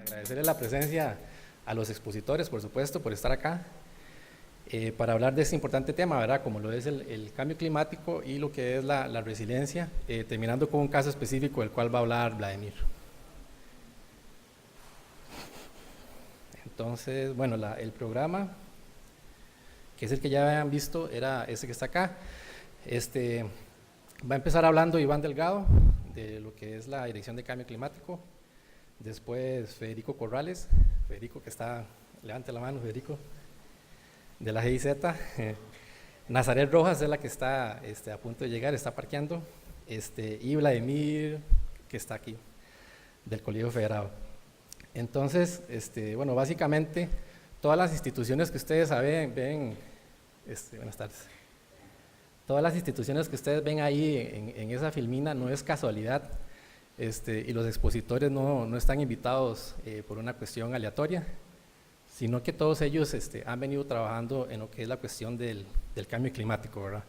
Agradecerle la presencia a los expositores, por supuesto, por estar acá para hablar de este importante tema, ¿verdad? Como lo es el cambio climático y lo que es la resiliencia, terminando con un caso específico del cual va a hablar Vladimir. Entonces, bueno, el programa, que es el que ya habían visto, era este que está acá. Va a empezar hablando Iván Delgado, de lo que es la Dirección de Cambio Climático. Después Federico Corrales, Federico que está, levante la mano, Federico, de la GIZ. Nazaret Rojas es la que está a punto de llegar, está parqueando. Y Vladimir, que está aquí, del Colegio Federado. Entonces, bueno, básicamente, todas las instituciones que ustedes saben, ven, buenas tardes. Todas las instituciones que ustedes ven ahí en esa filmina no es casualidad, y los expositores no están invitados por una cuestión aleatoria, sino que todos ellos han venido trabajando en lo que es la cuestión del cambio climático, ¿verdad?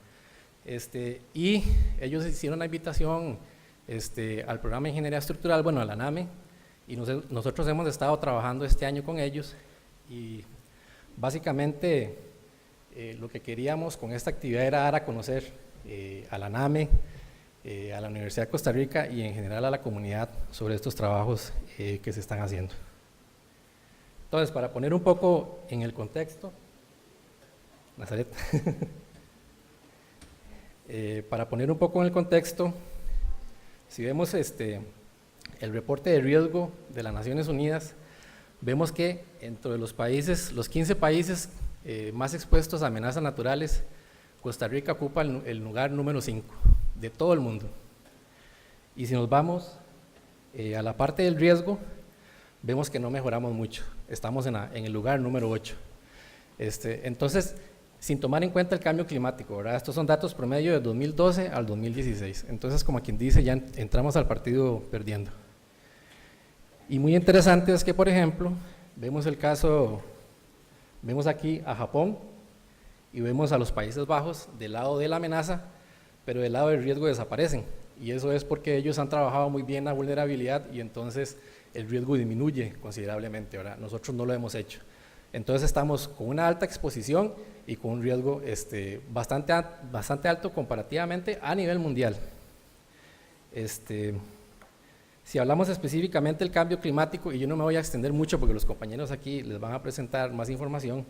Y ellos hicieron la invitación al programa de Ingeniería Estructural, bueno, a la NAME, y nosotros hemos estado trabajando este año con ellos, y básicamente lo que queríamos con esta actividad era dar a conocer a la NAME, a la Universidad de Costa Rica y en general a la comunidad sobre estos trabajos que se están haciendo. Entonces, para poner un poco en el contexto, Nazaret, para poner un poco en el contexto, si vemos el reporte de riesgo de las Naciones Unidas, vemos que entre los países, los 15 países más expuestos a amenazas naturales, Costa Rica ocupa el lugar número 5 de todo el mundo. Y si nos vamos a la parte del riesgo, vemos que no mejoramos mucho, estamos en el lugar número 8. Entonces, sin tomar en cuenta el cambio climático, ¿verdad? Estos son datos promedio de 2012 al 2016, entonces como quien dice, ya entramos al partido perdiendo. Y muy interesante es que, por ejemplo, vemos el caso, vemos aquí a Japón y vemos a los Países Bajos del lado de la amenaza, pero del lado del riesgo desaparecen, y eso es porque ellos han trabajado muy bien la vulnerabilidad y entonces el riesgo disminuye considerablemente, ¿verdad? Nosotros no lo hemos hecho. Entonces estamos con una alta exposición y con un riesgo bastante alto comparativamente a nivel mundial. Si hablamos específicamente del cambio climático, y yo no me voy a extender mucho porque los compañeros aquí les van a presentar más información,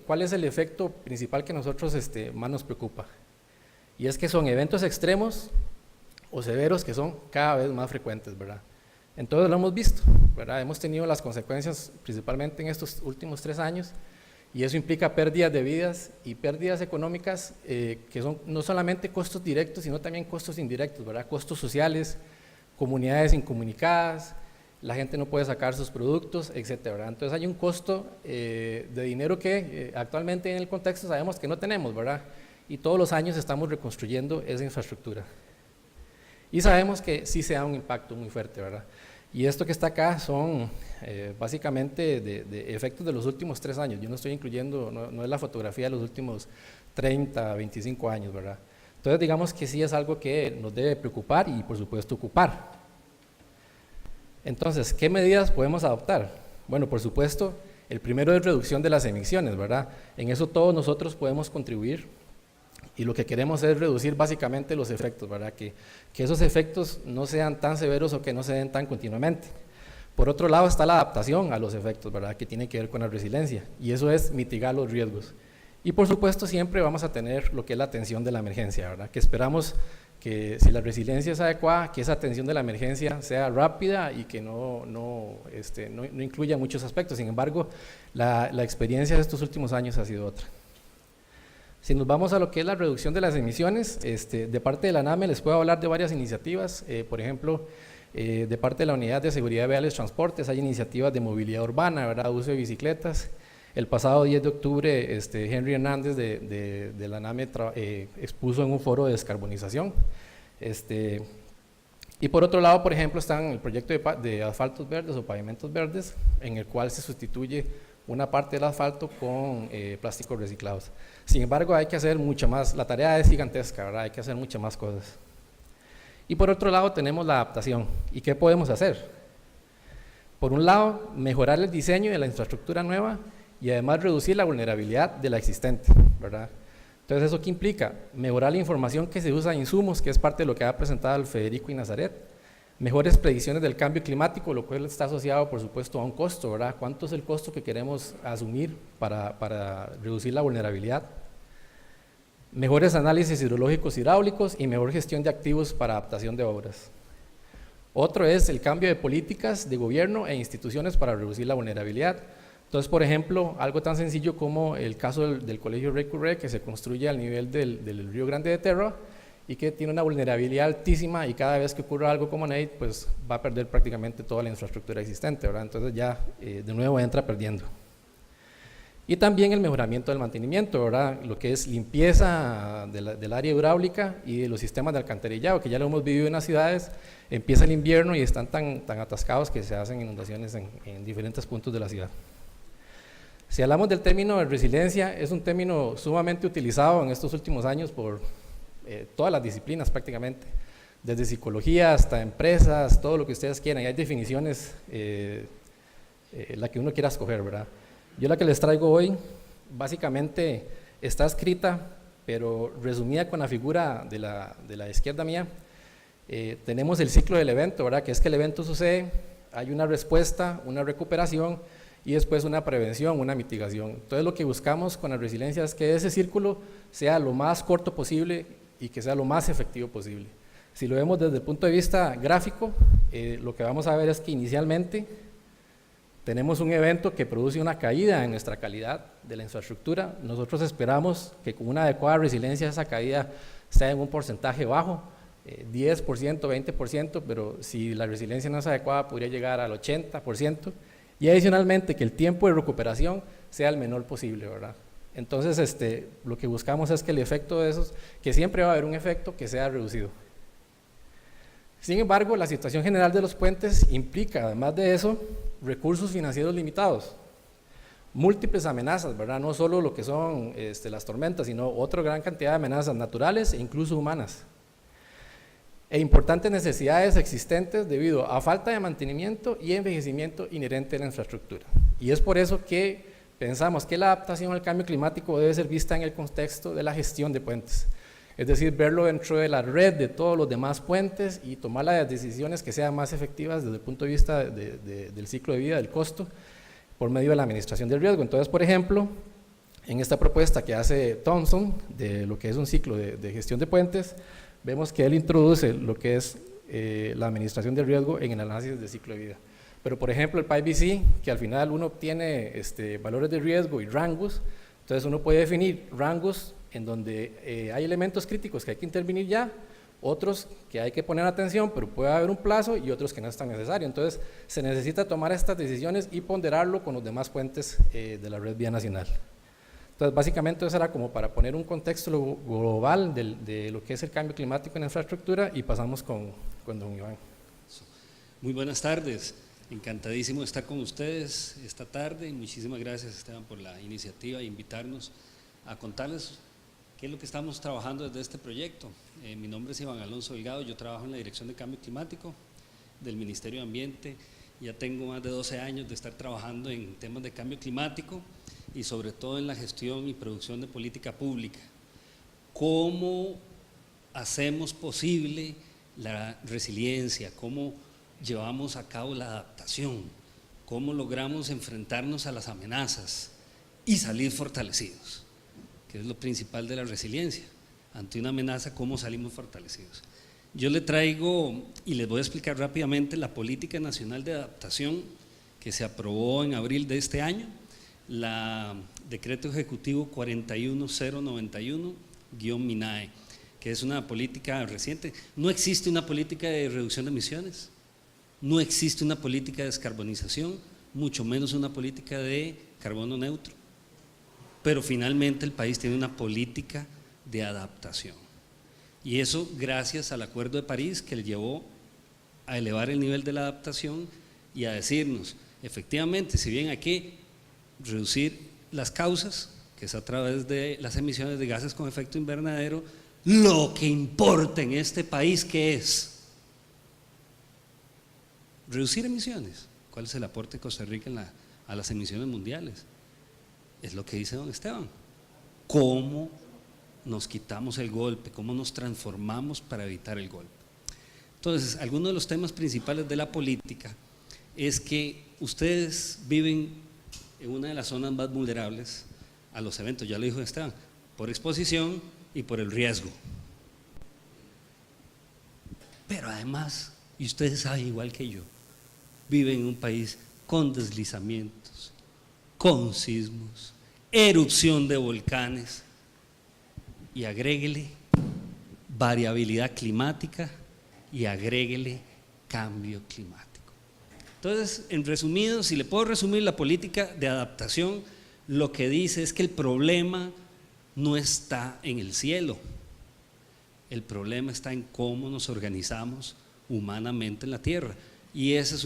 ¿cuál es el efecto principal que nosotros más nos preocupa? Y es que son eventos extremos o severos que son cada vez más frecuentes, ¿verdad? Entonces lo hemos visto, ¿verdad? Hemos tenido las consecuencias principalmente en estos últimos 3 años, y eso implica pérdidas de vidas y pérdidas económicas que son no solamente costos directos, sino también costos indirectos, ¿verdad? Costos sociales, comunidades incomunicadas, la gente no puede sacar sus productos, etcétera, ¿verdad? Entonces hay un costo de dinero que actualmente en el contexto sabemos que no tenemos, ¿verdad? Y todos los años estamos reconstruyendo esa infraestructura. Y sabemos que sí se da un impacto muy fuerte, ¿verdad? Y esto que está acá son básicamente de efectos de los últimos 3 años. Yo no estoy incluyendo, no es la fotografía de los últimos 30, 25 años, ¿verdad? Entonces digamos que sí es algo que nos debe preocupar y por supuesto ocupar. Entonces, ¿qué medidas podemos adoptar? Bueno, por supuesto, el primero es reducción de las emisiones, ¿verdad? En eso todos nosotros podemos contribuir. Y lo que queremos es reducir básicamente los efectos, ¿verdad? Que esos efectos no sean tan severos o que no se den tan continuamente. Por otro lado está la adaptación a los efectos, ¿verdad? Que tiene que ver con la resiliencia, y eso es mitigar los riesgos. Y por supuesto siempre vamos a tener lo que es la atención de la emergencia, ¿verdad? Que esperamos que si la resiliencia es adecuada, que esa atención de la emergencia sea rápida y que no incluya muchos aspectos. Sin embargo, la experiencia de estos últimos años ha sido otra. Si nos vamos a lo que es la reducción de las emisiones, de parte de la NAME les puedo hablar de varias iniciativas, por ejemplo, de parte de la Unidad de Seguridad Viales Transportes hay iniciativas de movilidad urbana, ¿verdad? Uso de bicicletas. El pasado 10 de octubre Henry Hernández de la NAME expuso en un foro de descarbonización. Y por otro lado, por ejemplo, está el proyecto de asfaltos verdes o pavimentos verdes, en el cual se sustituye una parte del asfalto con plásticos reciclados. Sin embargo, hay que hacer mucho más, la tarea es gigantesca, ¿verdad? Hay que hacer muchas más cosas. Y por otro lado tenemos la adaptación. ¿Y qué podemos hacer? Por un lado, mejorar el diseño de la infraestructura nueva y además reducir la vulnerabilidad de la existente, ¿verdad? Entonces, ¿eso qué implica? Mejorar la información que se usa en insumos, que es parte de lo que ha presentado el Federico y Nazaret. Mejores predicciones del cambio climático, lo cual está asociado, por supuesto, a un costo, ¿verdad? ¿Cuánto es el costo que queremos asumir para reducir la vulnerabilidad? Mejores análisis hidrológicos hidráulicos y mejor gestión de activos para adaptación de obras. Otro es el cambio de políticas de gobierno e instituciones para reducir la vulnerabilidad. Entonces, por ejemplo, algo tan sencillo como el caso del Colegio Rey Curré, que se construye al nivel del Río Grande de Terra y que tiene una vulnerabilidad altísima, y cada vez que ocurra algo como NEID, pues va a perder prácticamente toda la infraestructura existente, ¿verdad? Entonces ya de nuevo entra perdiendo. Y también el mejoramiento del mantenimiento, ¿verdad? Lo que es limpieza del área hidráulica y de los sistemas de alcantarillado, que ya lo hemos vivido en las ciudades. Empieza el invierno y están tan atascados que se hacen inundaciones en diferentes puntos de la ciudad. Si hablamos del término de resiliencia, es un término sumamente utilizado en estos últimos años por todas las disciplinas prácticamente, desde psicología hasta empresas, todo lo que ustedes quieran, y hay definiciones, la que uno quiera escoger, ¿verdad? Yo la que les traigo hoy, básicamente está escrita, pero resumida con la figura de la izquierda mía. Tenemos el ciclo del evento, ¿verdad? Que es que el evento sucede, hay una respuesta, una recuperación y después una prevención, una mitigación. Entonces lo que buscamos con la resiliencia es que ese círculo sea lo más corto posible y que sea lo más efectivo posible. Si lo vemos desde el punto de vista gráfico, lo que vamos a ver es que inicialmente tenemos un evento que produce una caída en nuestra calidad de la infraestructura. Nosotros esperamos que con una adecuada resiliencia esa caída sea en un porcentaje bajo, 10%, 20%, pero si la resiliencia no es adecuada podría llegar al 80%, y adicionalmente que el tiempo de recuperación sea el menor posible, ¿verdad? Entonces lo que buscamos es que el efecto de esos, que siempre va a haber un efecto que sea reducido. Sin embargo, la situación general de los puentes implica, además de eso, recursos financieros limitados, múltiples amenazas, ¿verdad? No solo lo que son las tormentas, sino otra gran cantidad de amenazas naturales e incluso humanas. E importantes necesidades existentes debido a falta de mantenimiento y envejecimiento inherente a la infraestructura. Y es por eso que pensamos que la adaptación al cambio climático debe ser vista en el contexto de la gestión de puentes. Es decir, verlo dentro de la red de todos los demás puentes y tomar las decisiones que sean más efectivas desde el punto de vista del ciclo de vida, del costo, por medio de la administración del riesgo. Entonces, por ejemplo, en esta propuesta que hace Thompson de lo que es un ciclo de gestión de puentes, vemos que él introduce lo que es la administración del riesgo en el análisis del ciclo de vida. Pero, por ejemplo, el PIBC, que al final uno obtiene valores de riesgo y rangos, entonces uno puede definir rangos en donde hay elementos críticos que hay que intervenir ya, otros que hay que poner atención, pero puede haber un plazo, y otros que no es tan necesario. Entonces, se necesita tomar estas decisiones y ponderarlo con los demás puentes de la red vía nacional. Entonces, básicamente eso era como para poner un contexto global de lo que es el cambio climático en la infraestructura, y pasamos con don Iván. Muy buenas tardes, encantadísimo de estar con ustedes esta tarde, y muchísimas gracias, Esteban, por la iniciativa e invitarnos a contarles qué es lo que estamos trabajando desde este proyecto. Mi nombre es Iván Alonso Delgado, yo trabajo en la Dirección de Cambio Climático del Ministerio de Ambiente. Ya tengo más de 12 años de estar trabajando en temas de cambio climático y sobre todo en la gestión y producción de política pública. ¿Cómo hacemos posible la resiliencia? ¿Cómo llevamos a cabo la adaptación? ¿Cómo logramos enfrentarnos a las amenazas y salir fortalecidos? Que es lo principal de la resiliencia. Ante una amenaza, ¿cómo salimos fortalecidos? Yo le traigo y les voy a explicar rápidamente la Política Nacional de Adaptación que se aprobó en abril de este año, la Decreto Ejecutivo 41091-MINAE, que es una política reciente. No existe una política de reducción de emisiones, no existe una política de descarbonización, mucho menos una política de carbono neutro. Pero finalmente el país tiene una política de adaptación, y eso gracias al Acuerdo de París, que le llevó a elevar el nivel de la adaptación y a decirnos, efectivamente, si bien aquí reducir las causas, que es a través de las emisiones de gases con efecto invernadero, lo que importa en este país, ¿qué es? Reducir emisiones. ¿Cuál es el aporte de Costa Rica a las emisiones mundiales? Es lo que dice don Esteban. ¿Cómo nos quitamos el golpe? ¿Cómo nos transformamos para evitar el golpe? Entonces, algunos de los temas principales de la política es que ustedes viven en una de las zonas más vulnerables a los eventos, ya lo dijo Esteban, por exposición y por el riesgo. Pero además, y ustedes saben igual que yo, viven en un país con deslizamientos, con sismos, erupción de volcanes, y agréguele variabilidad climática y agréguele cambio climático. Entonces, en resumido, si le puedo resumir la política de adaptación, lo que dice es que el problema no está en el cielo, el problema está en cómo nos organizamos humanamente en la tierra. Y esa es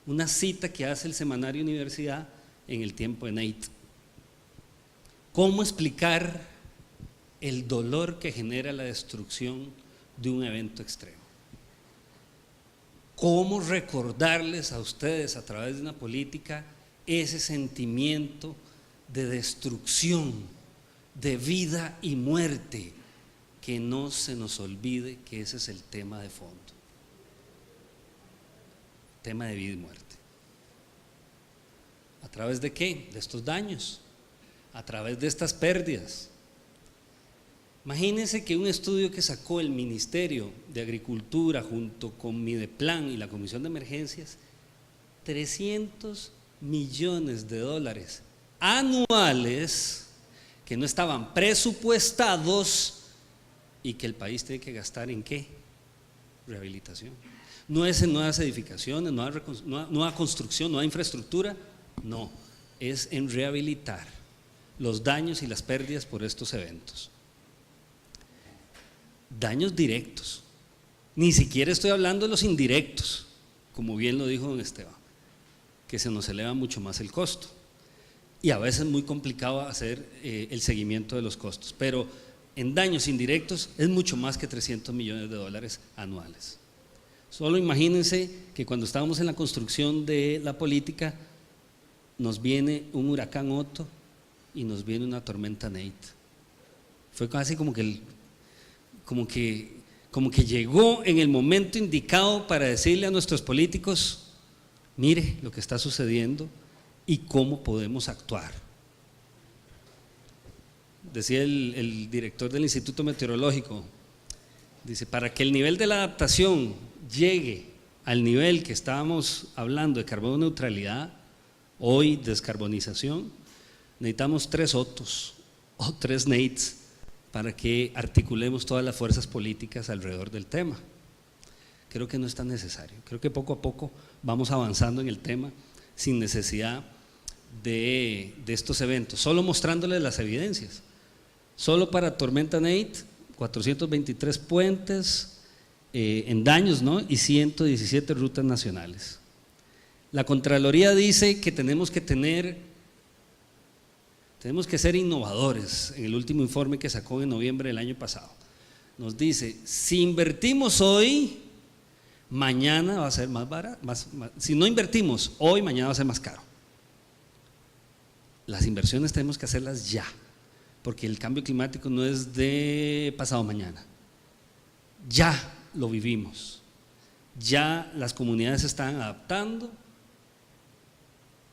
una cita que hace el semanario Universidad en el tiempo de Nate. ¿Cómo explicar el dolor que genera la destrucción de un evento extremo? ¿Cómo recordarles a ustedes a través de una política ese sentimiento de destrucción, de vida y muerte? Que no se nos olvide que ese es el tema de fondo. Tema de vida y muerte. ¿A través de qué? De estos daños, a través de estas pérdidas. Imagínense que un estudio que sacó el Ministerio de Agricultura junto con Mideplan y la Comisión de Emergencias, 300 millones de dólares anuales que no estaban presupuestados y que el país tiene que gastar ¿en qué? Rehabilitación. No es en nuevas edificaciones, nueva construcción, nueva infraestructura, no, es en rehabilitar los daños y las pérdidas por estos eventos. Daños directos, ni siquiera estoy hablando de los indirectos, como bien lo dijo don Esteban, que se nos eleva mucho más el costo y a veces es muy complicado hacer el seguimiento de los costos, pero en daños indirectos es mucho más que 300 millones de dólares anuales. Solo imagínense que cuando estábamos en la construcción de la política nos viene un huracán Otto y nos viene una tormenta Nate. Fue casi como que llegó en el momento indicado para decirle a nuestros políticos: mire lo que está sucediendo y cómo podemos actuar. Decía el director del Instituto Meteorológico, dice, para que el nivel de la adaptación llegue al nivel que estábamos hablando de carbono neutralidad, hoy descarbonización, necesitamos 3 Otos o 3 Nates para que articulemos todas las fuerzas políticas alrededor del tema. Creo que no es tan necesario, creo que poco a poco vamos avanzando en el tema sin necesidad de estos eventos, solo mostrándoles las evidencias. Solo para tormenta Nate, 423 puentes en daños, ¿no? Y 117 rutas nacionales. La Contraloría dice que tenemos que ser innovadores. En el último informe que sacó en noviembre del año pasado, nos dice: si invertimos hoy, mañana va a ser más barato, si no invertimos hoy, mañana va a ser más caro. Las inversiones tenemos que hacerlas ya, porque el cambio climático no es de pasado mañana, ya lo vivimos, ya las comunidades se están adaptando,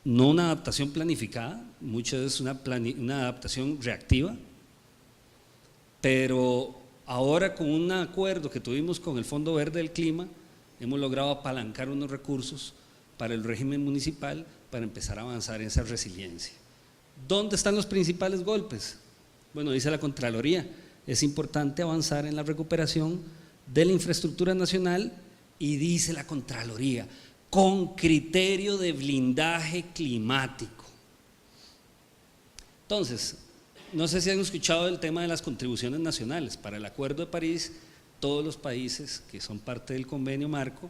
no una adaptación planificada, mucho es una adaptación reactiva, pero ahora con un acuerdo que tuvimos con el Fondo Verde del Clima, hemos logrado apalancar unos recursos para el régimen municipal para empezar a avanzar en esa resiliencia. ¿Dónde están los principales golpes? Bueno, dice la Contraloría, es importante avanzar en la recuperación de la infraestructura nacional y dice la Contraloría, con criterio de blindaje climático. Entonces, no sé si han escuchado el tema de las contribuciones nacionales. Para el Acuerdo de París, todos los países que son parte del convenio marco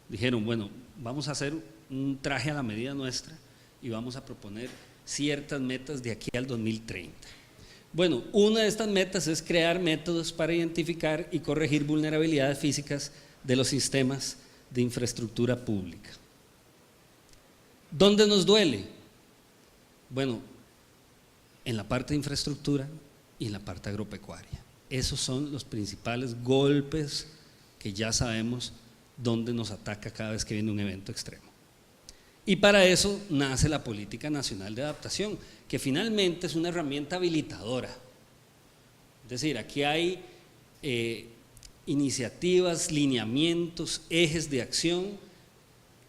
dijeron, bueno, vamos a hacer un traje a la medida nuestra y vamos a proponer ciertas metas de aquí al 2030. Bueno, una de estas metas es crear métodos para identificar y corregir vulnerabilidades físicas de los sistemas de infraestructura pública. ¿Dónde nos duele? Bueno, en la parte de infraestructura y en la parte agropecuaria. Esos son los principales golpes que ya sabemos dónde nos ataca cada vez que viene un evento extremo. Y para eso nace la Política Nacional de Adaptación, que finalmente es una herramienta habilitadora. Es decir, aquí hay iniciativas, lineamientos, ejes de acción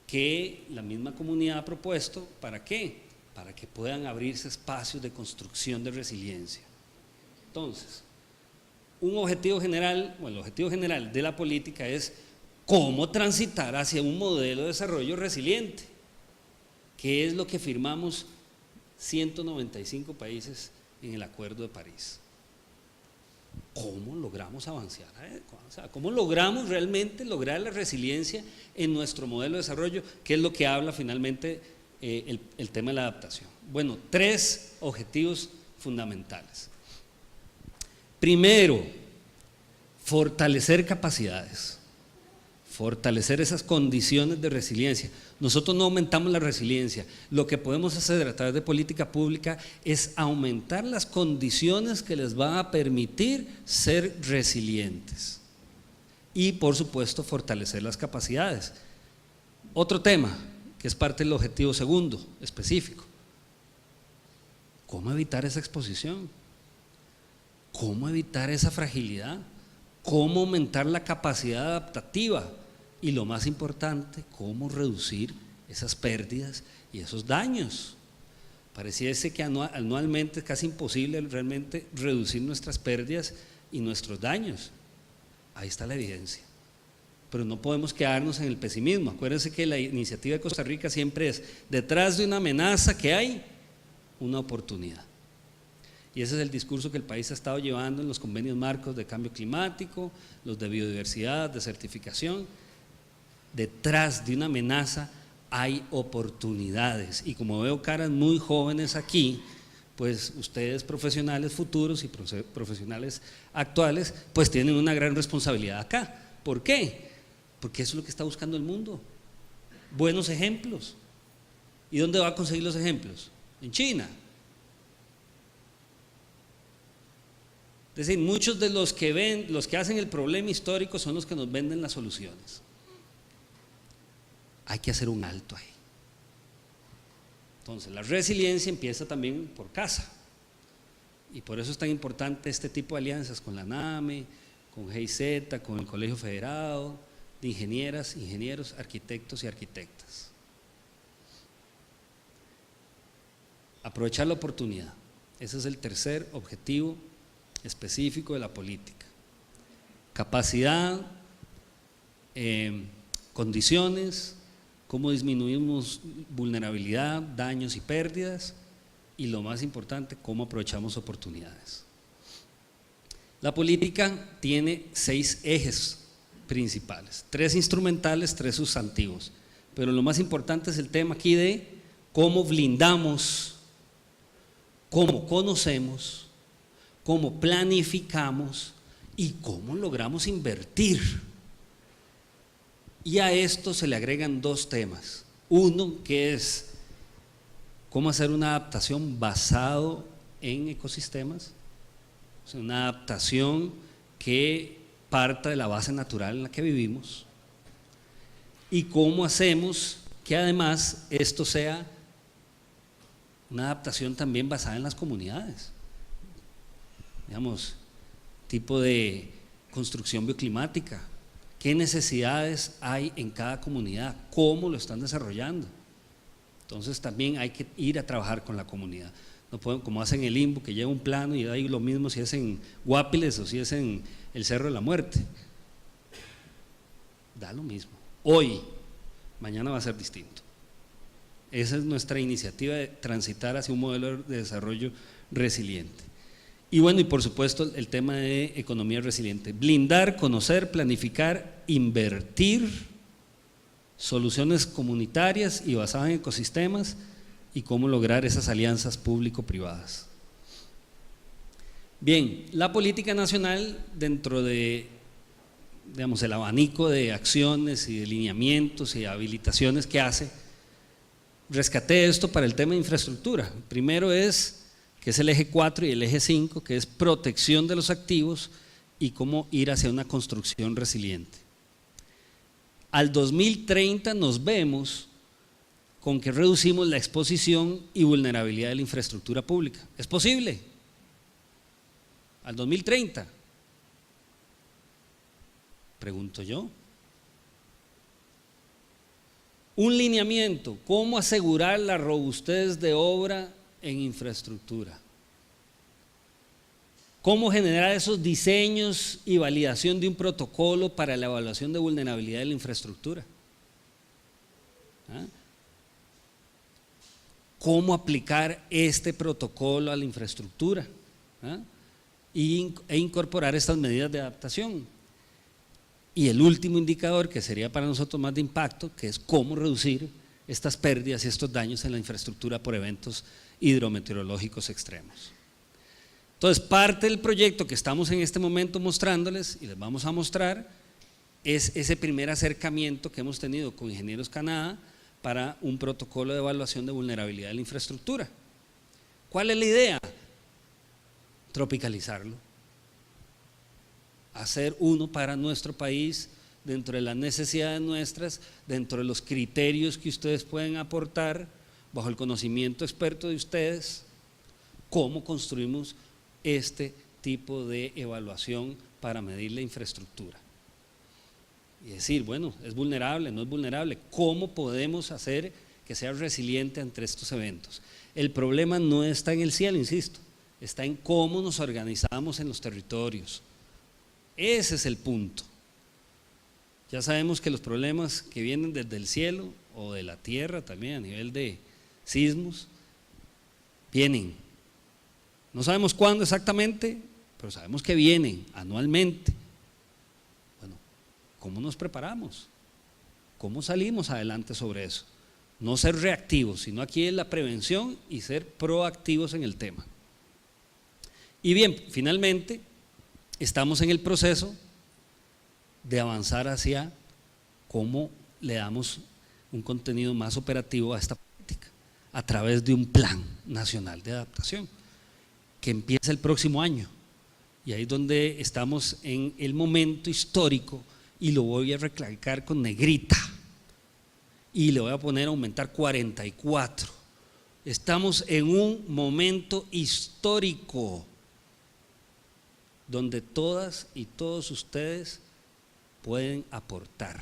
que la misma comunidad ha propuesto. ¿Para qué? Para que puedan abrirse espacios de construcción de resiliencia. Entonces, un objetivo general, bueno, el objetivo general de la política es cómo transitar hacia un modelo de desarrollo resiliente, que es lo que firmamos 195 países en el Acuerdo de París. ¿Cómo logramos avanzar? O sea, ¿cómo logramos realmente lograr la resiliencia en nuestro modelo de desarrollo? Que es lo que habla finalmente el tema de la adaptación. Bueno, 3 objetivos fundamentales. Primero, fortalecer capacidades, fortalecer esas condiciones de resiliencia. Nosotros no aumentamos la resiliencia, lo que podemos hacer a través de política pública es aumentar las condiciones que les van a permitir ser resilientes y por supuesto fortalecer las capacidades. Otro tema que es parte del objetivo segundo específico: ¿cómo evitar esa exposición? ¿Cómo evitar esa fragilidad? ¿Cómo aumentar la capacidad adaptativa? Y lo más importante, ¿cómo reducir esas pérdidas y esos daños? Pareciese que anualmente es casi imposible realmente reducir nuestras pérdidas y nuestros daños. Ahí está la evidencia. Pero no podemos quedarnos en el pesimismo. Acuérdense que la iniciativa de Costa Rica siempre es: detrás de una amenaza que hay, una oportunidad. Y ese es el discurso que el país ha estado llevando en los convenios marcos de cambio climático, los de biodiversidad, de certificación. Detrás de una amenaza hay oportunidades, y como veo caras muy jóvenes aquí, pues ustedes profesionales futuros y profesionales actuales, pues tienen una gran responsabilidad acá. ¿Por qué? Porque eso es lo que está buscando el mundo, buenos ejemplos. ¿Y dónde va a conseguir los ejemplos? En China. Es decir, muchos de los que hacen el problema histórico son los que nos venden las soluciones. Hay que hacer un alto ahí. Entonces, la resiliencia empieza también por casa. Y por eso es tan importante este tipo de alianzas con la NAME, con GIZ, con el Colegio Federado de Ingenieras, Ingenieros, Arquitectos y Arquitectas. Aprovechar la oportunidad. Ese es el tercer objetivo específico de la política. Capacidad, condiciones, cómo disminuimos vulnerabilidad, daños y pérdidas, y lo más importante, cómo aprovechamos oportunidades. La política tiene 6 ejes principales, 3 instrumentales, 3 sustantivos, pero lo más importante es el tema aquí de cómo blindamos, cómo conocemos, cómo planificamos y cómo logramos invertir. Y a esto se le agregan 2 temas. Uno, que es cómo hacer una adaptación basado en ecosistemas, o sea, una adaptación que parta de la base natural en la que vivimos, y cómo hacemos que además esto sea una adaptación también basada en las comunidades. Digamos, tipo de construcción bioclimática, qué necesidades hay en cada comunidad, cómo lo están desarrollando. Entonces también hay que ir a trabajar con la comunidad. No pueden, como hacen el Limbo, que lleva un plano y da ahí lo mismo si es en Guapiles o si es en el Cerro de la Muerte. Da lo mismo. Hoy, mañana va a ser distinto. Esa es nuestra iniciativa de transitar hacia un modelo de desarrollo resiliente. Y bueno, y por supuesto el tema de economía resiliente: blindar, conocer, planificar, invertir, soluciones comunitarias y basadas en ecosistemas y cómo lograr esas alianzas público-privadas. Bien, la política nacional dentro de, digamos, el abanico de acciones y de lineamientos y habilitaciones que hace, rescaté esto para el tema de infraestructura. Primero es, que es el eje 4 y el eje 5, que es protección de los activos y cómo ir hacia una construcción resiliente. Al 2030 nos vemos con que reducimos la exposición y vulnerabilidad de la infraestructura pública. ¿Es posible? Al 2030. Pregunto yo. Un lineamiento, ¿cómo asegurar la robustez de obra en infraestructura? ¿Cómo generar esos diseños y validación de un protocolo para la evaluación de vulnerabilidad de la infraestructura? ¿Ah? ¿Cómo aplicar este protocolo a la infraestructura? ¿Ah? E incorporar estas medidas de adaptación. Y el último indicador, que sería para nosotros más de impacto, que es cómo reducir estas pérdidas y estos daños en la infraestructura por eventos hidrometeorológicos extremos. Entonces, parte del proyecto que estamos en este momento mostrándoles y les vamos a mostrar es ese primer acercamiento que hemos tenido con Ingenieros Canadá para un protocolo de evaluación de vulnerabilidad de la infraestructura. ¿Cuál es la idea? Tropicalizarlo, hacer uno para nuestro país dentro de las necesidades nuestras, dentro de los criterios que ustedes pueden aportar, bajo el conocimiento experto de ustedes, cómo construimos este tipo de evaluación para medir la infraestructura. Y decir, bueno, es vulnerable, no es vulnerable, ¿cómo podemos hacer que sea resiliente ante estos eventos? El problema no está en el cielo, insisto, está en cómo nos organizamos en los territorios. Ese es el punto. Ya sabemos que los problemas que vienen desde el cielo o de la tierra también a nivel de sismos, vienen. No sabemos cuándo exactamente, pero sabemos que vienen anualmente. Bueno, ¿cómo nos preparamos? ¿Cómo salimos adelante sobre eso? No ser reactivos, sino aquí es la prevención y ser proactivos en el tema. Y bien, finalmente, estamos en el proceso de avanzar hacia cómo le damos un contenido más operativo a esta política a través de un plan nacional de adaptación que empieza el próximo año. Y ahí es donde estamos en el momento histórico, y lo voy a recalcar con negrita y le voy a poner a aumentar 44. Estamos en un momento histórico donde todas y todos ustedes pueden aportar.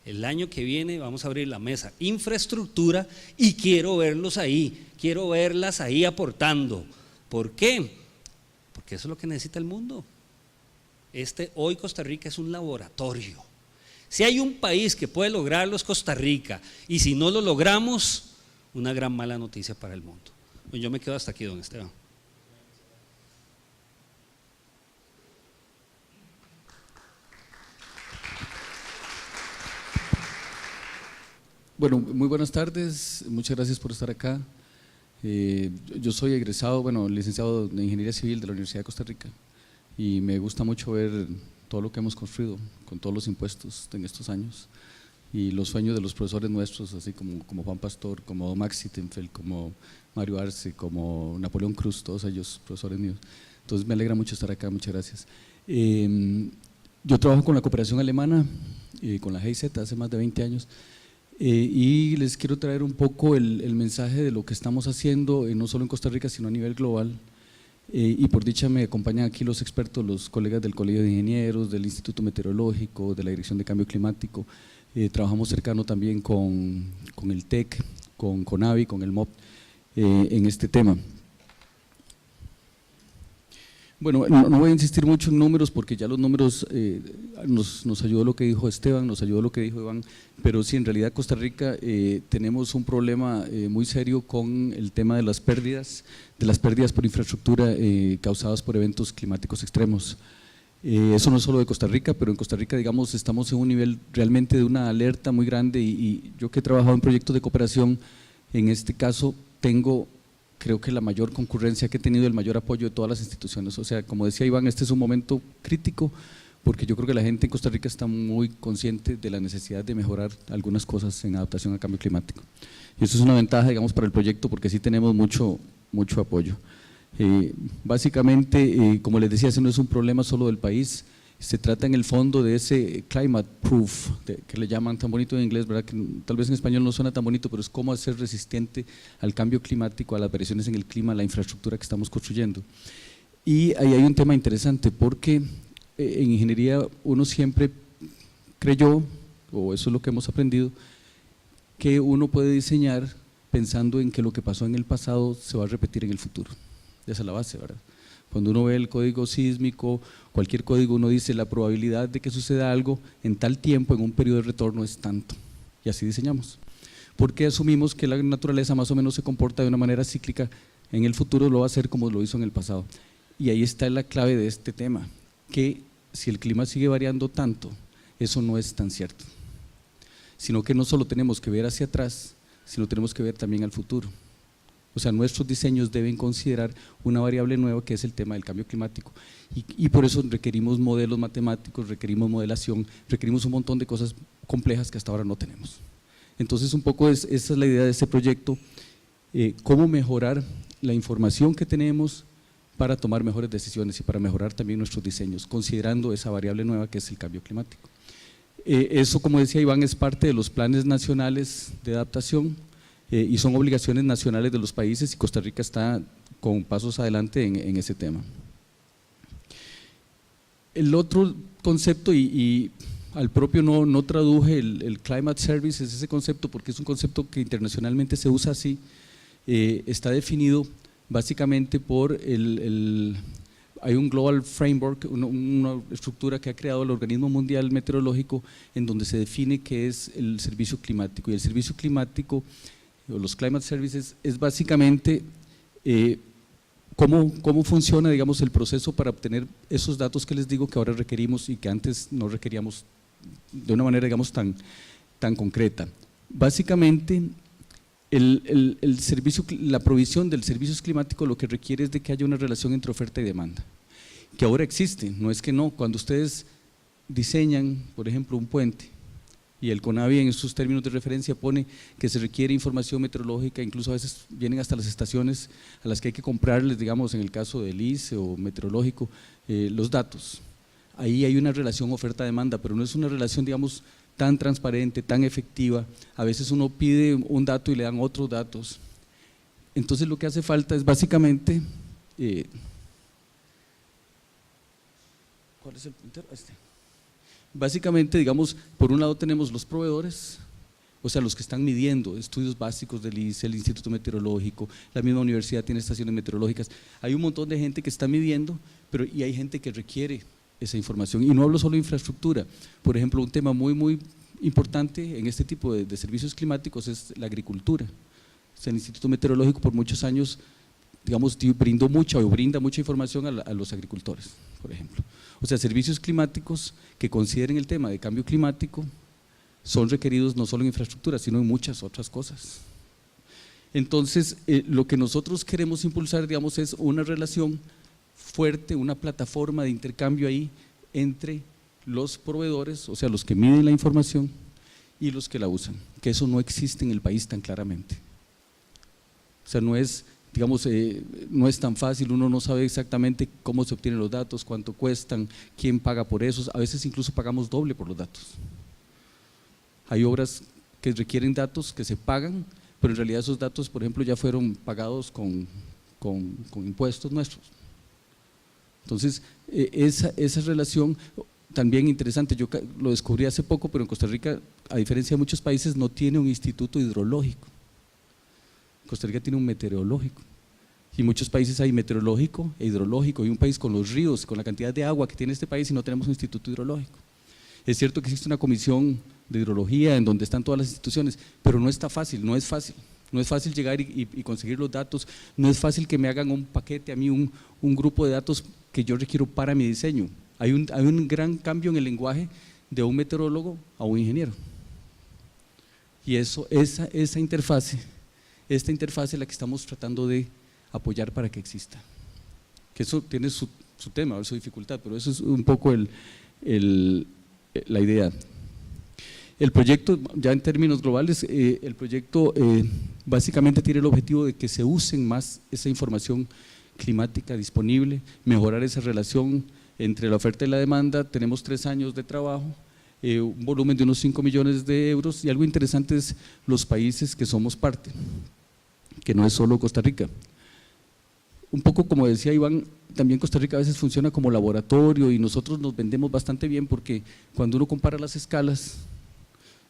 El año que viene vamos a abrir la mesa infraestructura y quiero verlos ahí, quiero verlas ahí aportando. ¿Por qué? Porque eso es lo que necesita el mundo. Hoy Costa Rica es un laboratorio. Si hay un país que puede lograrlo es Costa Rica, y si no lo logramos, una gran mala noticia para el mundo. Yo me quedo hasta aquí, don Esteban. Bueno, muy buenas tardes, muchas gracias por estar acá. Yo soy egresado, licenciado de Ingeniería Civil de la Universidad de Costa Rica, y me gusta mucho ver todo lo que hemos construido con todos los impuestos en estos años y los sueños de los profesores nuestros, así como Juan Pastor, como Max Sittenfeld, como Mario Arce, como Napoleón Cruz, todos ellos profesores míos. Entonces me alegra mucho estar acá, muchas gracias. Yo trabajo con la cooperación alemana, con la GIZ hace más de 20 años. Y les quiero traer un poco el mensaje de lo que estamos haciendo, no solo en Costa Rica, sino a nivel global. Y por dicha me acompañan aquí los expertos, los colegas del Colegio de Ingenieros, del Instituto Meteorológico, de la Dirección de Cambio Climático. Trabajamos cercano también con el TEC, con CONAVI, con el MOP, en este tema. Bueno, no voy a insistir mucho en números porque ya los números nos ayudó lo que dijo Esteban, nos ayudó lo que dijo Iván, pero sí, en realidad Costa Rica tenemos un problema muy serio con el tema de las pérdidas por infraestructura causadas por eventos climáticos extremos. Eso no es solo de Costa Rica, pero en Costa Rica, digamos, estamos en un nivel realmente de una alerta muy grande, y yo que he trabajado en proyectos de cooperación, En este caso tengo, creo que la mayor concurrencia que he tenido, el mayor apoyo de todas las instituciones. O sea, como decía Iván, este es un momento crítico porque yo creo que la gente en Costa Rica está muy consciente de la necesidad de mejorar algunas cosas en adaptación al cambio climático. Y eso es una ventaja, digamos, para el proyecto porque sí tenemos mucho apoyo. Básicamente, como les decía, ese no es un problema solo del país, se trata en el fondo de ese climate proof, que le llaman tan bonito en inglés, ¿verdad? Que tal vez en español no suena tan bonito, pero es cómo hacer resistente al cambio climático, a las variaciones en el clima, a la infraestructura que estamos construyendo. Y ahí hay un tema interesante, porque en ingeniería uno siempre creyó, o eso es lo que hemos aprendido, que uno puede diseñar pensando en que lo que pasó en el pasado se va a repetir en el futuro. Esa es la base, ¿verdad? Cuando uno ve el código sísmico, cualquier código, uno dice la probabilidad de que suceda algo en tal tiempo, en un periodo de retorno es tanto, y así diseñamos. Porque asumimos que la naturaleza más o menos se comporta de una manera cíclica, en el futuro lo va a hacer como lo hizo en el pasado. Y ahí está la clave de este tema, que si el clima sigue variando tanto, eso no es tan cierto, sino que no solo tenemos que ver hacia atrás, sino tenemos que ver también al futuro. O sea, nuestros diseños deben considerar una variable nueva que es el tema del cambio climático y por eso requerimos modelos matemáticos, requerimos modelación, requerimos un montón de cosas complejas que hasta ahora no tenemos. Entonces un poco esa es la idea de este proyecto, cómo mejorar la información que tenemos para tomar mejores decisiones y para mejorar también nuestros diseños, considerando esa variable nueva que es el cambio climático. Eso, como decía Iván, es parte de los planes nacionales de adaptación, y son obligaciones nacionales de los países y Costa Rica está con pasos adelante en ese tema. El otro concepto, y al propio no traduje el Climate Services, ese concepto porque es un concepto que internacionalmente se usa así, está definido básicamente por hay un Global Framework, una estructura que ha creado el Organismo Mundial Meteorológico en donde se define qué es el servicio climático, y el servicio climático o los Climate Services es básicamente cómo funciona, digamos, el proceso para obtener esos datos que les digo que ahora requerimos y que antes no requeríamos de una manera, digamos, tan concreta. Básicamente, la provisión del servicio climático lo que requiere es de que haya una relación entre oferta y demanda, que ahora existe, no es que no. Cuando ustedes diseñan, por ejemplo, un puente, y el CONAVI en sus términos de referencia pone que se requiere información meteorológica, incluso a veces vienen hasta las estaciones a las que hay que comprarles, digamos en el caso del ICE o meteorológico, los datos. Ahí hay una relación oferta-demanda, pero no es una relación, digamos, tan transparente, tan efectiva. A veces uno pide un dato y le dan otros datos. Entonces lo que hace falta es básicamente… ¿cuál es el puntero? Básicamente, digamos, por un lado tenemos los proveedores, o sea, los que están midiendo, estudios básicos del ICE, el Instituto Meteorológico, la misma universidad tiene estaciones meteorológicas, hay un montón de gente que está midiendo, y hay gente que requiere esa información, y no hablo solo de infraestructura. Por ejemplo, un tema muy importante en este tipo de servicios climáticos es la agricultura. O sea, el Instituto Meteorológico por muchos años, digamos, brinda mucha información a los agricultores, por ejemplo. O sea, servicios climáticos que consideren el tema de cambio climático son requeridos no solo en infraestructura, sino en muchas otras cosas. Entonces, lo que nosotros queremos impulsar, digamos, es una relación fuerte, una plataforma de intercambio ahí entre los proveedores, o sea, los que miden la información y los que la usan, que eso no existe en el país tan claramente. O sea, no es… digamos, no es tan fácil, uno no sabe exactamente cómo se obtienen los datos, cuánto cuestan, quién paga por esos, a veces incluso pagamos doble por los datos. Hay obras que requieren datos que se pagan, pero en realidad esos datos, por ejemplo, ya fueron pagados con impuestos nuestros. Entonces, esa relación también interesante, yo lo descubrí hace poco, pero en Costa Rica, a diferencia de muchos países, no tiene un instituto hidrológico. Costa Rica tiene un meteorológico, y en muchos países hay meteorológico e hidrológico, y un país con los ríos, con la cantidad de agua que tiene este país, y no tenemos un instituto hidrológico. Es cierto que existe una comisión de hidrología en donde están todas las instituciones, pero no está fácil, no es fácil llegar y conseguir los datos, no es fácil que me hagan un paquete a mí, un grupo de datos que yo requiero para mi diseño. Hay un gran cambio en el lenguaje de un meteorólogo a un ingeniero, y esa interfase esta interfaz es la que estamos tratando de apoyar para que exista. Que eso tiene su tema, su dificultad, pero eso es un poco la idea. El proyecto, ya en términos globales, el proyecto básicamente tiene el objetivo de que se usen más esa información climática disponible, mejorar esa relación entre la oferta y la demanda. Tenemos 3 años de trabajo, un volumen de unos 5 millones de euros, y algo interesante es los países que somos parte, que no es solo Costa Rica. Un poco como decía Iván, también Costa Rica a veces funciona como laboratorio y nosotros nos vendemos bastante bien porque cuando uno compara las escalas,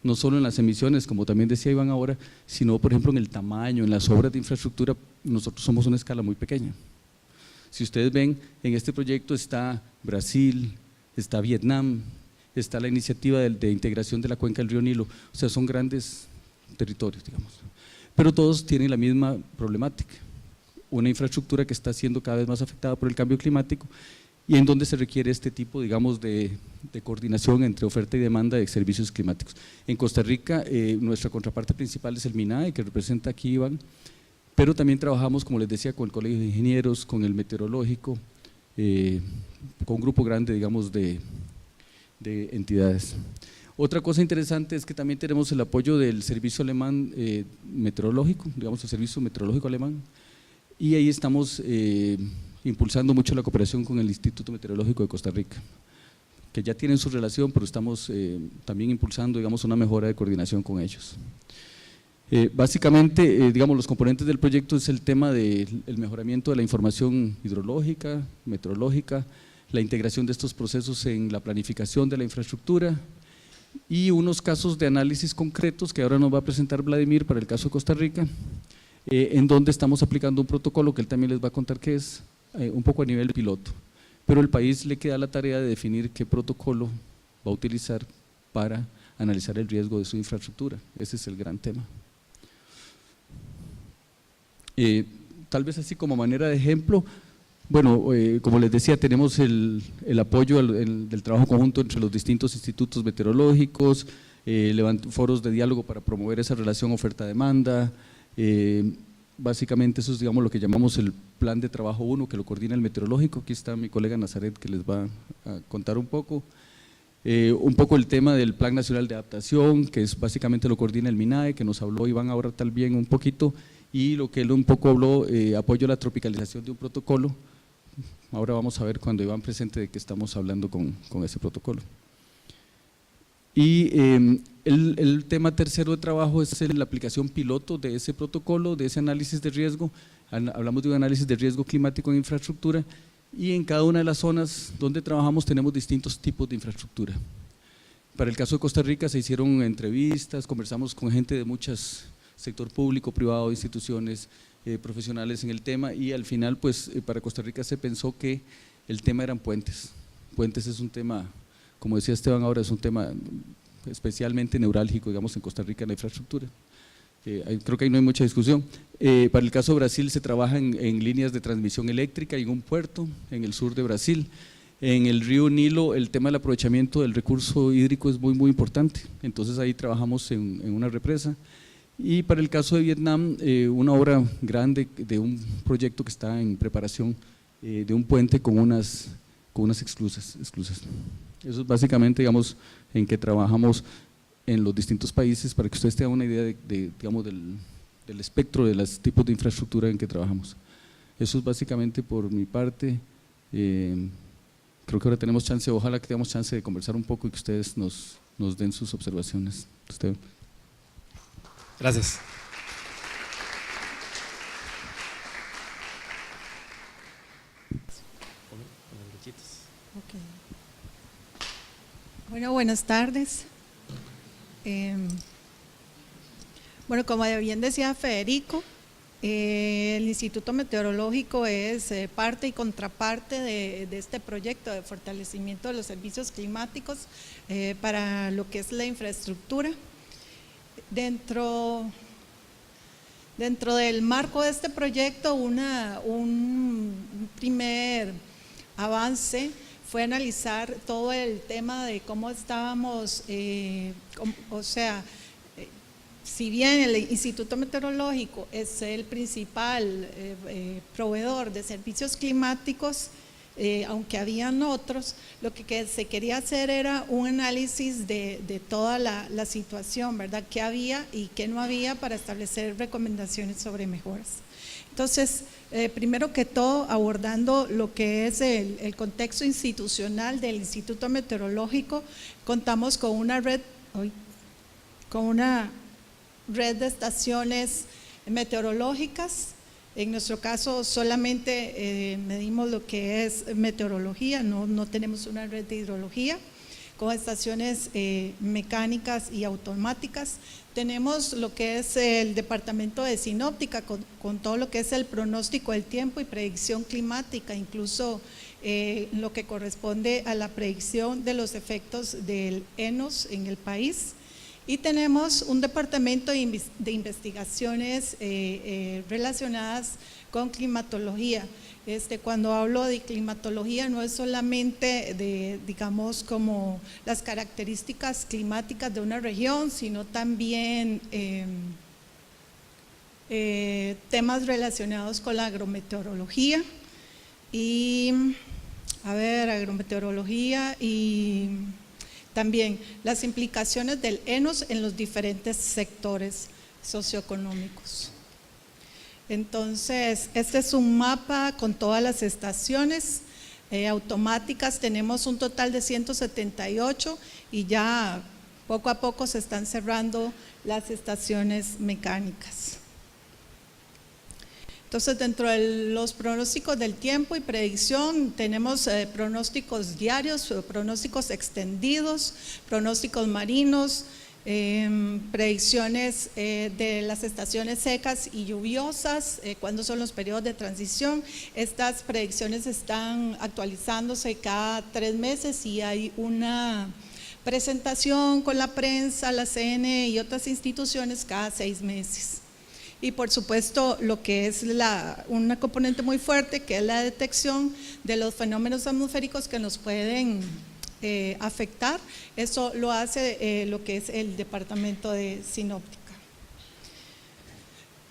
no solo en las emisiones, como también decía Iván ahora, sino por ejemplo en el tamaño, en las obras de infraestructura, nosotros somos una escala muy pequeña. Si ustedes ven, en este proyecto está Brasil, está Vietnam, está la iniciativa de integración de la cuenca del río Nilo, o sea, son grandes territorios, digamos, pero todos tienen la misma problemática, una infraestructura que está siendo cada vez más afectada por el cambio climático y en donde se requiere este tipo, digamos, de coordinación entre oferta y demanda de servicios climáticos. En Costa Rica, nuestra contraparte principal es el MINAE, que representa aquí Iván, pero también trabajamos, como les decía, con el Colegio de Ingenieros, con el Meteorológico, con un grupo grande, digamos, de entidades. Otra cosa interesante es que también tenemos el apoyo del Servicio Alemán Meteorológico, digamos, el Servicio Meteorológico Alemán, y ahí estamos impulsando mucho la cooperación con el Instituto Meteorológico de Costa Rica, que ya tienen su relación, pero estamos también impulsando, digamos, una mejora de coordinación con ellos. Básicamente, digamos, los componentes del proyecto es el tema del mejoramiento de la información hidrológica, meteorológica, la integración de estos procesos en la planificación de la infraestructura y unos casos de análisis concretos que ahora nos va a presentar Vladimir para el caso de Costa Rica, en donde estamos aplicando un protocolo que él también les va a contar qué es, un poco a nivel piloto, pero el país le queda la tarea de definir qué protocolo va a utilizar para analizar el riesgo de su infraestructura. Ese es el gran tema. Tal vez así como manera de ejemplo, bueno, como les decía, tenemos el apoyo del trabajo conjunto entre los distintos institutos meteorológicos, foros de diálogo para promover esa relación oferta-demanda. Básicamente eso es, digamos, lo que llamamos el plan de trabajo 1, que lo coordina el meteorológico. Aquí está mi colega Nazaret, que les va a contar un poco el tema del Plan Nacional de Adaptación, que es básicamente lo coordina el MINAE, que nos habló Iván ahora también un poquito, y lo que él un poco habló, apoyo a la tropicalización de un protocolo. Ahora vamos a ver cuando Iván presente de qué estamos hablando con ese protocolo. Y el tema tercero de trabajo es la aplicación piloto de ese protocolo, de ese análisis de riesgo. Hablamos de un análisis de riesgo climático en infraestructura y en cada una de las zonas donde trabajamos tenemos distintos tipos de infraestructura. Para el caso de Costa Rica se hicieron entrevistas, conversamos con gente de muchos, sector público, privado, instituciones, profesionales en el tema, y al final pues para Costa Rica se pensó que el tema eran puentes. Puentes es un tema, como decía Esteban ahora, es un tema especialmente neurálgico, digamos, en Costa Rica en la infraestructura. Creo que ahí no hay mucha discusión. Para el caso de Brasil se trabaja en líneas de transmisión eléctrica y en un puerto en el sur de Brasil. En el río Nilo el tema del aprovechamiento del recurso hídrico es muy importante, entonces ahí trabajamos en una represa. Y para el caso de Vietnam, una obra grande de un proyecto que está en preparación, de un puente con unas esclusas. Eso es básicamente, digamos, en que trabajamos en los distintos países, para que ustedes tengan una idea digamos, del espectro de los tipos de infraestructura en que trabajamos. Eso es básicamente por mi parte. Creo que ahora tenemos chance, ojalá que tengamos chance de conversar un poco y que ustedes nos den sus observaciones. Esteban. Gracias. Okay. Bueno, buenas tardes. Bueno, como bien decía Federico, el Instituto Meteorológico es parte y contraparte de este proyecto de fortalecimiento de los servicios climáticos para lo que es la infraestructura. Dentro del marco de este proyecto, un primer avance fue analizar todo el tema de cómo estábamos, si bien el Instituto Meteorológico es el principal proveedor de servicios climáticos, aunque habían otros, lo que se quería hacer era un análisis de toda la situación, ¿verdad? ¿Qué había y qué no había para establecer recomendaciones sobre mejoras? Entonces, primero que todo, abordando lo que es el contexto institucional del Instituto Meteorológico, contamos con una red de estaciones meteorológicas. En nuestro caso solamente medimos lo que es meteorología, no tenemos una red de hidrología, con estaciones mecánicas y automáticas. Tenemos lo que es el departamento de sinóptica con todo lo que es el pronóstico del tiempo y predicción climática, incluso lo que corresponde a la predicción de los efectos del ENOS en el país. Y tenemos un departamento de investigaciones relacionadas con climatología. Cuando hablo de climatología no es solamente digamos, como las características climáticas de una región, sino también temas relacionados con la agrometeorología agrometeorología y también las implicaciones del ENOS en los diferentes sectores socioeconómicos. Entonces, este es un mapa con todas las estaciones automáticas. Tenemos un total de 178 y ya poco a poco se están cerrando las estaciones mecánicas. Entonces, dentro de los pronósticos del tiempo y predicción, tenemos pronósticos diarios, pronósticos extendidos, pronósticos marinos, predicciones de las estaciones secas y lluviosas, cuándo son los periodos de transición. Estas predicciones están actualizándose cada 3 meses y hay una presentación con la prensa, la CNE y otras instituciones cada 6 meses. Y por supuesto lo que es una componente muy fuerte, que es la detección de los fenómenos atmosféricos que nos pueden afectar. Eso lo hace lo que es el departamento de sinóptica.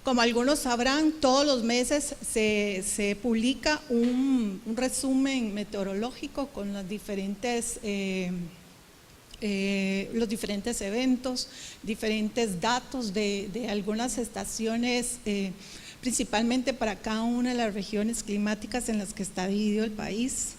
Como algunos sabrán, todos los meses se publica un resumen meteorológico con los diferentes eventos, diferentes datos de algunas estaciones, principalmente para cada una de las regiones climáticas en las que está dividido el país.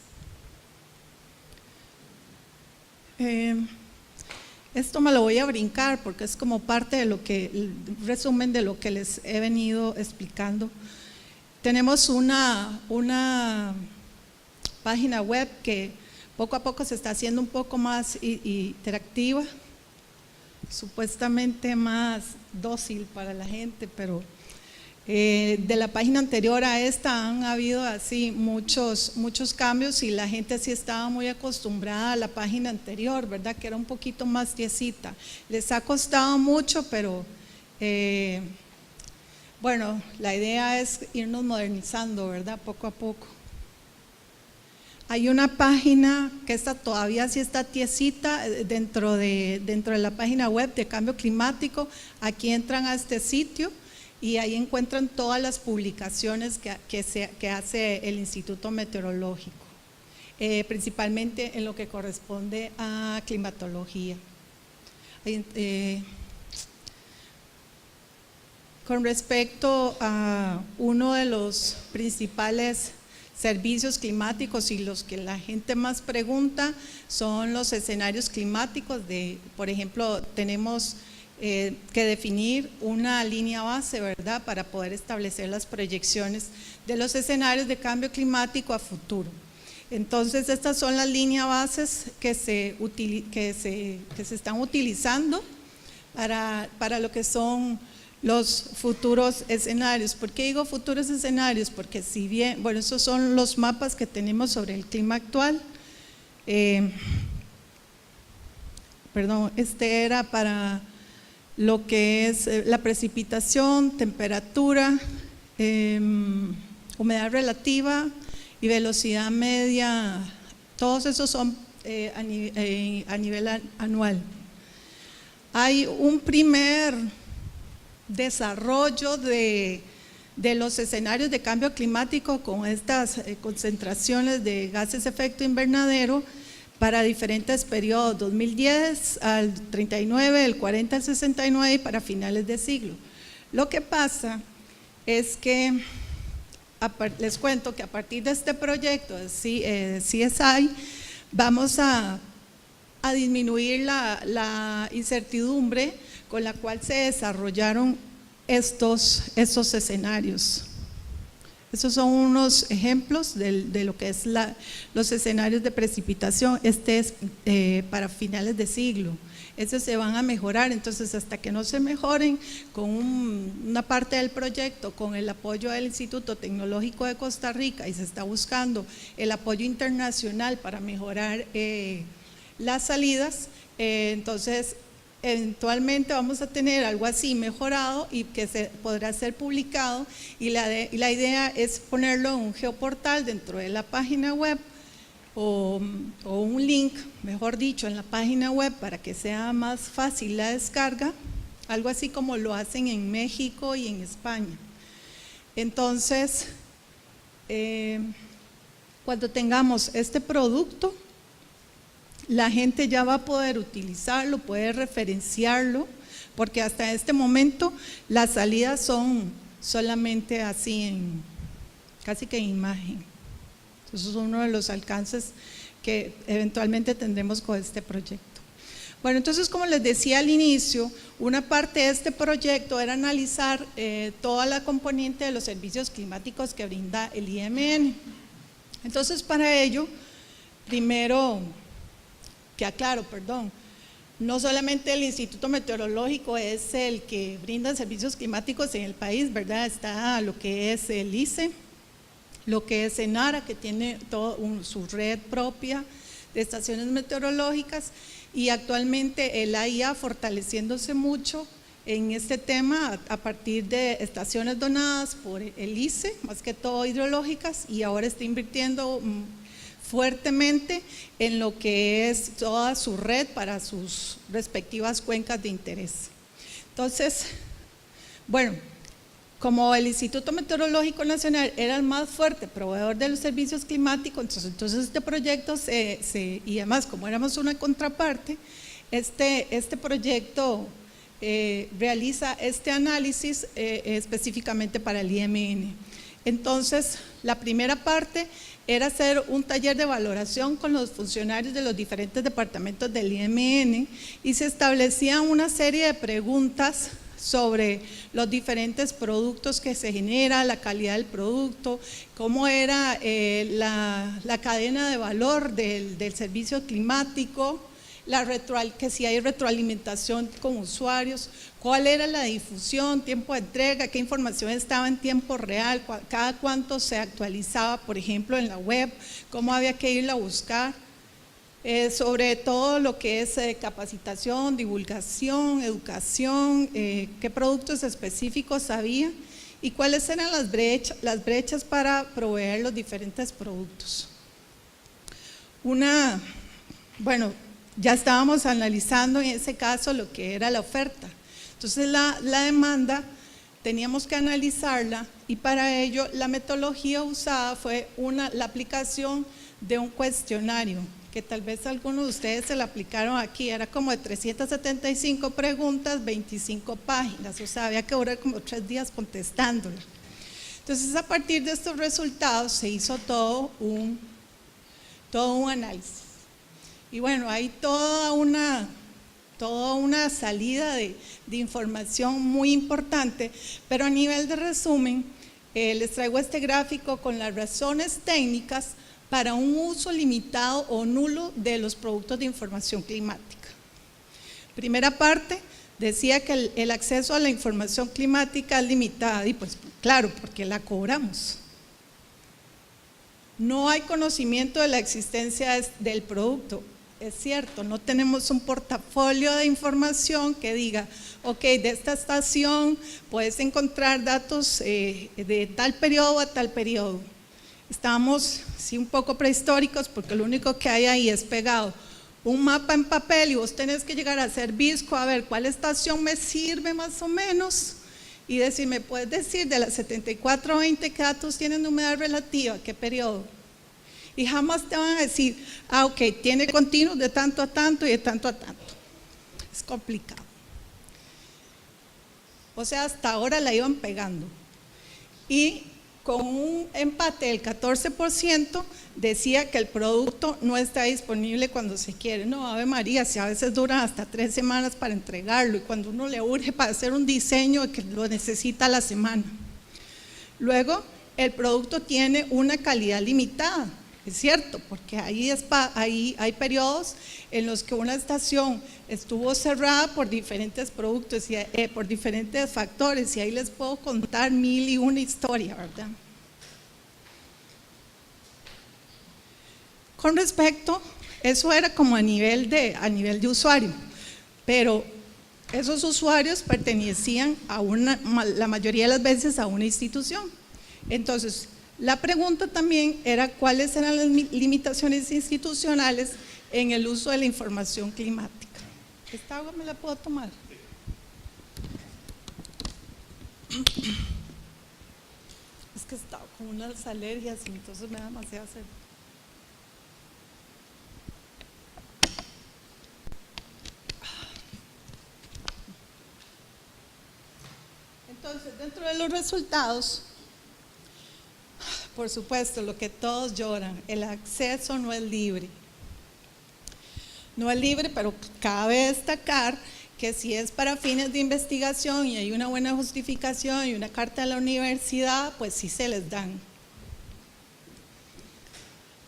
Esto me lo voy a brincar porque es como parte de el resumen de lo que les he venido explicando. Tenemos una página web que poco a poco se está haciendo un poco más interactiva, supuestamente más dócil para la gente, pero de la página anterior a esta han habido así muchos cambios y la gente sí estaba muy acostumbrada a la página anterior, ¿verdad? Que era un poquito más tiesita. Les ha costado mucho, pero bueno, la idea es irnos modernizando, ¿verdad? Poco a poco. Hay una página que todavía sí está tiesita dentro de la página web de Cambio Climático. Aquí entran a este sitio y ahí encuentran todas las publicaciones que hace el Instituto Meteorológico, principalmente en lo que corresponde a climatología. Con respecto a uno de los principales servicios climáticos y los que la gente más pregunta son los escenarios climáticos. Por ejemplo, tenemos que definir una línea base, ¿verdad?, para poder establecer las proyecciones de los escenarios de cambio climático a futuro. Entonces, estas son las líneas bases que se están utilizando para lo que son los futuros escenarios. ¿Por qué digo futuros escenarios? Porque si bien, bueno, esos son los mapas que tenemos sobre el clima actual. Este era para lo que es la precipitación, temperatura, humedad relativa y velocidad media. Todos esos son a nivel anual. Hay un primer desarrollo de los escenarios de cambio climático con estas concentraciones de gases de efecto invernadero para diferentes periodos, 2010 al 39, del 40 al 69 y para finales de siglo. Lo que pasa es que, les cuento que a partir de este proyecto de CSI, vamos a disminuir la incertidumbre con la cual se desarrollaron estos escenarios. Esos son unos ejemplos de lo que es los escenarios de precipitación. Este es para finales de siglo. Estos se van a mejorar, entonces hasta que no se mejoren con una parte del proyecto, con el apoyo del Instituto Tecnológico de Costa Rica, y se está buscando el apoyo internacional para mejorar las salidas, entonces eventualmente vamos a tener algo así mejorado y que se podrá ser publicado, y la idea es ponerlo en un geoportal dentro de la página web o un link, mejor dicho, en la página web para que sea más fácil la descarga, algo así como lo hacen en México y en España. Entonces, cuando tengamos este producto, la gente ya va a poder utilizarlo, puede referenciarlo, porque hasta este momento las salidas son solamente así, casi que en imagen. Eso es uno de los alcances que eventualmente tendremos con este proyecto. Bueno, entonces, como les decía al inicio, una parte de este proyecto era analizar toda la componente de los servicios climáticos que brinda el IMN. Entonces, para ello, primero, que aclaro, perdón, no solamente el Instituto Meteorológico es el que brinda servicios climáticos en el país, ¿verdad? Está lo que es el ICE, lo que es ENARA, que tiene su red propia de estaciones meteorológicas, y actualmente el AIA fortaleciéndose mucho en este tema a partir de estaciones donadas por el ICE, más que todo hidrológicas, y ahora está invirtiendo fuertemente en lo que es toda su red para sus respectivas cuencas de interés. Entonces, bueno, como el Instituto Meteorológico Nacional era el más fuerte proveedor de los servicios climáticos, entonces este proyecto y además como éramos una contraparte, este proyecto realiza este análisis específicamente para el IMN. Entonces, la primera parte era hacer un taller de valoración con los funcionarios de los diferentes departamentos del IMN, y se establecían una serie de preguntas sobre los diferentes productos que se genera, la calidad del producto, cómo era la cadena de valor del servicio climático, que si hay retroalimentación con usuarios, cuál era la difusión, tiempo de entrega, qué información estaba en tiempo real, cada cuánto se actualizaba, por ejemplo, en la web, cómo había que irla a buscar, sobre todo lo que es capacitación, divulgación, educación, qué productos específicos había y cuáles eran las brechas para proveer los diferentes productos. Bueno, ya estábamos analizando en ese caso lo que era la oferta. Entonces la demanda teníamos que analizarla, y para ello la metodología usada fue la aplicación de un cuestionario, que tal vez algunos de ustedes se la aplicaron aquí, era como de 375 preguntas, 25 páginas, o sea, había que durar como 3 días contestándola. Entonces, a partir de estos resultados se hizo todo un análisis. Y bueno, hay toda una salida de información muy importante, pero a nivel de resumen, les traigo este gráfico con las razones técnicas para un uso limitado o nulo de los productos de información climática. Primera parte, decía que el acceso a la información climática es limitado, y pues claro, porque la cobramos. No hay conocimiento de la existencia del producto. Es cierto, no tenemos un portafolio de información que diga, ok, de esta estación puedes encontrar datos de tal periodo a tal periodo. Estamos sí un poco prehistóricos, porque lo único que hay ahí es pegado un mapa en papel, y vos tenés que llegar a hacer visco a ver cuál estación me sirve más o menos, y decir, ¿me puedes decir de las 7420 qué datos tienen humedad relativa, qué periodo? Y jamás te van a decir, ok, tiene continuos de tanto a tanto y de tanto a tanto. Es complicado. O sea, hasta ahora la iban pegando. Y con un empate del 14% decía que el producto no está disponible cuando se quiere. No, Ave María, si a veces duran hasta 3 semanas para entregarlo y cuando uno le urge para hacer un diseño que lo necesita a la semana. Luego, el producto tiene una calidad limitada. Es cierto, porque ahí hay periodos en los que una estación estuvo cerrada por diferentes productos, y, por diferentes factores, y ahí les puedo contar 1001 historia, ¿verdad? Con respecto, eso era como a nivel de usuario, pero esos usuarios pertenecían a la mayoría de las veces a una institución. Entonces, la pregunta también era cuáles eran las limitaciones institucionales en el uso de la información climática. ¿Esta agua me la puedo tomar? Es que estaba con unas alergias y entonces me da demasiada sed. Entonces, dentro de los resultados, por supuesto, lo que todos lloran, el acceso no es libre. No es libre, pero cabe destacar que si es para fines de investigación y hay una buena justificación y una carta de la universidad, pues sí se les dan.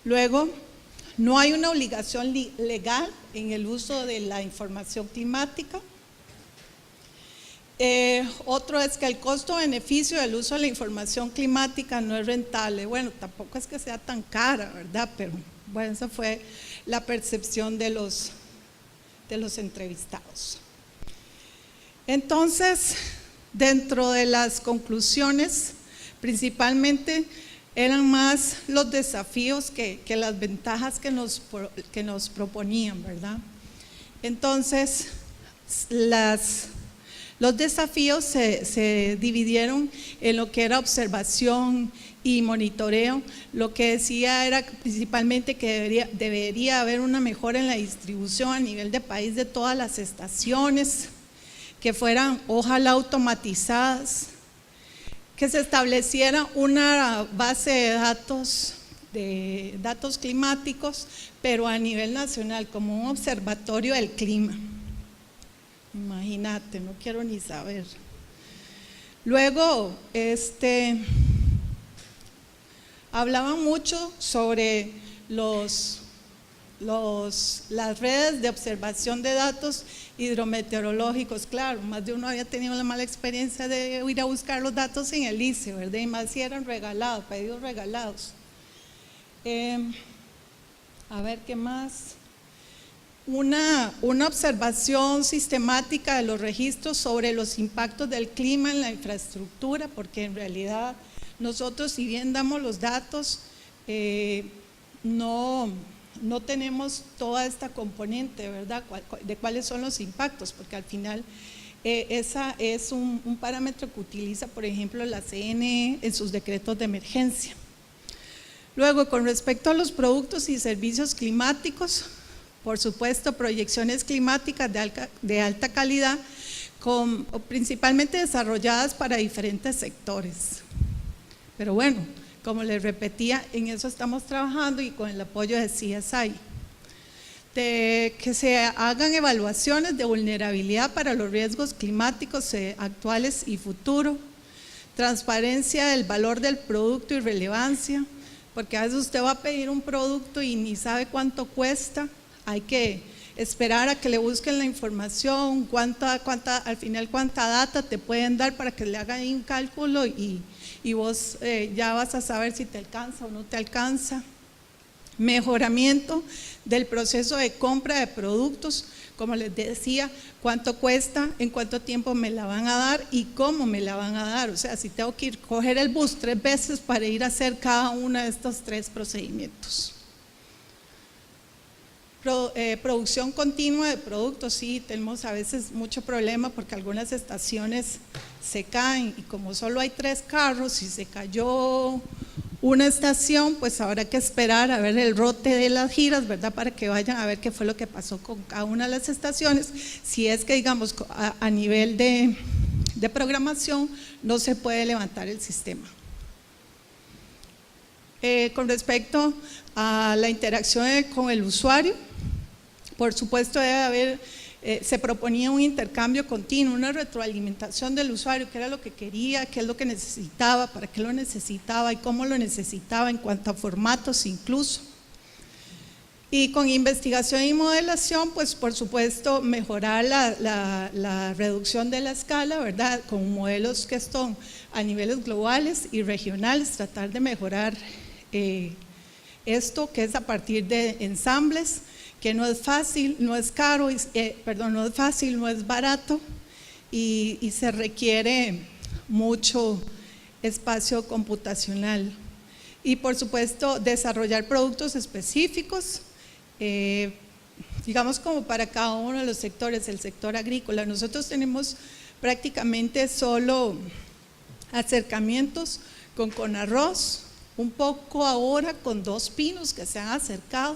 Luego, no hay una obligación legal en el uso de la información climática. Otro es que el costo-beneficio del uso de la información climática no es rentable. Bueno, tampoco es que sea tan cara, ¿verdad? Pero bueno, esa fue la percepción de los entrevistados. Entonces, dentro de las conclusiones, principalmente eran más los desafíos que las ventajas que nos proponían, ¿verdad? Entonces, los desafíos se dividieron en lo que era observación y monitoreo. Lo que decía era principalmente que debería haber una mejora en la distribución a nivel de país de todas las estaciones, que fueran ojalá automatizadas, que se estableciera una base de datos climáticos, pero a nivel nacional, como un observatorio del clima. Imagínate, no quiero ni saber. Luego, hablaban mucho sobre las redes de observación de datos hidrometeorológicos. Claro, más de uno había tenido la mala experiencia de ir a buscar los datos en el ICE, ¿verdad? Y más si eran regalados, pedidos regalados. A ver, ¿qué más? Una observación sistemática de los registros sobre los impactos del clima en la infraestructura, porque en realidad nosotros, si bien damos los datos, no tenemos toda esta componente, ¿verdad?, de cuáles son los impactos, porque al final esa es un parámetro que utiliza, por ejemplo, la CNE en sus decretos de emergencia. Luego, con respecto a los productos y servicios climáticos, por supuesto, proyecciones climáticas de alta calidad, principalmente desarrolladas para diferentes sectores. Pero bueno, como les repetía, en eso estamos trabajando y con el apoyo de CSI. Que se hagan evaluaciones de vulnerabilidad para los riesgos climáticos actuales y futuros, transparencia del valor del producto y relevancia, porque a veces usted va a pedir un producto y ni sabe cuánto cuesta. Hay que esperar a que le busquen la información, al final cuánta data te pueden dar para que le hagan un cálculo y vos ya vas a saber si te alcanza o no te alcanza. Mejoramiento del proceso de compra de productos, como les decía, cuánto cuesta, en cuánto tiempo me la van a dar y cómo me la van a dar. O sea, si tengo que coger el bus 3 veces para ir a hacer cada uno de estos 3 procedimientos. Producción continua de productos, sí, tenemos a veces mucho problema porque algunas estaciones se caen, y como solo hay 3 carros y se cayó una estación, pues habrá que esperar a ver el rote de las giras, ¿verdad? Para que vayan a ver qué fue lo que pasó con cada una de las estaciones, si es que, digamos, a nivel de programación no se puede levantar el sistema. Con respecto a la interacción con el usuario, por supuesto debe haber, se proponía un intercambio continuo, una retroalimentación del usuario, qué era lo que quería, qué es lo que necesitaba, para qué lo necesitaba y cómo lo necesitaba en cuanto a formatos incluso. Y con investigación y modelación, pues por supuesto mejorar la reducción de la escala, ¿verdad? Con modelos que están a niveles globales y regionales, tratar de mejorar esto que es a partir de ensambles, que no es fácil, no es caro, no es fácil, no es barato y se requiere mucho espacio computacional. Y por supuesto desarrollar productos específicos, digamos como para cada uno de los sectores, el sector agrícola. Nosotros tenemos prácticamente solo acercamientos con Conarroz, un poco ahora con Dos Pinos que se han acercado,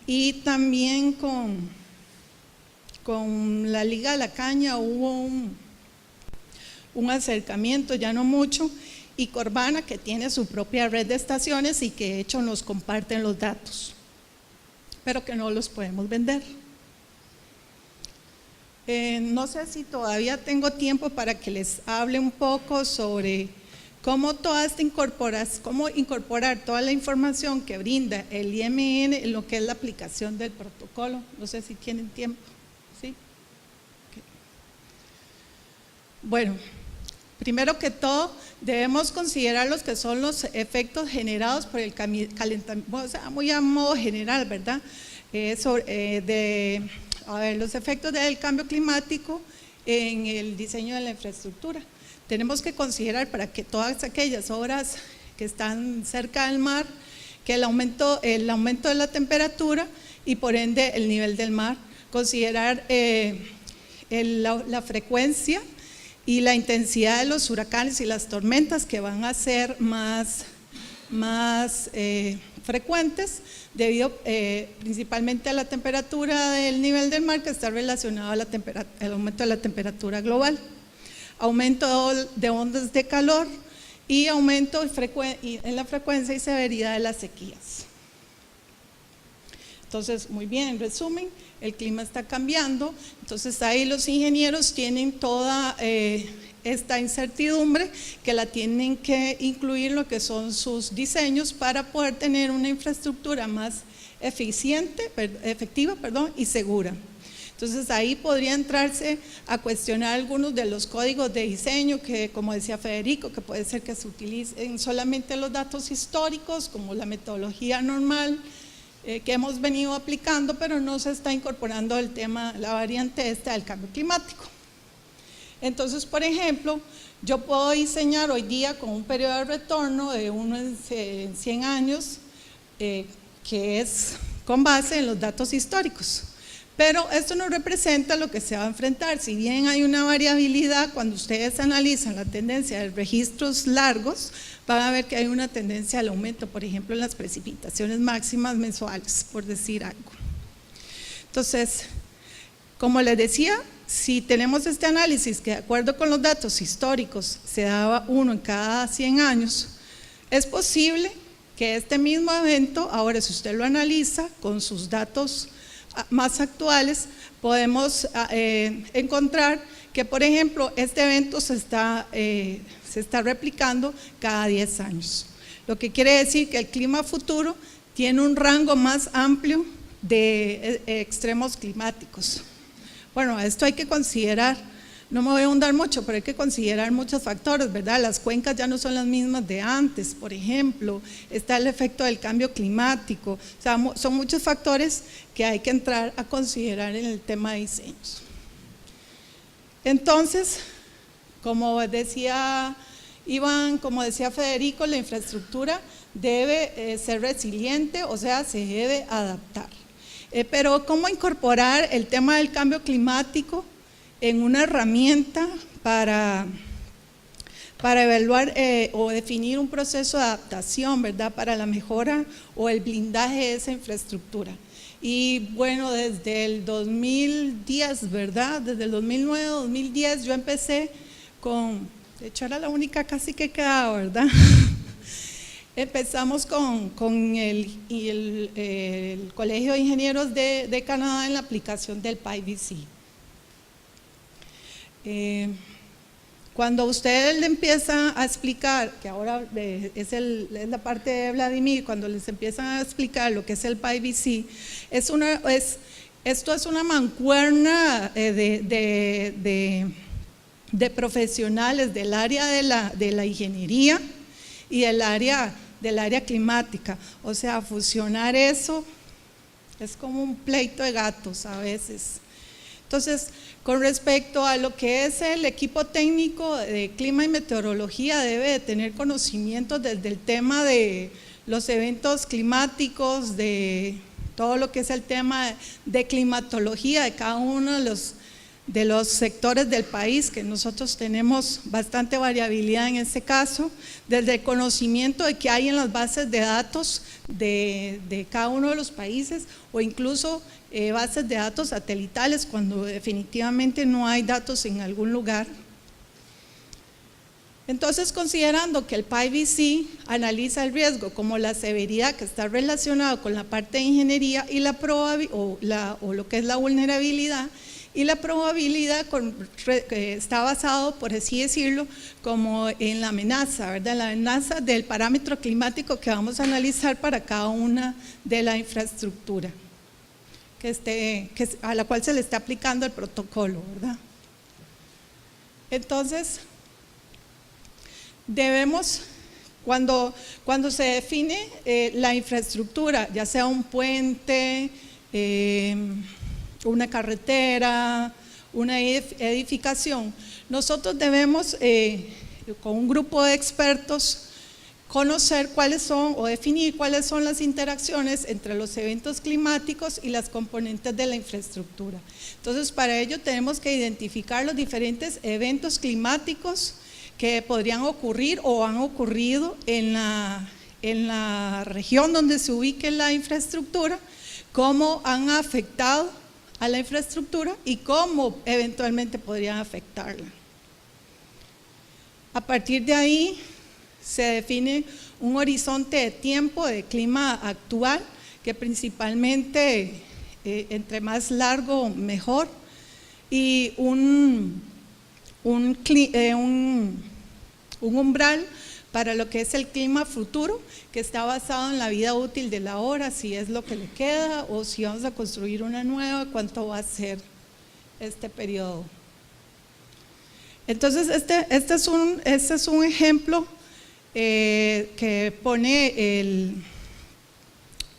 y también con la Liga de la Caña hubo un acercamiento, ya no mucho, y Corvana, que tiene su propia red de estaciones y que de hecho nos comparten los datos, pero que no los podemos vender. No sé si todavía tengo tiempo para que les hable un poco sobre cómo toda esta cómo incorporar toda la información que brinda el IMN en lo que es la aplicación del protocolo. No sé si tienen tiempo. ¿Sí? Okay. Bueno, primero que todo debemos considerar los que son los efectos generados por el calentamiento, o sea, muy a modo general, ¿verdad? Los efectos del cambio climático en el diseño de la infraestructura. Tenemos que considerar para que todas aquellas obras que están cerca del mar, que el aumento de la temperatura y por ende el nivel del mar, considerar la frecuencia y la intensidad de los huracanes y las tormentas que van a ser más frecuentes debido principalmente a la temperatura del nivel del mar, que está relacionado al aumento de la temperatura global, aumento de ondas de calor y aumento en la frecuencia y severidad de las sequías. Entonces, muy bien, en resumen, el clima está cambiando, entonces ahí los ingenieros tienen toda esta incertidumbre que la tienen que incluir en lo que son sus diseños para poder tener una infraestructura más efectiva y segura. Entonces ahí podría entrarse a cuestionar algunos de los códigos de diseño que, como decía Federico, que puede ser que se utilicen solamente los datos históricos como la metodología normal que hemos venido aplicando, pero no se está incorporando el tema, la variante esta del cambio climático. Entonces, por ejemplo, yo puedo diseñar hoy día con un periodo de retorno de 1 en 100 años, que es con base en los datos históricos. Pero esto no representa lo que se va a enfrentar. Si bien hay una variabilidad, cuando ustedes analizan la tendencia de registros largos, van a ver que hay una tendencia al aumento, por ejemplo, en las precipitaciones máximas mensuales, por decir algo. Entonces, como les decía, si tenemos este análisis que de acuerdo con los datos históricos se daba 1 en cada 100 años, es posible que este mismo evento, ahora si usted lo analiza con sus datos más actuales, podemos encontrar que, por ejemplo, este evento se está replicando cada 10 años. Lo que quiere decir que el clima futuro tiene un rango más amplio de extremos climáticos. Bueno, esto hay que considerar, no me voy a ahondar mucho, pero hay que considerar muchos factores, ¿verdad? Las cuencas ya no son las mismas de antes, por ejemplo, está el efecto del cambio climático, o sea, son muchos factores que hay que entrar a considerar en el tema de diseños. Entonces, como decía Iván, como decía Federico, la infraestructura debe ser resiliente, o sea, se debe adaptar. Pero ¿cómo incorporar el tema del cambio climático en una herramienta para para evaluar o definir un proceso de adaptación, ¿verdad?, para la mejora o el blindaje de esa infraestructura. Y bueno, desde el 2010, ¿verdad?, desde el 2009, 2010 yo empecé con, de hecho era la única casi que quedaba, ¿verdad? Empezamos con el Colegio de Ingenieros de Canadá en la aplicación del PIVC. Cuando usted le empieza a explicar, que ahora es la parte de Vladimir, cuando les empiezan a explicar lo que es el PIVC, esto es una mancuerna de profesionales del área de la ingeniería y del área climática. O sea, fusionar eso es como un pleito de gatos a veces. Entonces, con respecto a lo que es el equipo técnico de clima y meteorología, debe de tener conocimientos desde el tema de los eventos climáticos, de todo lo que es el tema de climatología de cada uno de los sectores del país, que nosotros tenemos bastante variabilidad en este caso, desde el conocimiento de que hay en las bases de datos de cada uno de los países, o incluso bases de datos satelitales cuando definitivamente no hay datos en algún lugar. Entonces, considerando que el PIVC analiza el riesgo como la severidad que está relacionado con la parte de ingeniería y o lo que es la vulnerabilidad, y la probabilidad está basado, por así decirlo, como en la amenaza, ¿verdad?, la amenaza del parámetro climático que vamos a analizar para cada una de la infraestructura a la cual se le está aplicando el protocolo, ¿verdad? Entonces, debemos, cuando se define la infraestructura, ya sea un puente, una carretera, una edificación, nosotros debemos, con un grupo de expertos, conocer cuáles son o definir cuáles son las interacciones entre los eventos climáticos y las componentes de la infraestructura. Entonces, para ello tenemos que identificar los diferentes eventos climáticos que podrían ocurrir o han ocurrido en la región donde se ubique la infraestructura, cómo han afectado a la infraestructura y cómo eventualmente podrían afectarla. A partir de ahí se define un horizonte de tiempo de clima actual, que principalmente entre más largo mejor, y un umbral para lo que es el clima futuro, que está basado en la vida útil de la hora, si es lo que le queda o si vamos a construir una nueva, cuánto va a ser este periodo. Entonces, este es un ejemplo que pone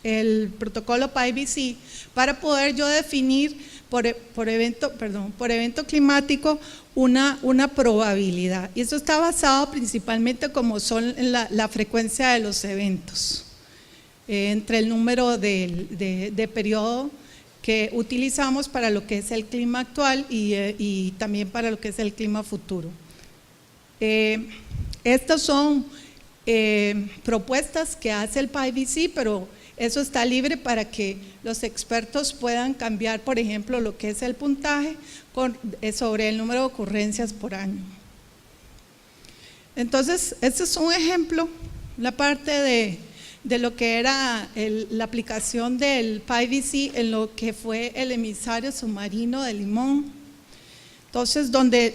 el protocolo PIVC para poder yo definir por evento climático una probabilidad, y eso está basado principalmente como son la frecuencia de los eventos, entre el número de periodo que utilizamos para lo que es el clima actual y también para lo que es el clima futuro. Estas son propuestas que hace el PIVC, pero eso está libre para que los expertos puedan cambiar, por ejemplo, lo que es el puntaje sobre el número de ocurrencias por año. Entonces, este es un ejemplo, la parte de lo que era la aplicación del PIVC en lo que fue el emisario submarino de Limón. Entonces, donde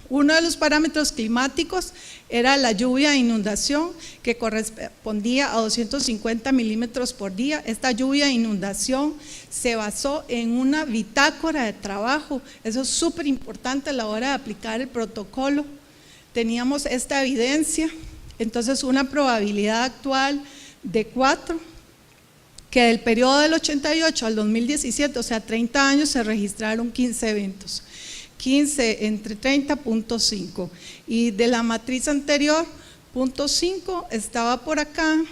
uno de los parámetros climáticos era la lluvia e inundación, que correspondía a 250 milímetros por día. Esta lluvia e inundación se basó en una bitácora de trabajo, eso es súper importante a la hora de aplicar el protocolo. Teníamos esta evidencia, entonces una probabilidad actual de 4, que del periodo del 88 al 2017, o sea 30 años, se registraron 15 eventos. 15 entre 30.5, y de la matriz anterior, 0.5 estaba por acá,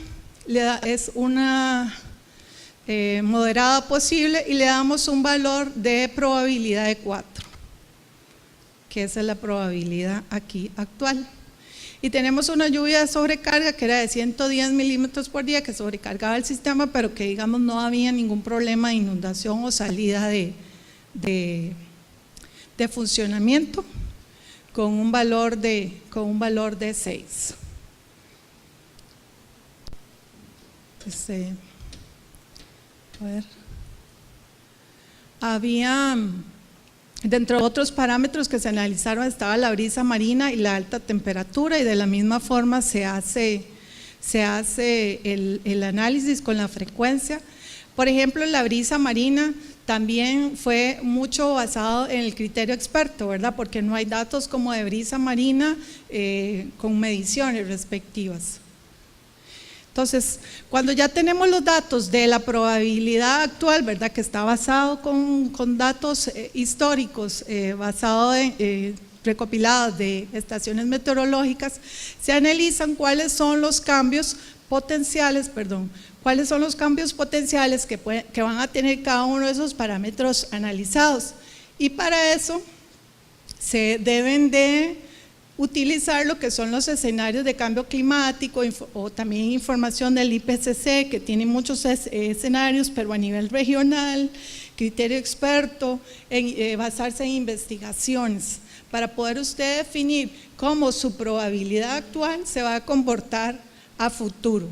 es una moderada posible, y le damos un valor de probabilidad de 4, que esa es la probabilidad aquí actual. Y tenemos una lluvia de sobrecarga que era de 110 milímetros por día, que sobrecargaba el sistema, pero que digamos no había ningún problema de inundación o salida de funcionamiento, con un valor de 6. A ver. Había, dentro de otros parámetros que se analizaron, estaba la brisa marina y la alta temperatura, y de la misma forma se hace el análisis con la frecuencia. Por ejemplo, la brisa marina también fue mucho basado en el criterio experto, ¿verdad? Porque no hay datos como de brisa marina con mediciones respectivas. Entonces, cuando ya tenemos los datos de la probabilidad actual, ¿verdad?, que está basado con datos históricos, recopilados de estaciones meteorológicas, se analizan cuáles son los cambios potenciales, que van a tener cada uno de esos parámetros analizados. Y para eso se deben de utilizar lo que son los escenarios de cambio climático o también información del IPCC, que tiene muchos escenarios, pero a nivel regional, criterio experto, basarse en investigaciones, para poder usted definir cómo su probabilidad actual se va a comportar a futuro.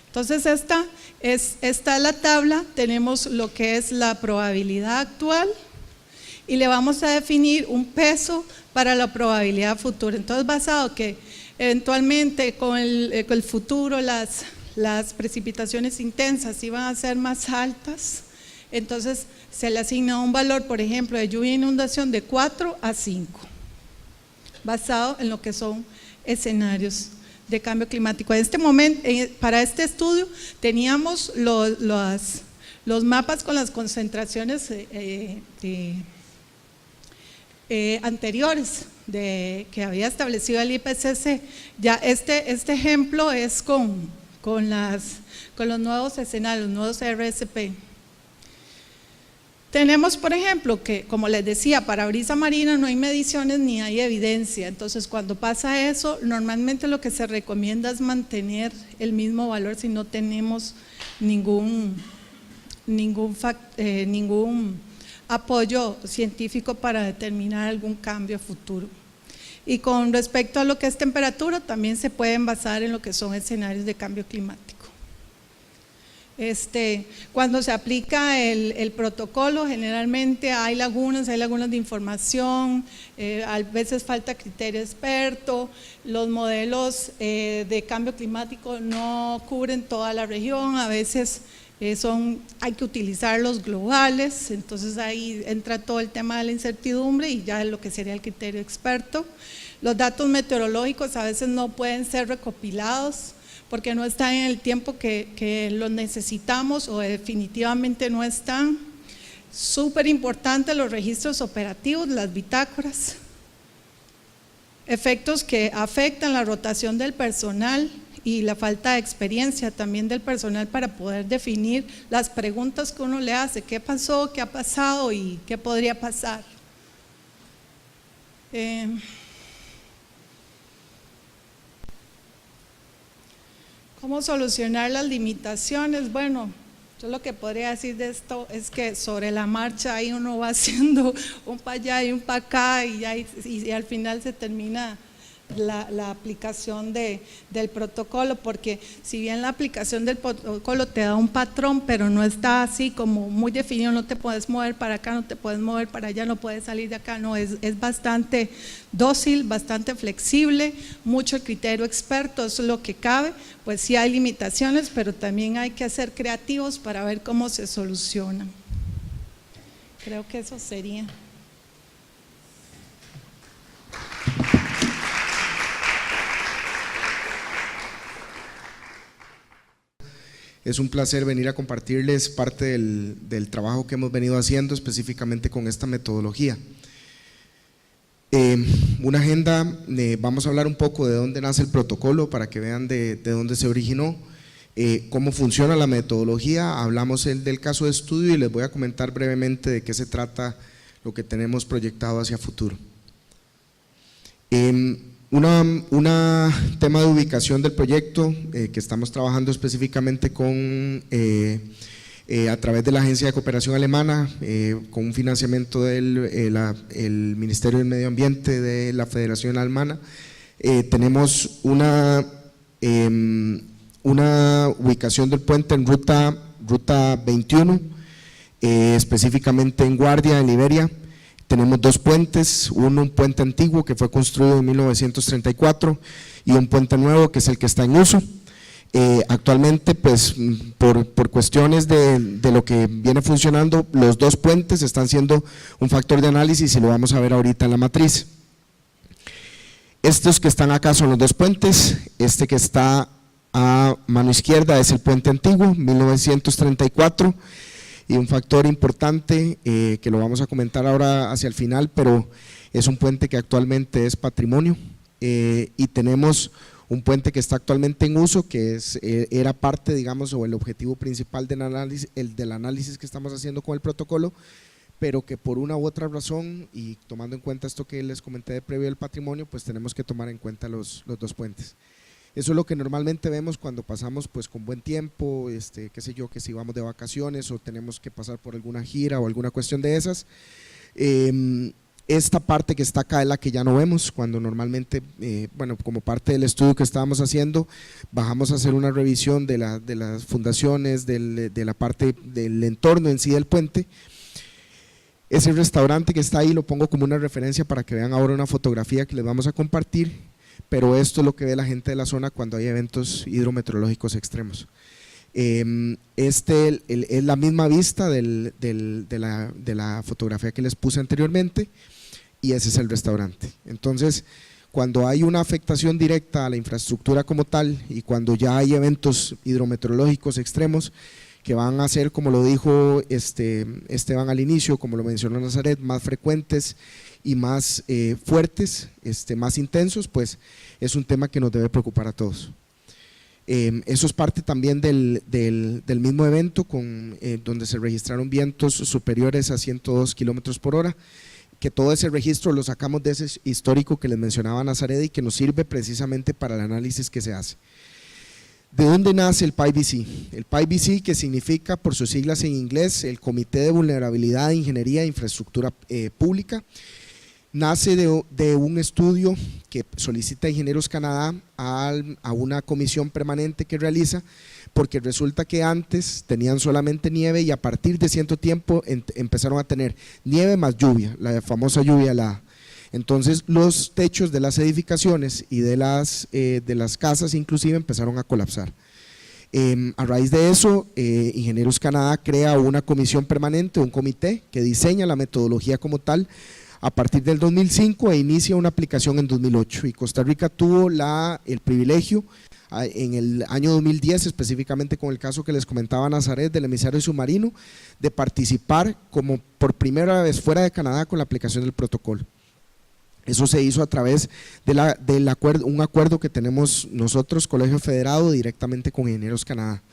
Entonces esta es la tabla, tenemos lo que es la probabilidad actual, y le vamos a definir un peso para la probabilidad futura. Entonces, basado que eventualmente con el futuro las precipitaciones intensas iban a ser más altas, entonces se le asigna un valor, por ejemplo, de lluvia e inundación de 4 a 5, basado en lo que son escenarios de cambio climático. En este momento, para este estudio, teníamos los mapas con las concentraciones anteriores que había establecido el IPCC. Ya este ejemplo es con los nuevos escenarios, los nuevos RSP. Tenemos, por ejemplo, que, como les decía, para brisa marina no hay mediciones ni hay evidencia. Entonces, cuando pasa eso, normalmente lo que se recomienda es mantener el mismo valor si no tenemos ningún apoyo científico para determinar algún cambio futuro. Y con respecto a lo que es temperatura, también se pueden basar en lo que son escenarios de cambio climático. Cuando se aplica el protocolo, generalmente hay lagunas de información, a veces falta criterio experto, los modelos de cambio climático no cubren toda la región, a veces hay que utilizar los globales, entonces ahí entra todo el tema de la incertidumbre y ya lo que sería el criterio experto. Los datos meteorológicos a veces no pueden ser recopilados porque no están en el tiempo que los necesitamos o definitivamente no están. Súper importante los registros operativos, las bitácoras, efectos que afectan la rotación del personal y la falta de experiencia también del personal para poder definir las preguntas que uno le hace, qué pasó, qué ha pasado y qué podría pasar. ¿Cómo solucionar las limitaciones? Bueno, yo lo que podría decir de esto es que sobre la marcha ahí uno va haciendo un para allá y un para acá y al final se termina la aplicación del protocolo, porque si bien la aplicación del protocolo te da un patrón, pero no está así como muy definido, no te puedes mover para acá, no te puedes mover para allá, no puedes salir de acá, no, es bastante dócil, bastante flexible, mucho el criterio experto, eso es lo que cabe, pues sí hay limitaciones, pero también hay que ser creativos para ver cómo se solucionan. Creo que eso sería. Es un placer venir a compartirles parte del trabajo que hemos venido haciendo específicamente con esta metodología. Una agenda, vamos a hablar un poco de dónde nace el protocolo para que vean de dónde se originó, cómo funciona la metodología, hablamos del caso de estudio y les voy a comentar brevemente de qué se trata lo que tenemos proyectado hacia futuro. Tema de ubicación del proyecto que estamos trabajando específicamente con a través de la Agencia de Cooperación Alemana, con un financiamiento del Ministerio del Medio Ambiente de la Federación Alemana. Tenemos una ubicación del puente en ruta 21, específicamente en Guardia, en Liberia. Tenemos dos puentes, un puente antiguo que fue construido en 1934 y un puente nuevo que es el que está en uso. Actualmente, pues por cuestiones de lo que viene funcionando, los dos puentes están siendo un factor de análisis y lo vamos a ver ahorita en la matriz. Estos que están acá son los dos puentes. Este que está a mano izquierda es el puente antiguo, 1934, y un factor importante que lo vamos a comentar ahora hacia el final, pero es un puente que actualmente es patrimonio, y tenemos un puente que está actualmente en uso, que era parte, digamos, o el objetivo principal del análisis que estamos haciendo con el protocolo, pero que por una u otra razón, y tomando en cuenta esto que les comenté de previo del patrimonio, pues tenemos que tomar en cuenta los dos puentes. Eso es lo que normalmente vemos cuando pasamos pues con buen tiempo, qué sé yo, que si vamos de vacaciones o tenemos que pasar por alguna gira o alguna cuestión de esas. Esta parte que está acá es la que ya no vemos, cuando normalmente, bueno, como parte del estudio que estábamos haciendo, bajamos a hacer una revisión de las fundaciones, de la parte del entorno en sí del puente. Ese restaurante que está ahí lo pongo como una referencia para que vean ahora una fotografía que les vamos a compartir, pero esto es lo que ve la gente de la zona cuando hay eventos hidrometeorológicos extremos. Es la misma vista de la fotografía que les puse anteriormente, y ese es el restaurante. Entonces, cuando hay una afectación directa a la infraestructura como tal y cuando ya hay eventos hidrometeorológicos extremos que van a ser, como lo dijo Esteban al inicio, como lo mencionó Nazaret, más frecuentes y más fuertes, más intensos, pues es un tema que nos debe preocupar a todos. Eso es parte también del mismo evento, donde se registraron vientos superiores a 102 kilómetros por hora, que todo ese registro lo sacamos de ese histórico que les mencionaba Nazaret y que nos sirve precisamente para el análisis que se hace. ¿De dónde nace el PIBC? El PIBC, que significa por sus siglas en inglés, el Comité de Vulnerabilidad de Ingeniería e Infraestructura Pública, nace de un estudio que solicita Ingenieros Canadá a una comisión permanente que realiza, porque resulta que antes tenían solamente nieve y a partir de cierto tiempo empezaron a tener nieve más lluvia, la famosa lluvia helada. Entonces los techos de las edificaciones y de las casas inclusive empezaron a colapsar. A raíz de eso, Ingenieros Canadá crea una comisión permanente, un comité que diseña la metodología como tal a partir del 2005 e inicia una aplicación en 2008, y Costa Rica tuvo el privilegio en el año 2010, específicamente con el caso que les comentaba Nazaret del emisario submarino, de participar como por primera vez fuera de Canadá con la aplicación del protocolo. Eso se hizo a través de un acuerdo que tenemos nosotros, Colegio Federado, directamente con Ingenieros Canadá.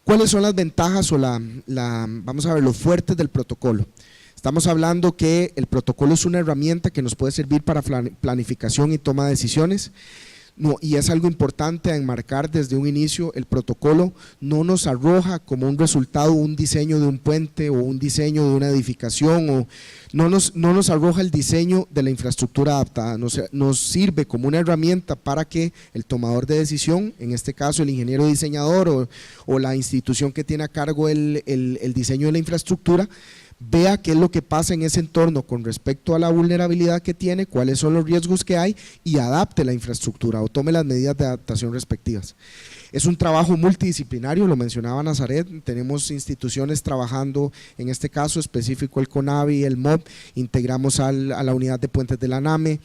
¿Cuáles son las ventajas o vamos a ver, los fuertes del protocolo? Estamos hablando que el protocolo es una herramienta que nos puede servir para planificación y toma de decisiones. Y es algo importante a enmarcar desde un inicio: el protocolo no nos arroja como un resultado un diseño de un puente o un diseño de una edificación, o no nos arroja el diseño de la infraestructura adaptada, nos sirve como una herramienta para que el tomador de decisión, en este caso el ingeniero diseñador o la institución que tiene a cargo el diseño de la infraestructura, vea qué es lo que pasa en ese entorno con respecto a la vulnerabilidad que tiene, cuáles son los riesgos que hay y adapte la infraestructura o tome las medidas de adaptación respectivas. Es un trabajo multidisciplinario, lo mencionaba Nazaret, tenemos instituciones trabajando, en este caso específico el CONAVI, el MOB, integramos a la unidad de puentes de la NAME,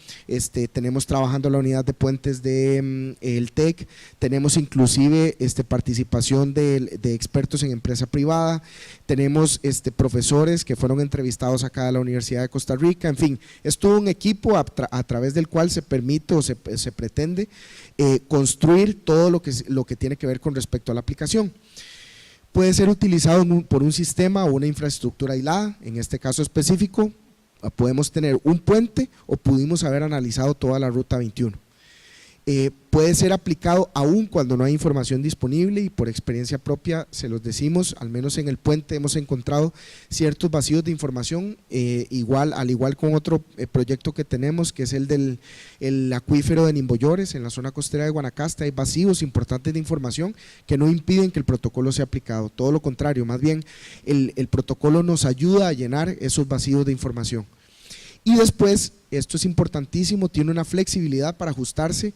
tenemos trabajando la unidad de puentes de el TEC, tenemos inclusive participación de expertos en empresa privada, tenemos profesores que fueron entrevistados acá de la Universidad de Costa Rica, en fin, es todo un equipo a través del cual se permite o se pretende construir todo lo que tiene que ver con respecto a la aplicación. Puede ser utilizado por un sistema o una infraestructura aislada, en este caso específico, podemos tener un puente o pudimos haber analizado toda la ruta 21. Puede ser aplicado aún cuando no hay información disponible y por experiencia propia se los decimos, al menos en el puente hemos encontrado ciertos vacíos de información, al igual con otro proyecto que tenemos, que es el del acuífero de Nimboyores en la zona costera de Guanacaste. Hay vacíos importantes de información que no impiden que el protocolo sea aplicado, todo lo contrario, más bien el protocolo nos ayuda a llenar esos vacíos de información. Y después, esto es importantísimo, tiene una flexibilidad para ajustarse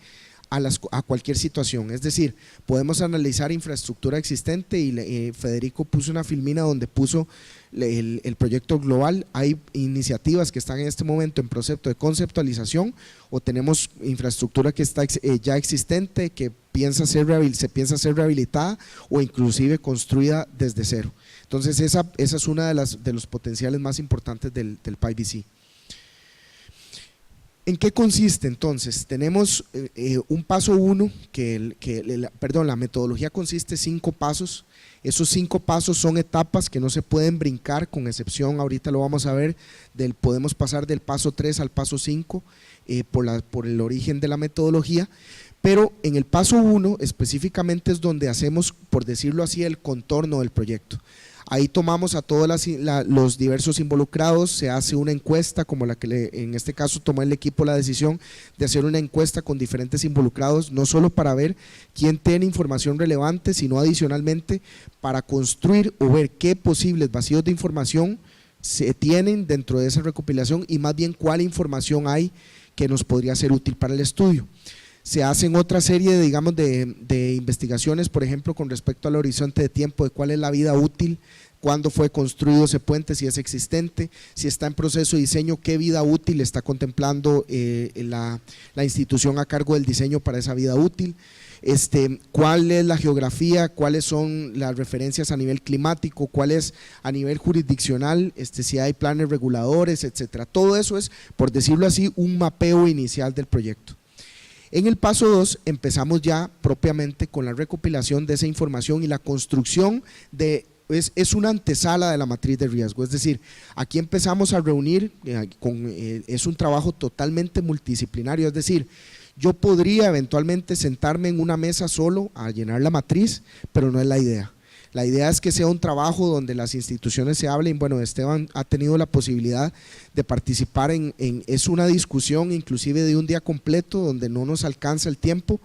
a cualquier situación, es decir, podemos analizar infraestructura existente y Federico puso una filmina donde puso el proyecto global. Hay iniciativas que están en este momento en proceso de conceptualización o tenemos infraestructura que está ya existente, que se piensa ser rehabilitada o inclusive construida desde cero. Entonces esa es una de los potenciales más importantes del PyVC. ¿En qué consiste entonces? Tenemos un paso 1, la metodología consiste en 5 pasos. Esos 5 pasos son etapas que no se pueden brincar, con excepción, ahorita lo vamos a ver, podemos pasar del paso 3 al paso 5 por el origen de la metodología, pero en el paso 1 específicamente es donde hacemos, por decirlo así, el contorno del proyecto. Ahí tomamos a todos los diversos involucrados, se hace una encuesta como la que en este caso tomó el equipo la decisión de hacer una encuesta con diferentes involucrados, no solo para ver quién tiene información relevante, sino adicionalmente para construir o ver qué posibles vacíos de información se tienen dentro de esa recopilación y más bien cuál información hay que nos podría ser útil para el estudio. Se hacen otra serie de investigaciones, por ejemplo, con respecto al horizonte de tiempo de cuál es la vida útil, cuándo fue construido ese puente, si es existente, si está en proceso de diseño, qué vida útil está contemplando la institución a cargo del diseño para esa vida útil, cuál es la geografía, cuáles son las referencias a nivel climático, cuál es a nivel jurisdiccional, si hay planes reguladores, etcétera. Todo eso es, por decirlo así, un mapeo inicial del proyecto. En el paso 2 empezamos ya propiamente con la recopilación de esa información y la construcción es una antesala de la matriz de riesgo, es decir, aquí empezamos a reunir, es un trabajo totalmente multidisciplinario, es decir, yo podría eventualmente sentarme en una mesa solo a llenar la matriz, pero no es la idea. La idea es que sea un trabajo donde las instituciones se hablen. Bueno, Esteban ha tenido la posibilidad de participar es una discusión inclusive de un día completo donde no nos alcanza el tiempo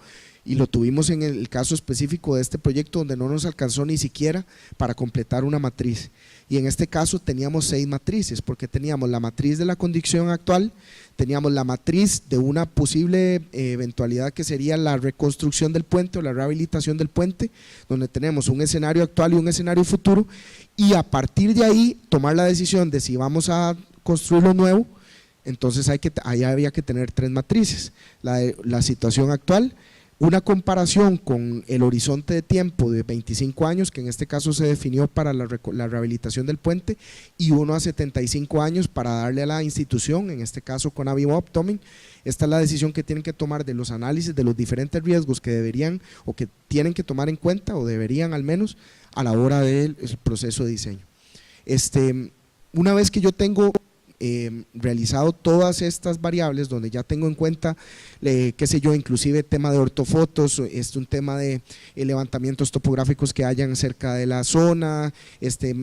y lo tuvimos en el caso específico de este proyecto donde no nos alcanzó ni siquiera para completar una matriz. Y en este caso teníamos 6 matrices porque teníamos la matriz de la condición actual, teníamos la matriz de una posible eventualidad que sería la reconstrucción del puente o la rehabilitación del puente, donde tenemos un escenario actual y un escenario futuro y a partir de ahí tomar la decisión de si vamos a construir lo nuevo. Entonces ahí había que tener 3 matrices, la situación actual, una comparación con el horizonte de tiempo de 25 años, que en este caso se definió para la rehabilitación del puente, y uno a 75 años para darle a la institución, en este caso con Avimop Toming. Esta es la decisión que tienen que tomar de los análisis de los diferentes riesgos que deberían o que tienen que tomar en cuenta o deberían al menos a la hora del proceso de diseño. Una vez que yo tengo realizado todas estas variables donde ya tengo en cuenta, qué sé yo, inclusive tema de ortofotos, un tema de levantamientos topográficos que hayan cerca de la zona,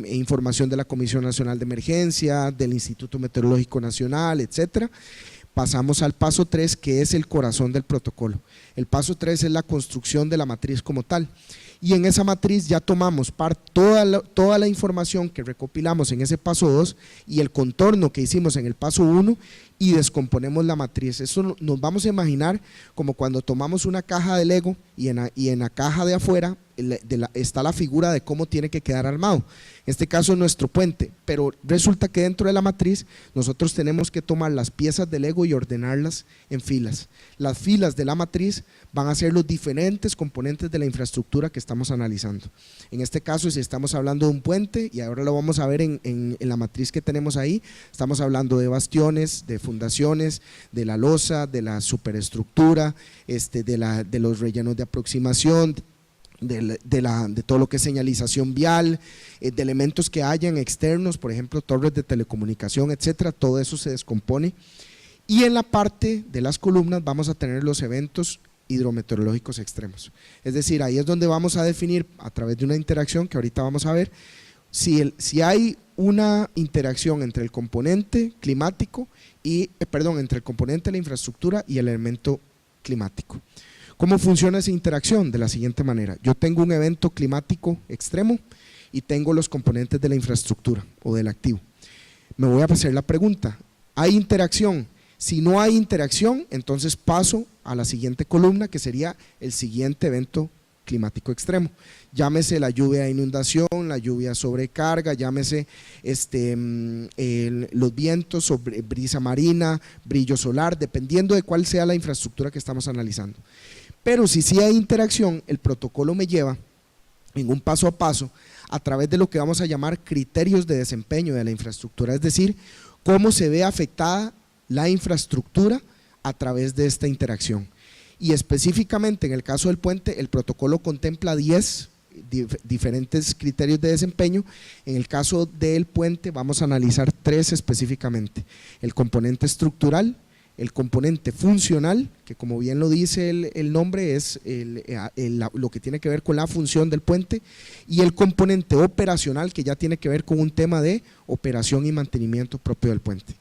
información de la Comisión Nacional de Emergencia, del Instituto Meteorológico Nacional, etcétera. Pasamos al paso 3, que es el corazón del protocolo. El paso 3 es la construcción de la matriz como tal. Y en esa matriz ya tomamos toda la información que recopilamos en ese paso 2 y el contorno que hicimos en el paso 1 y descomponemos la matriz. Eso nos vamos a imaginar como cuando tomamos una caja de Lego y en la caja de afuera está la figura de cómo tiene que quedar armado. En este caso es nuestro puente, pero resulta que dentro de la matriz nosotros tenemos que tomar las piezas de Lego y ordenarlas en filas. Las filas de la matriz van a ser los diferentes componentes de la infraestructura que estamos analizando. En este caso, si estamos hablando de un puente, y ahora lo vamos a ver en la matriz que tenemos ahí, estamos hablando de bastiones, de fundaciones, de la losa, de la superestructura, de los rellenos de aproximación, de todo lo que es señalización vial, de elementos que hayan externos, por ejemplo, torres de telecomunicación, etcétera, todo eso se descompone. Y en la parte de las columnas vamos a tener los eventos hidrometeorológicos extremos. Es decir, ahí es donde vamos a definir a través de una interacción que ahorita vamos a ver, si hay una interacción entre el componente climático entre el componente de la infraestructura y el elemento climático. ¿Cómo funciona esa interacción? De la siguiente manera: yo tengo un evento climático extremo y tengo los componentes de la infraestructura o del activo. Me voy a hacer la pregunta: ¿hay interacción? Si no hay interacción, entonces paso a la siguiente columna, que sería el siguiente evento climático extremo. Llámese la lluvia de inundación, la lluvia sobrecarga, llámese los vientos, sobre brisa marina, brillo solar, dependiendo de cuál sea la infraestructura que estamos analizando. Pero si sí hay interacción, el protocolo me lleva en un paso a paso a través de lo que vamos a llamar criterios de desempeño de la infraestructura, es decir, cómo se ve afectada la infraestructura a través de esta interacción. Y específicamente en el caso del puente, el protocolo contempla 10 diferentes criterios de desempeño. En el caso del puente vamos a analizar 3 específicamente: el componente estructural, el componente funcional, que como bien lo dice el nombre, es lo que tiene que ver con la función del puente, y el componente operacional, que ya tiene que ver con un tema de operación y mantenimiento propio del puente.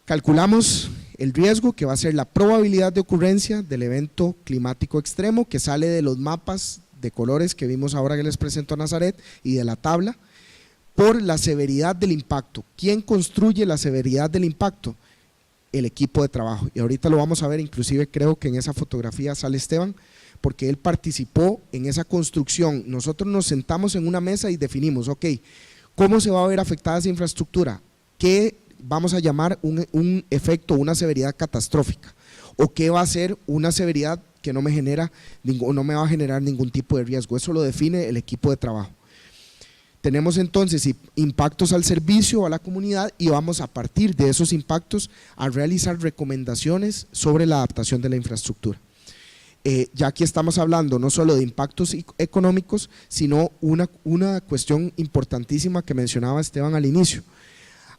Calculamos el riesgo, que va a ser la probabilidad de ocurrencia del evento climático extremo, que sale de los mapas de colores que vimos ahora que les presento a Nazaret y de la tabla, por la severidad del impacto. ¿Quién construye la severidad del impacto? El equipo de trabajo, y ahorita lo vamos a ver, inclusive creo que en esa fotografía sale Esteban, porque él participó en esa construcción. Nosotros nos sentamos en una mesa y definimos, ok, ¿cómo se va a ver afectada esa infraestructura? ¿Qué vamos a llamar un efecto, una severidad catastrófica? ¿O qué va a ser una severidad que no me va a generar ningún tipo de riesgo? Eso lo define el equipo de trabajo. Tenemos entonces impactos al servicio o a la comunidad, y vamos a partir de esos impactos a realizar recomendaciones sobre la adaptación de la infraestructura. Ya aquí estamos hablando no solo de impactos económicos, sino una cuestión importantísima que mencionaba Esteban al inicio.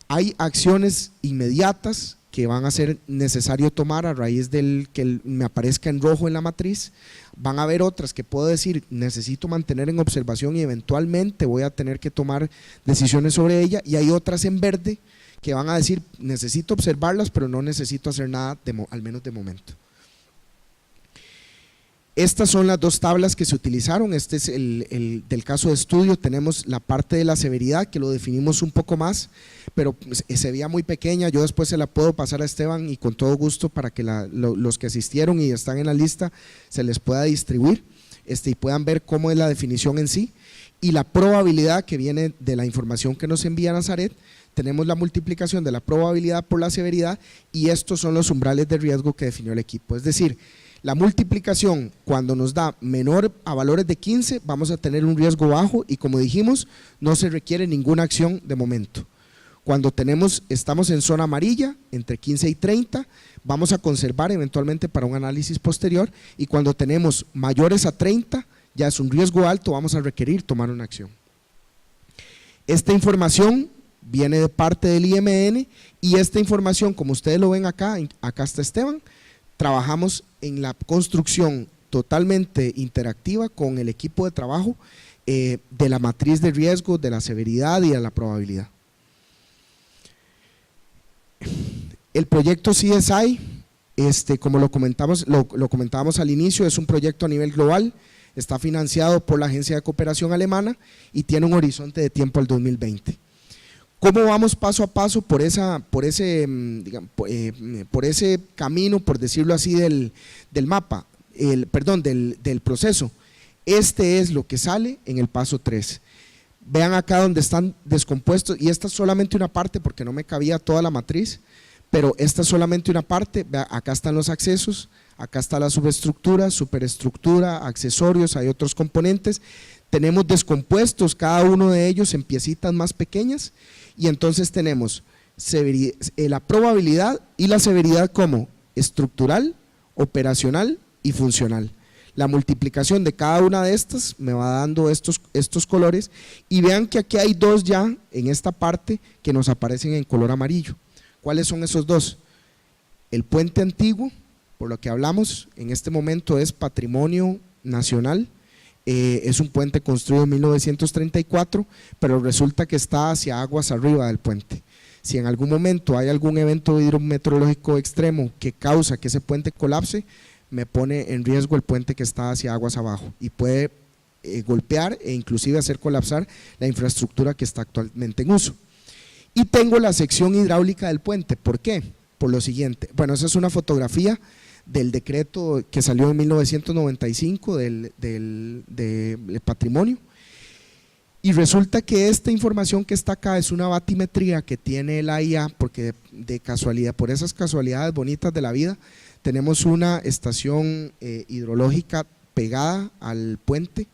Hay acciones inmediatas que van a ser necesario tomar a raíz del que me aparezca en rojo en la matriz. Van a haber otras que puedo decir necesito mantener en observación y eventualmente voy a tener que tomar decisiones sobre ella, y hay otras en verde que van a decir necesito observarlas pero no necesito hacer nada, al menos de momento. Estas son las 2 tablas que se utilizaron. Este es el del caso de estudio. Tenemos la parte de la severidad, que lo definimos un poco más, pero se veía muy pequeña. Yo después se la puedo pasar a Esteban y con todo gusto para que los que asistieron y están en la lista se les pueda distribuir y puedan ver cómo es la definición en sí. Y la probabilidad, que viene de la información que nos envía Nazaret, tenemos la multiplicación de la probabilidad por la severidad, y estos son los umbrales de riesgo que definió el equipo. Es decir, la multiplicación, cuando nos da menor a valores de 15, vamos a tener un riesgo bajo, y como dijimos, no se requiere ninguna acción de momento. Cuando estamos en zona amarilla, entre 15 y 30, vamos a conservar eventualmente para un análisis posterior, y cuando tenemos mayores a 30, ya es un riesgo alto, vamos a requerir tomar una acción. Esta información viene de parte del IMN, y esta información, como ustedes lo ven acá está Esteban. Trabajamos en la construcción totalmente interactiva con el equipo de trabajo de la matriz de riesgo, de la severidad y de la probabilidad. El proyecto CSI, como lo comentábamos al inicio, es un proyecto a nivel global, está financiado por la Agencia de Cooperación Alemana y tiene un horizonte de tiempo al 2020. ¿Cómo vamos paso a paso por ese camino, por decirlo así, del proceso? Este es lo que sale en el paso 3. Vean acá donde están descompuestos, y esta es solamente una parte porque no me cabía toda la matriz, pero esta es solamente una parte. Acá están los accesos, acá está la subestructura, superestructura, accesorios, hay otros componentes. Tenemos descompuestos cada uno de ellos en piecitas más pequeñas, y entonces tenemos la probabilidad y la severidad como estructural, operacional y funcional. La multiplicación de cada una de estas me va dando estos colores, y vean que aquí hay dos ya en esta parte que nos aparecen en color amarillo. ¿Cuáles son esos dos? El puente antiguo, por lo que hablamos, en este momento es patrimonio nacional, es un puente construido en 1934, pero resulta que está hacia aguas arriba del puente. Si en algún momento hay algún evento hidrometeorológico extremo que causa que ese puente colapse, me pone en riesgo el puente que está hacia aguas abajo y puede golpear e inclusive hacer colapsar la infraestructura que está actualmente en uso. Y tengo la sección hidráulica del puente. ¿Por qué? Por lo siguiente. Bueno, esa es una fotografía del decreto que salió en 1995 del patrimonio, y resulta que esta información que está acá es una batimetría que tiene el AIA, porque de casualidad, por esas casualidades bonitas de la vida, tenemos una estación hidrológica pegada al puente,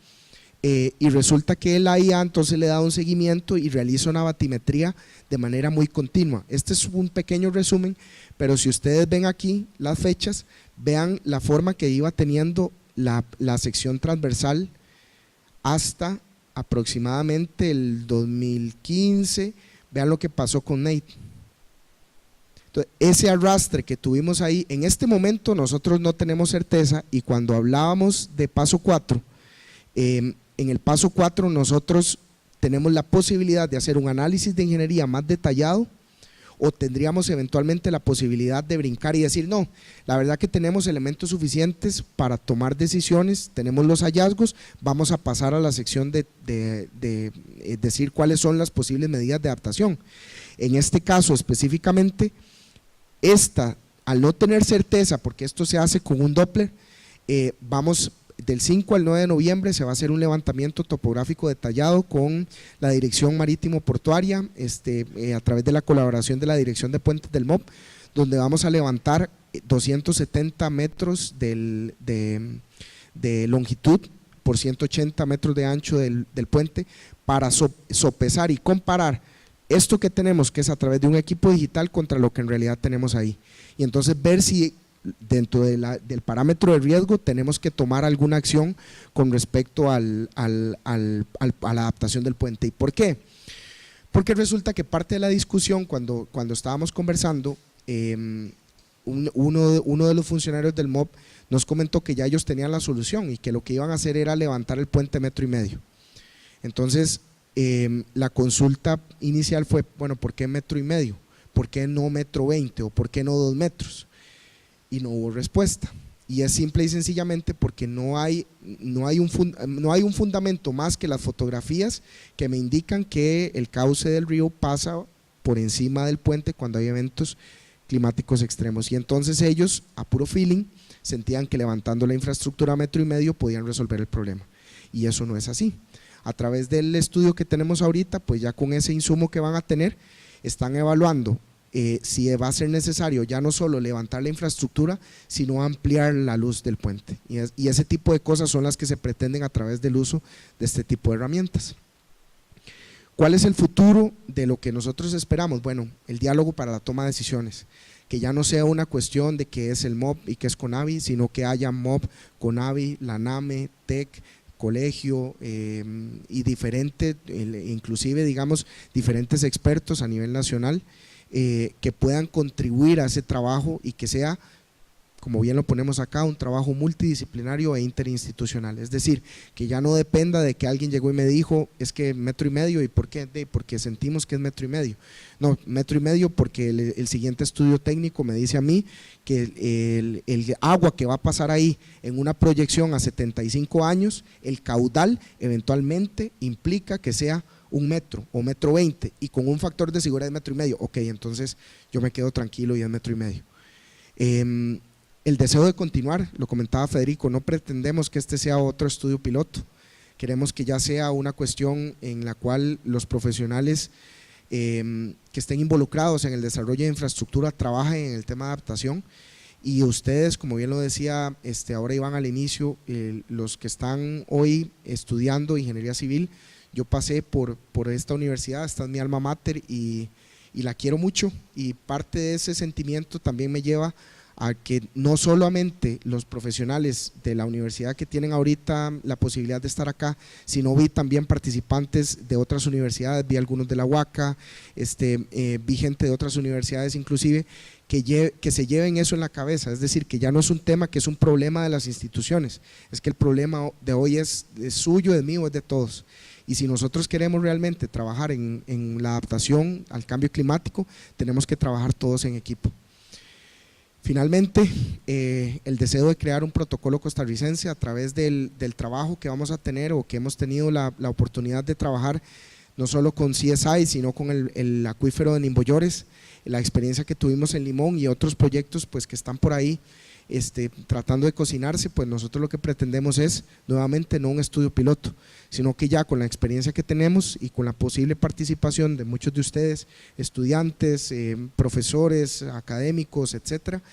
y resulta que el AIA entonces le da un seguimiento y realiza una batimetría de manera muy continua. Este es un pequeño resumen, pero si ustedes ven aquí las fechas, vean la forma que iba teniendo la sección transversal hasta aproximadamente el 2015. Vean lo que pasó con Nate. Entonces, ese arrastre que tuvimos ahí, en este momento nosotros no tenemos certeza, y cuando hablábamos de paso 4, en el paso 4 nosotros tenemos la posibilidad de hacer un análisis de ingeniería más detallado, o tendríamos eventualmente la posibilidad de brincar y decir no, la verdad que tenemos elementos suficientes para tomar decisiones, tenemos los hallazgos, vamos a pasar a la sección de decir cuáles son las posibles medidas de adaptación. En este caso específicamente, al no tener certeza, porque esto se hace con un Doppler, vamos del 5 al 9 de noviembre se va a hacer un levantamiento topográfico detallado con la Dirección Marítimo Portuaria, a través de la colaboración de la Dirección de Puentes del MOP, donde vamos a levantar 270 metros de longitud por 180 metros de ancho del puente, para sopesar y comparar esto que tenemos, que es a través de un equipo digital, contra lo que en realidad tenemos ahí, y entonces ver si dentro del parámetro de riesgo tenemos que tomar alguna acción con respecto a la adaptación del puente. ¿Y por qué? Porque resulta que parte de la discusión cuando estábamos conversando, uno de los funcionarios del MOP nos comentó que ya ellos tenían la solución y que lo que iban a hacer era levantar el puente 1,5 metros. Entonces la consulta inicial fue, bueno, ¿por qué 1,5 metros? ¿Por qué no 1,20 m? ¿O por qué no 2 metros? Y no hubo respuesta, y es simple y sencillamente porque no hay un fundamento más que las fotografías que me indican que el cauce del río pasa por encima del puente cuando hay eventos climáticos extremos, y entonces ellos a puro feeling sentían que levantando la infraestructura 1,5 metros podían resolver el problema, y eso no es así. A través del estudio que tenemos ahorita, pues ya con ese insumo que van a tener, están evaluando si va a ser necesario ya no solo levantar la infraestructura, sino ampliar la luz del puente, y ese tipo de cosas son las que se pretenden a través del uso de este tipo de herramientas. ¿Cuál es el futuro de lo que nosotros esperamos? Bueno, el diálogo para la toma de decisiones, que ya no sea una cuestión de qué es el MOP y qué es CONAVI, sino que haya MOP, CONAVI, la NAME, TEC, colegio, y inclusive digamos diferentes expertos a nivel nacional, que puedan contribuir a ese trabajo, y que sea, como bien lo ponemos acá, un trabajo multidisciplinario e interinstitucional. Es decir, que ya no dependa de que alguien llegó y me dijo es que 1,5 metros, ¿y por qué? Porque sentimos que es 1,5 metros. No, 1,5 metros porque el siguiente estudio técnico me dice a mí que el agua que va a pasar ahí en una proyección a 75 años, el caudal eventualmente implica que sea 1 metro o 1,20 m, y con un factor de seguridad de 1,5 metros, ok, entonces yo me quedo tranquilo y es 1,5 metros. El deseo de continuar, lo comentaba Federico, no pretendemos que este sea otro estudio piloto, queremos que ya sea una cuestión en la cual los profesionales que estén involucrados en el desarrollo de infraestructura trabajen en el tema de adaptación, y ustedes, como bien lo decía, ahora iban al inicio, los que están hoy estudiando ingeniería civil, yo pasé por esta universidad, esta es mi alma mater y la quiero mucho, y parte de ese sentimiento también me lleva a que no solamente los profesionales de la universidad que tienen ahorita la posibilidad de estar acá, sino vi también participantes de otras universidades, vi algunos de la UACA, vi gente de otras universidades inclusive, que se lleven eso en la cabeza, es decir, que ya no es un tema que es un problema de las instituciones, es que el problema de hoy es suyo, es mío, es de todos. Y si nosotros queremos realmente trabajar en la adaptación al cambio climático, tenemos que trabajar todos en equipo. Finalmente, el deseo de crear un protocolo costarricense a través del trabajo que vamos a tener o que hemos tenido la oportunidad de trabajar no solo con CSI, sino con el acuífero de Nimboyores, la experiencia que tuvimos en Limón y otros proyectos pues que están por ahí tratando de cocinarse, pues nosotros lo que pretendemos es nuevamente no un estudio piloto, sino que ya con la experiencia que tenemos y con la posible participación de muchos de ustedes, estudiantes, profesores, académicos, etcétera,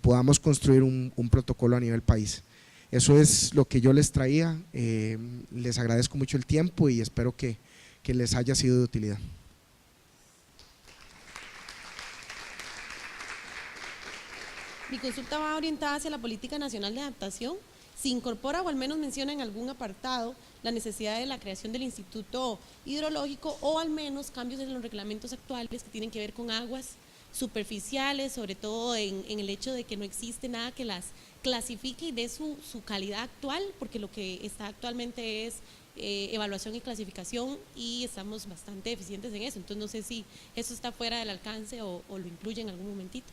podamos construir un protocolo a nivel país. Eso es lo que yo les traía, les agradezco mucho el tiempo y espero que les haya sido de utilidad. Mi consulta va orientada hacia la Política Nacional de Adaptación. Se incorpora o al menos menciona en algún apartado la necesidad de la creación del Instituto Hidrológico o al menos cambios en los reglamentos actuales que tienen que ver con aguas superficiales, sobre todo en el hecho de que no existe nada que las clasifique y dé su calidad actual, porque lo que está actualmente es evaluación y clasificación y estamos bastante deficientes en eso. Entonces no sé si eso está fuera del alcance o lo incluye en algún momentito.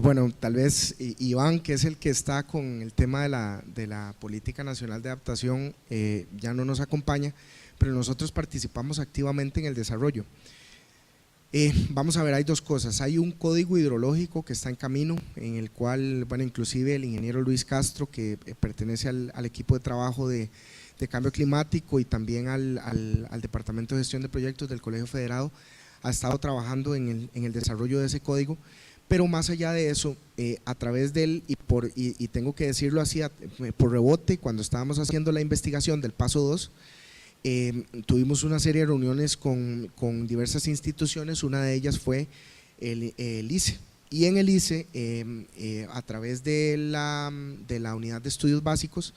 Bueno, tal vez Iván, que es el que está con el tema de la Política Nacional de Adaptación, ya no nos acompaña, pero nosotros participamos activamente en el desarrollo. Vamos a ver, hay dos cosas, hay un código hidrológico que está en camino, en el cual, bueno, inclusive el ingeniero Luis Castro, que pertenece al equipo de trabajo de cambio climático y también al Departamento de Gestión de Proyectos del Colegio Federado, ha estado trabajando en el desarrollo de ese código. Pero más allá de eso, a través de él, y tengo que decirlo así, por rebote, cuando estábamos haciendo la investigación del paso 2, tuvimos una serie de reuniones con diversas instituciones, una de ellas fue el ICE, y en el ICE, a través de la unidad de estudios básicos,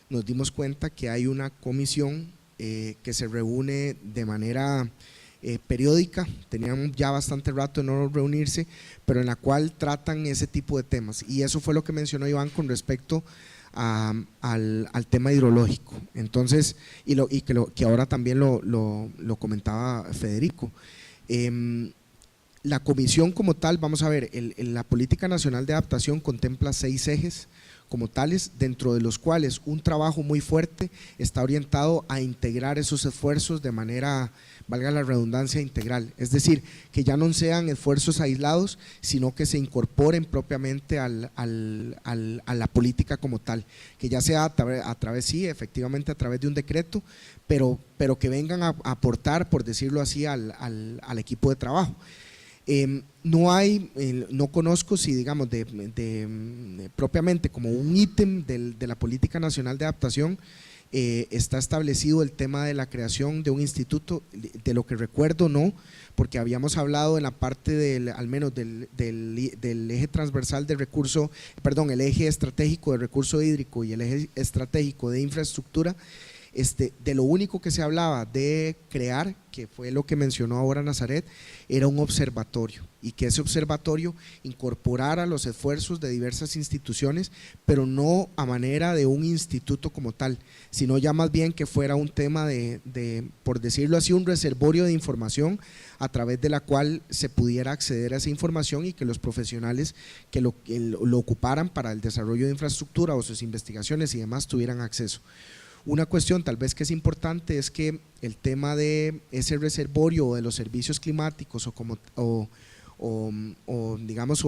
nos dimos cuenta que hay una comisión que se reúne de manera periódica, tenían ya bastante rato de no reunirse, pero en la cual tratan ese tipo de temas, y eso fue lo que mencionó Iván con respecto al tema hidrológico. Entonces, que ahora también lo comentaba Federico, la comisión como tal, vamos a ver, la Política Nacional de Adaptación contempla 6 ejes como tales, dentro de los cuales un trabajo muy fuerte está orientado a integrar esos esfuerzos de manera, valga la redundancia, integral, es decir, que ya no sean esfuerzos aislados, sino que se incorporen propiamente a la política como tal, que ya sea a través, sí, efectivamente a través de un decreto, pero que vengan a aportar, por decirlo así, al equipo de trabajo. No conozco si digamos propiamente como un ítem de la Política Nacional de Adaptación está establecido el tema de la creación de un instituto, de lo que recuerdo no, porque habíamos hablado en la parte al menos del eje transversal de recurso, perdón, el eje estratégico de recurso hídrico y el eje estratégico de infraestructura, de lo único que se hablaba de crear, que fue lo que mencionó ahora Nazaret, era un observatorio, y que ese observatorio incorporara los esfuerzos de diversas instituciones, pero no a manera de un instituto como tal, sino ya más bien que fuera un tema por decirlo así, un reservorio de información a través de la cual se pudiera acceder a esa información y que los profesionales que lo ocuparan para el desarrollo de infraestructura o sus investigaciones y demás tuvieran acceso. Una cuestión tal vez que es importante es que el tema de ese reservorio o de los servicios climáticos o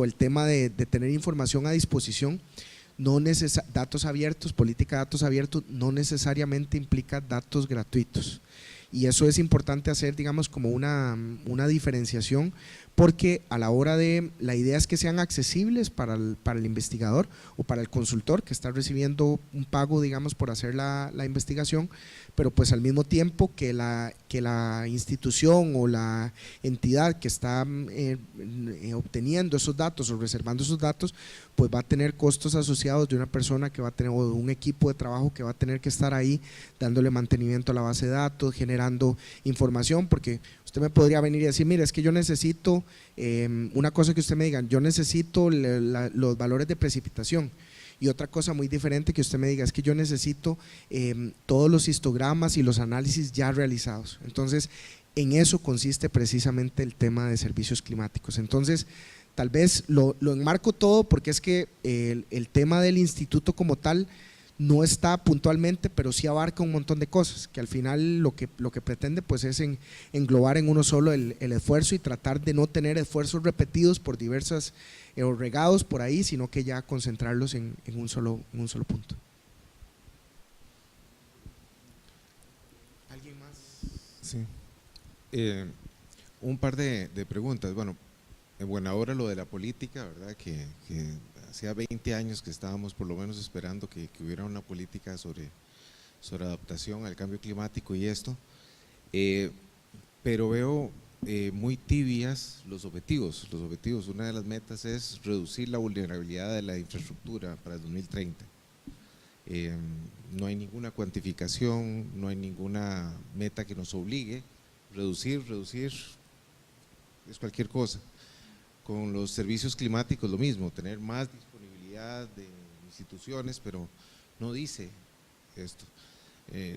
el tema de tener información a disposición, datos abiertos, política de datos abiertos no necesariamente implica datos gratuitos, y eso es importante hacer, digamos, como una diferenciación, porque a la hora de, la idea es que sean accesibles para el investigador o para el consultor que está recibiendo un pago, digamos, por hacer la investigación, pero pues al mismo tiempo que la institución o la entidad que está obteniendo esos datos o reservando esos datos, pues va a tener costos asociados de una persona que va a tener, o de un equipo de trabajo que va a tener que estar ahí dándole mantenimiento a la base de datos, generando información, porque usted me podría venir y decir, mira, es que yo necesito, una cosa que usted me diga, yo necesito los valores de precipitación, y otra cosa muy diferente que usted me diga es que yo necesito todos los histogramas y los análisis ya realizados. Entonces, en eso consiste precisamente el tema de servicios climáticos. Entonces, tal vez lo enmarco todo porque es que el tema del instituto como tal no está puntualmente, pero sí abarca un montón de cosas, que al final lo que pretende pues es englobar en uno solo el esfuerzo y tratar de no tener esfuerzos repetidos por diversas o regados por ahí, sino que ya concentrarlos en un solo punto. ¿Alguien más? Sí. Un par de preguntas. Bueno, en buena hora lo de la política, ¿verdad? Que hacía 20 años que estábamos por lo menos esperando que hubiera una política sobre adaptación al cambio climático y esto, pero veo muy tibias los objetivos. Una de las metas es reducir la vulnerabilidad de la infraestructura para el 2030. No hay ninguna cuantificación, no hay ninguna meta que nos obligue. Reducir es cualquier cosa. Con los servicios climáticos lo mismo, tener más disponibilidad de instituciones, pero no dice esto.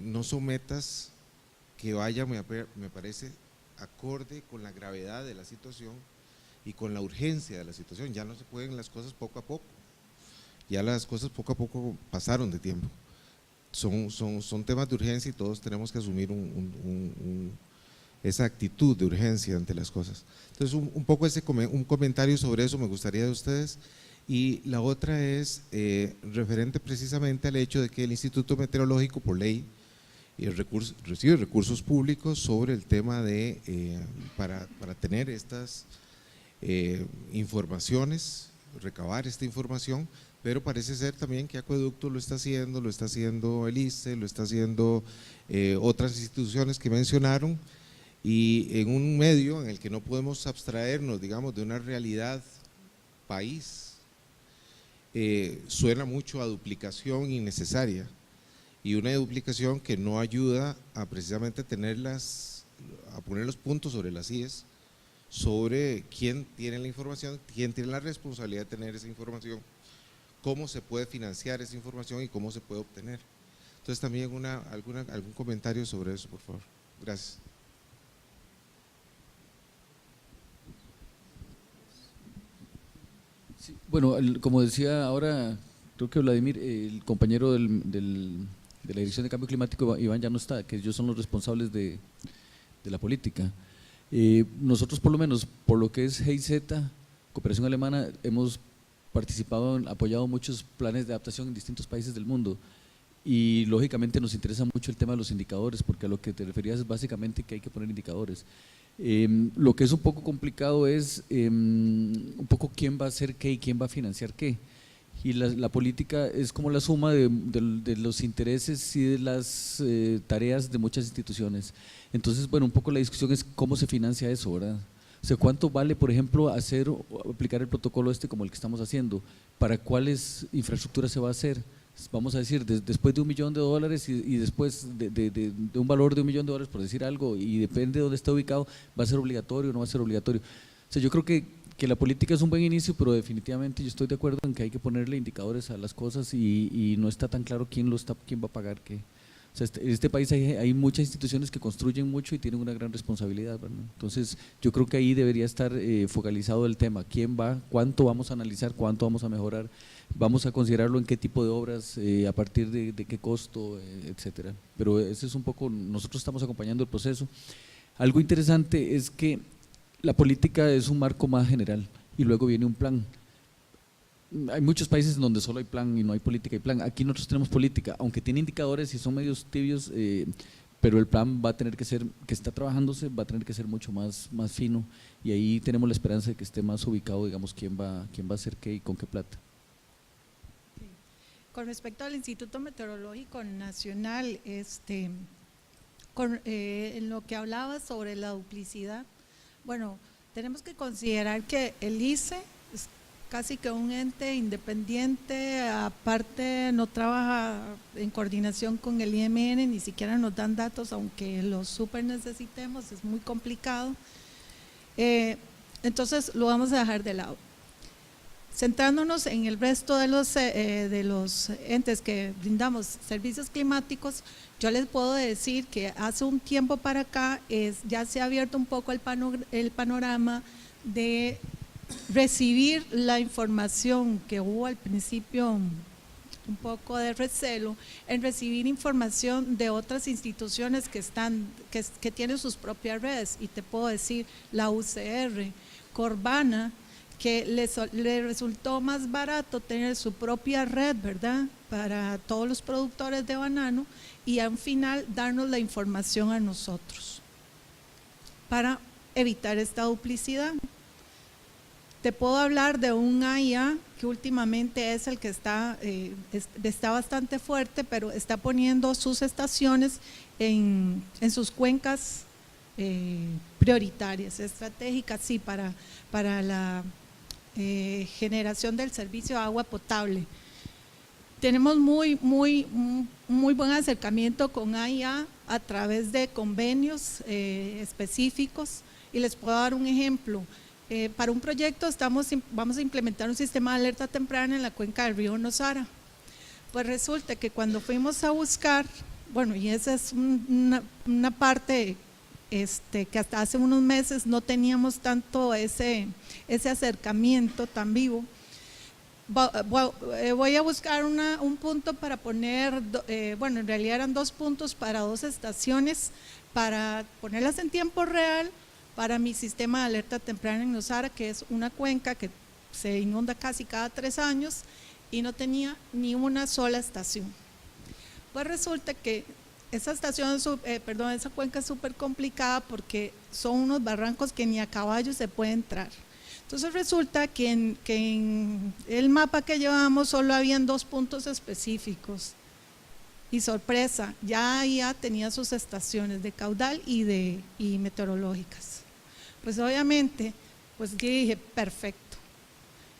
No son metas que vayan, me parece, acorde con la gravedad de la situación y con la urgencia de la situación. Ya no se pueden las cosas poco a poco, ya las cosas poco a poco pasaron de tiempo. Son temas de urgencia y todos tenemos que asumir esa actitud de urgencia ante las cosas. Entonces un poco un comentario sobre eso me gustaría de ustedes. Y la otra es referente precisamente al hecho de que el Instituto Meteorológico por ley recibe recursos públicos sobre el tema de para tener estas informaciones, recabar esta información, pero parece ser también que Acueducto lo está haciendo el ICE, lo está haciendo otras instituciones que mencionaron, y en un medio en el que no podemos abstraernos, digamos, de una realidad país, suena mucho a duplicación innecesaria y una duplicación que no ayuda a precisamente a poner los puntos sobre las IES, sobre quién tiene la información, quién tiene la responsabilidad de tener esa información, cómo se puede financiar esa información y cómo se puede obtener. Entonces también algún comentario sobre eso, por favor. Gracias. Sí, bueno, como decía ahora, creo que Vladimir, el compañero de la Dirección de Cambio Climático, Iván, ya no está, que ellos son los responsables de la política. Nosotros, por lo menos, por lo que es GIZ, Cooperación Alemana, hemos participado, apoyado muchos planes de adaptación en distintos países del mundo, y lógicamente nos interesa mucho el tema de los indicadores, porque a lo que te referías es básicamente que hay que poner indicadores. Lo que es un poco complicado es un poco quién va a hacer qué y quién va a financiar qué, y la política es como la suma de los intereses y de las tareas de muchas instituciones. Entonces, bueno, un poco la discusión es cómo se financia eso, ¿verdad? O sea, ¿cuánto vale, por ejemplo, aplicar el protocolo como el que estamos haciendo? ¿Para cuáles infraestructuras se va a hacer? Vamos a decir, después de $1 millón y después de un valor de $1 millón, por decir algo, y depende de dónde está ubicado, ¿va a ser obligatorio o no va a ser obligatorio? O sea, yo creo que la política es un buen inicio, pero definitivamente yo estoy de acuerdo en que hay que ponerle indicadores a las cosas y no está tan claro quién va a pagar qué. O sea, en este país hay muchas instituciones que construyen mucho y tienen una gran responsabilidad, ¿verdad? Entonces yo creo que ahí debería estar focalizado el tema, quién va, cuánto vamos a analizar, cuánto vamos a mejorar, vamos a considerarlo en qué tipo de obras, a partir de qué costo, etcétera. Pero ese es un poco, nosotros estamos acompañando el proceso. Algo interesante es que la política es un marco más general y luego viene un plan. Hay muchos países en donde solo hay plan y no hay política y plan. Aquí nosotros tenemos política, aunque tiene indicadores y son medios tibios, pero el plan va a tener que ser, que está trabajándose, va a tener que ser mucho más fino, y ahí tenemos la esperanza de que esté más ubicado, digamos, quién va a hacer qué y con qué plata. Con respecto al Instituto Meteorológico Nacional, en lo que hablaba sobre la duplicidad, bueno, tenemos que considerar que el ICE es casi que un ente independiente, aparte no trabaja en coordinación con el IMN, ni siquiera nos dan datos, aunque los súper necesitemos, es muy complicado. Entonces lo vamos a dejar de lado. Centrándonos en el resto de los entes que brindamos servicios climáticos, yo les puedo decir que hace un tiempo para acá ya se ha abierto un poco el panorama de recibir la información que hubo al principio, un poco de recelo en recibir información de otras instituciones que tienen sus propias redes, y te puedo decir la UCR, Corvana, que le resultó más barato tener su propia red, ¿verdad?, para todos los productores de banano, y al final darnos la información a nosotros para evitar esta duplicidad. Te puedo hablar de un AIA que últimamente es el que está bastante fuerte, pero está poniendo sus estaciones en sus cuencas prioritarias, estratégicas, sí, para la generación del servicio de agua potable. Tenemos muy buen acercamiento con AIA a través de convenios específicos, y les puedo dar un ejemplo. Para un proyecto vamos a implementar un sistema de alerta temprana en la cuenca del río Nosara. Pues resulta que cuando fuimos a buscar, bueno, y esa es una parte que hasta hace unos meses no teníamos tanto ese acercamiento tan vivo. Voy a buscar un punto para poner, bueno, en realidad eran 2 puntos para 2 estaciones, para ponerlas en tiempo real para mi sistema de alerta temprana en Nosara, que es una cuenca que se inunda casi cada 3 años y no tenía ni una sola estación. Pues resulta que esa cuenca es súper complicada porque son unos barrancos que ni a caballo se puede entrar. Entonces resulta que en el mapa que llevamos solo habían 2 puntos específicos, y sorpresa, ya tenía sus estaciones de caudal y meteorológicas. Pues obviamente, pues yo dije, perfecto,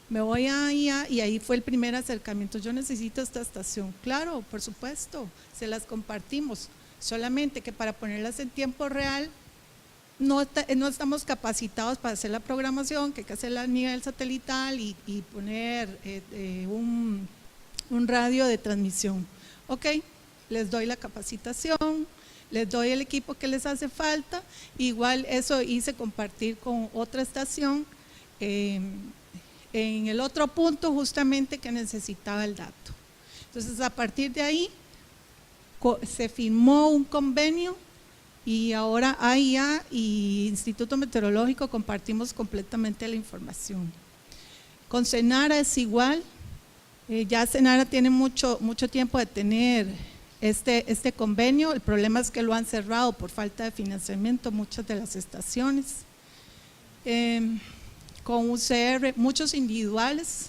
me voy a IA, y ahí fue el primer acercamiento. Yo necesito esta estación. Claro, por supuesto, se las compartimos, solamente que para ponerlas en tiempo real no estamos capacitados para hacer la programación, que hay que hacerla a nivel satelital y poner un radio de transmisión. Ok, les doy la capacitación, les doy el equipo que les hace falta, igual eso hice compartir con otra estación en el otro punto justamente que necesitaba el dato. Entonces a partir de ahí se firmó un convenio, y ahora AIA y Instituto Meteorológico compartimos completamente la información. Con Senara es igual, ya Senara tiene mucho tiempo de tener este convenio, el problema es que lo han cerrado por falta de financiamiento muchas de las estaciones. Con UCR, muchos individuales,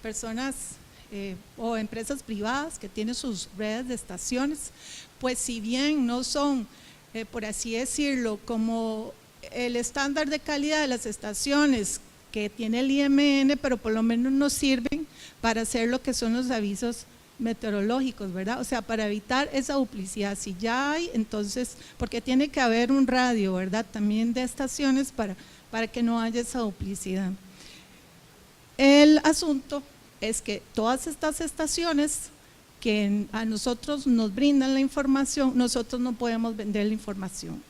personas o empresas privadas que tienen sus redes de estaciones, pues si bien no son, por así decirlo, como el estándar de calidad de las estaciones que tiene el IMN, pero por lo menos nos sirven para hacer lo que son los avisos meteorológicos, ¿verdad? O sea, para evitar esa duplicidad. Si ya hay, entonces, porque tiene que haber un radio, ¿verdad?, también de estaciones para que no haya esa duplicidad. El asunto es que todas estas estaciones que a nosotros nos brindan la información, nosotros no podemos vender la información.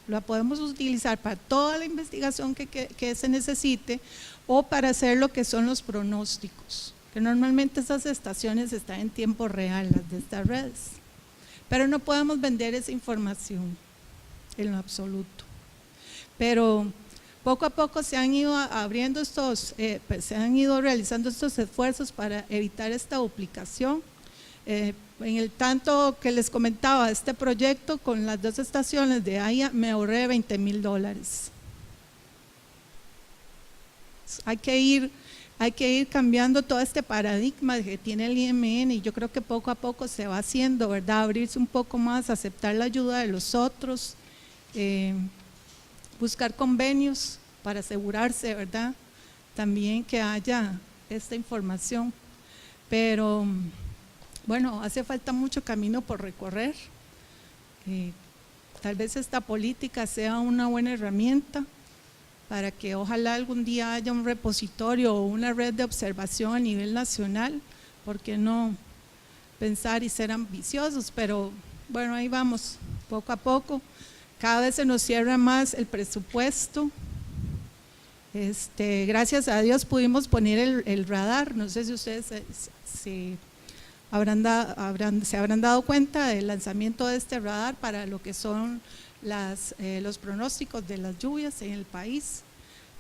La podemos utilizar para toda la investigación que se necesite, o para hacer lo que son los pronósticos, que normalmente esas estaciones están en tiempo real, las de estas redes, pero no podemos vender esa información en lo absoluto. Pero poco a poco se han ido abriendo se han ido realizando estos esfuerzos para evitar esta duplicación. En el tanto que les comentaba, este proyecto con las 2 estaciones de AIA me ahorré $20,000. Hay que ir cambiando todo este paradigma que tiene el IMN, y yo creo que poco a poco se va haciendo, ¿verdad? Abrirse un poco más, aceptar la ayuda de los otros, buscar convenios para asegurarse, ¿verdad? También que haya esta información. Pero bueno, hace falta mucho camino por recorrer. Tal vez esta política sea una buena herramienta para que ojalá algún día haya un repositorio o una red de observación a nivel nacional. ¿Por qué no pensar y ser ambiciosos? Pero bueno, ahí vamos, poco a poco. Cada vez se nos cierra más el presupuesto. Gracias a Dios pudimos poner el radar. No sé si ustedes se habrán dado cuenta del lanzamiento de este radar para lo que son los pronósticos de las lluvias en el país.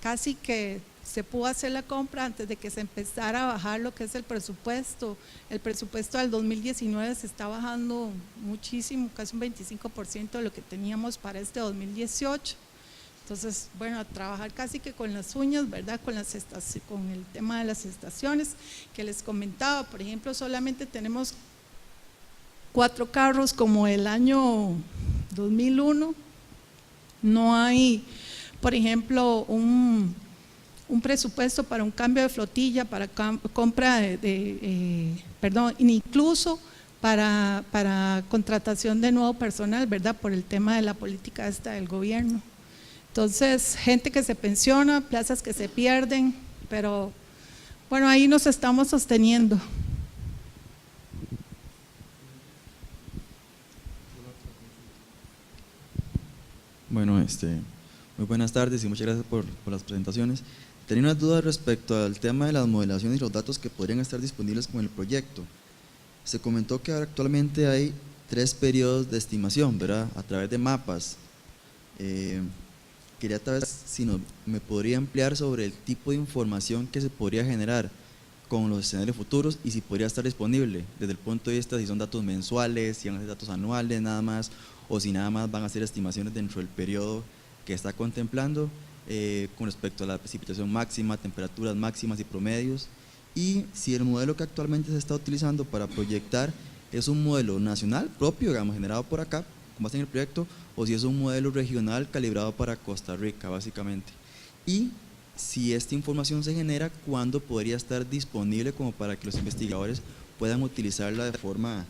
Casi que se pudo hacer la compra antes de que se empezara a bajar lo que es el presupuesto. El presupuesto del 2019 se está bajando muchísimo, casi un 25% de lo que teníamos para este 2018. Entonces, bueno, a trabajar casi que con las uñas, ¿verdad? Con el tema de las estaciones que les comentaba. Por ejemplo, solamente tenemos 4 carros como el año 2001. No hay, por ejemplo, un presupuesto para un cambio de flotilla, para compra incluso para contratación de nuevo personal, ¿verdad? Por el tema de la política del gobierno. Entonces, gente que se pensiona, plazas que se pierden, pero bueno, ahí nos estamos sosteniendo. Bueno, muy buenas tardes y muchas gracias por las presentaciones. Tenía una duda respecto al tema de las modelaciones y los datos que podrían estar disponibles con el proyecto. Se comentó que actualmente hay 3 periodos de estimación, ¿verdad? A través de mapas. Quería tal vez si me podría ampliar sobre el tipo de información que se podría generar con los escenarios futuros y si podría estar disponible desde el punto de vista si son datos mensuales, si van a ser datos anuales nada más, o si nada más van a ser estimaciones dentro del periodo que está contemplando con respecto a la precipitación máxima, temperaturas máximas y promedios, y si el modelo que actualmente se está utilizando para proyectar es un modelo nacional propio, digamos, generado por acá, como base en el proyecto, o si es un modelo regional calibrado para Costa Rica, básicamente. Y si esta información se genera, ¿cuándo podría estar disponible como para que los investigadores puedan utilizarla de forma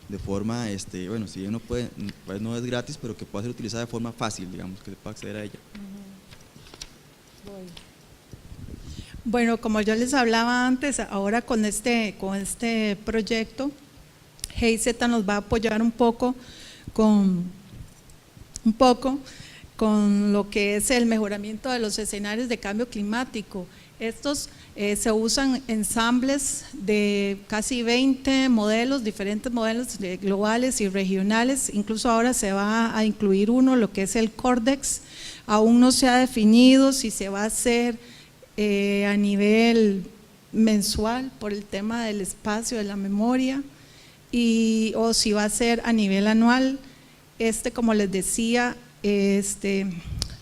bueno, si bien no puede, pues no es gratis, pero que pueda ser utilizada de forma fácil, digamos, que se pueda acceder a ella? Bueno, como yo les hablaba antes, ahora con este proyecto, GIZ nos va a apoyar un poco con lo que es el mejoramiento de los escenarios de cambio climático. Estos se usan ensambles de casi 20 modelos, diferentes modelos globales y regionales. Incluso ahora se va a incluir uno, lo que es el CORDEX. Aún no se ha definido si se va a hacer a nivel mensual por el tema del espacio, de la memoria, o si va a ser a nivel anual. Como les decía,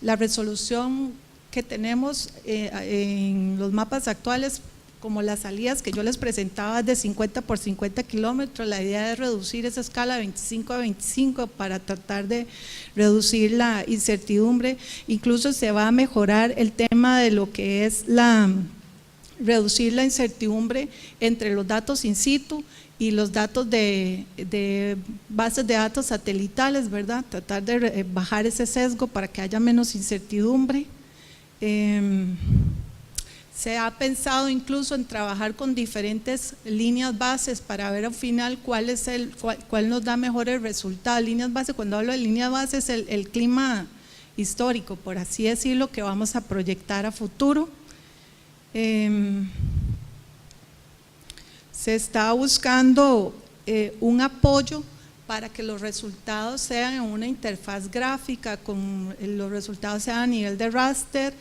la resolución que tenemos en los mapas actuales, como las salidas que yo les presentaba de 50 por 50 kilómetros, la idea es reducir esa escala de 25 a 25 para tratar de reducir la incertidumbre. Incluso se va a mejorar el tema de lo que es reducir la incertidumbre entre los datos in situ y los datos de bases de datos satelitales, ¿verdad? Tratar de bajar ese sesgo para que haya menos incertidumbre. Se ha pensado incluso en trabajar con diferentes líneas bases para ver al final cuál nos da mejores resultados. Líneas bases, cuando hablo de líneas bases, es el clima histórico, por así decirlo, que vamos a proyectar a futuro. Se está buscando un apoyo para que los resultados sean en una interfaz gráfica, los resultados sean a nivel de raster,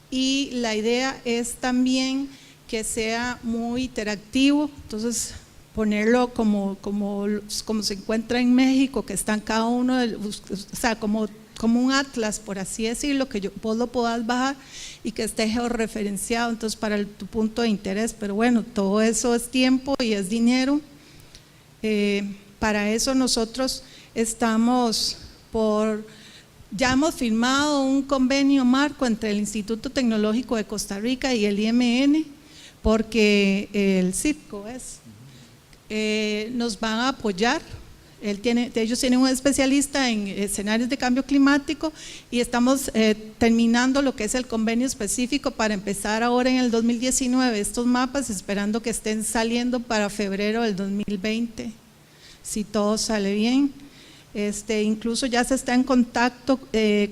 y la idea es también que sea muy interactivo. Entonces, ponerlo como se encuentra en México, que están cada uno, o sea, como un atlas, por así decirlo, que vos lo puedas bajar y que esté georreferenciado, entonces para tu punto de interés. Pero bueno, todo eso es tiempo y es dinero. Para eso nosotros ya hemos firmado un convenio marco entre el Instituto Tecnológico de Costa Rica y el IMN, porque el CITCO nos van a apoyar. Ellos tienen un especialista en escenarios de cambio climático y estamos terminando lo que es el convenio específico para empezar ahora en el 2019 estos mapas, esperando que estén saliendo para febrero del 2020, si todo sale bien. Incluso ya se está en contacto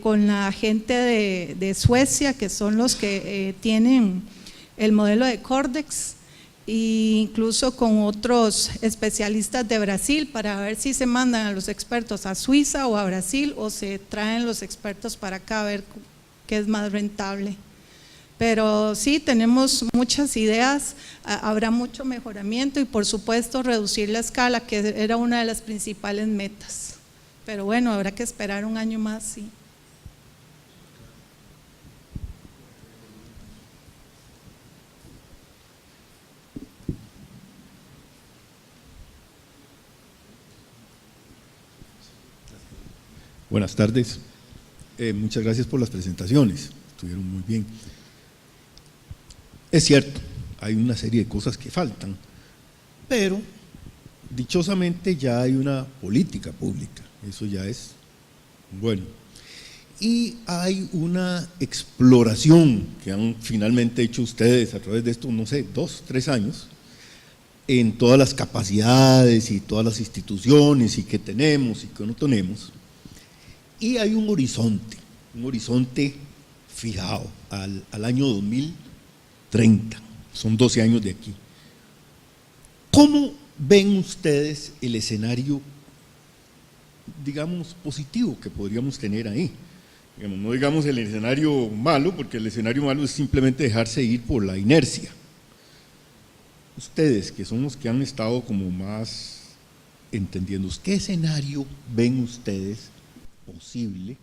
con la gente de Suecia, que son los que tienen el modelo de Cordex, e incluso con otros especialistas de Brasil para ver si se mandan a los expertos a Suiza o a Brasil, o se traen los expertos para acá a ver qué es más rentable. Pero sí, tenemos muchas ideas, habrá mucho mejoramiento y por supuesto reducir la escala, que era una de las principales metas. Pero bueno, habrá que esperar un año más, sí. Buenas tardes, muchas gracias por las presentaciones, estuvieron muy bien. Es cierto, hay una serie de cosas que faltan, pero dichosamente ya hay una política pública, eso ya es bueno. Y hay una exploración que han finalmente hecho ustedes a través de estos, no sé, 2, 3 años, en todas las capacidades y todas las instituciones y que tenemos y que no tenemos. Y hay un horizonte fijado al año 2030, son 12 años de aquí. ¿Cómo ven ustedes el escenario, digamos, positivo que podríamos tener ahí? Digamos, no digamos el escenario malo, porque el escenario malo es simplemente dejarse ir por la inercia. Ustedes, que son los que han estado como más entendiendo, ¿qué escenario ven ustedes posible,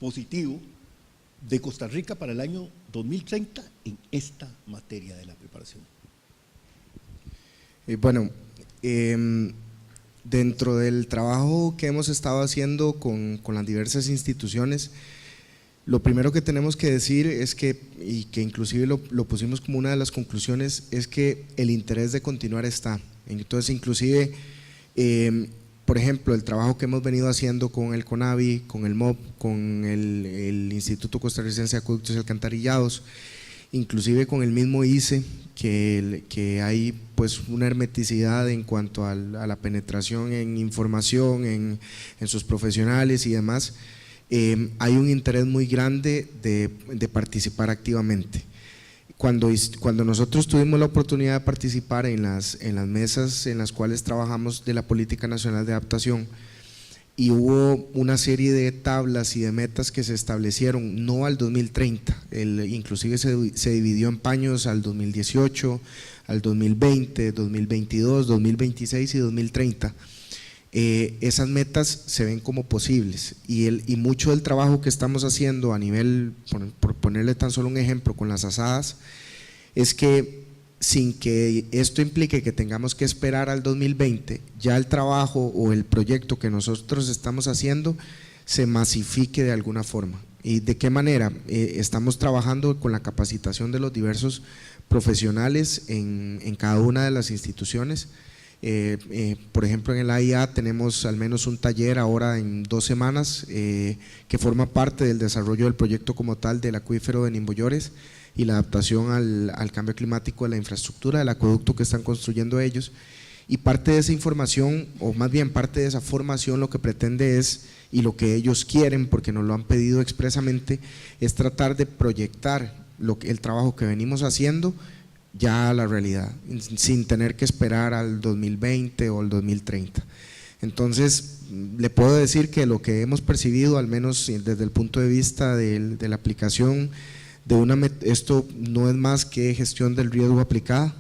positivo, de Costa Rica para el año 2030 en esta materia de la preparación? Bueno, dentro del trabajo que hemos estado haciendo con las diversas instituciones, lo primero que tenemos que decir es que, y que inclusive lo pusimos como una de las conclusiones, es que el interés de continuar está. Entonces, inclusive, por ejemplo, el trabajo que hemos venido haciendo con el CONAVI, con el MOB, con el Instituto Costarricense de Acueductos y Alcantarillados, inclusive con el mismo ICE, que hay pues una hermeticidad en cuanto a la penetración en información, en sus profesionales y demás. Hay un interés muy grande de participar activamente. Cuando nosotros tuvimos la oportunidad de participar en las mesas en las cuales trabajamos de la Política Nacional de Adaptación, y hubo una serie de tablas y de metas que se establecieron, no al 2030, inclusive se dividió en paños al 2018, al 2020, 2022, 2026 y 2030. Esas metas se ven como posibles y mucho del trabajo que estamos haciendo a nivel, por ponerle tan solo un ejemplo, con las asadas, es que sin que esto implique que tengamos que esperar al 2020, ya el trabajo o el proyecto que nosotros estamos haciendo se masifique de alguna forma. ¿Y de qué manera? Estamos trabajando con la capacitación de los diversos profesionales en cada una de las instituciones. Por ejemplo, en el AIA tenemos al menos un taller ahora en 2 semanas que forma parte del desarrollo del proyecto como tal del acuífero de Nimboyores y la adaptación al cambio climático de la infraestructura del acueducto que están construyendo ellos, y parte de esa información, o más bien parte de esa formación, lo que pretende es, y lo que ellos quieren porque nos lo han pedido expresamente, es tratar de proyectar el trabajo que venimos haciendo ya a la realidad, sin tener que esperar al 2020 o al 2030. Entonces, le puedo decir que lo que hemos percibido, al menos desde el punto de vista de la aplicación esto no es más que gestión del riesgo aplicada,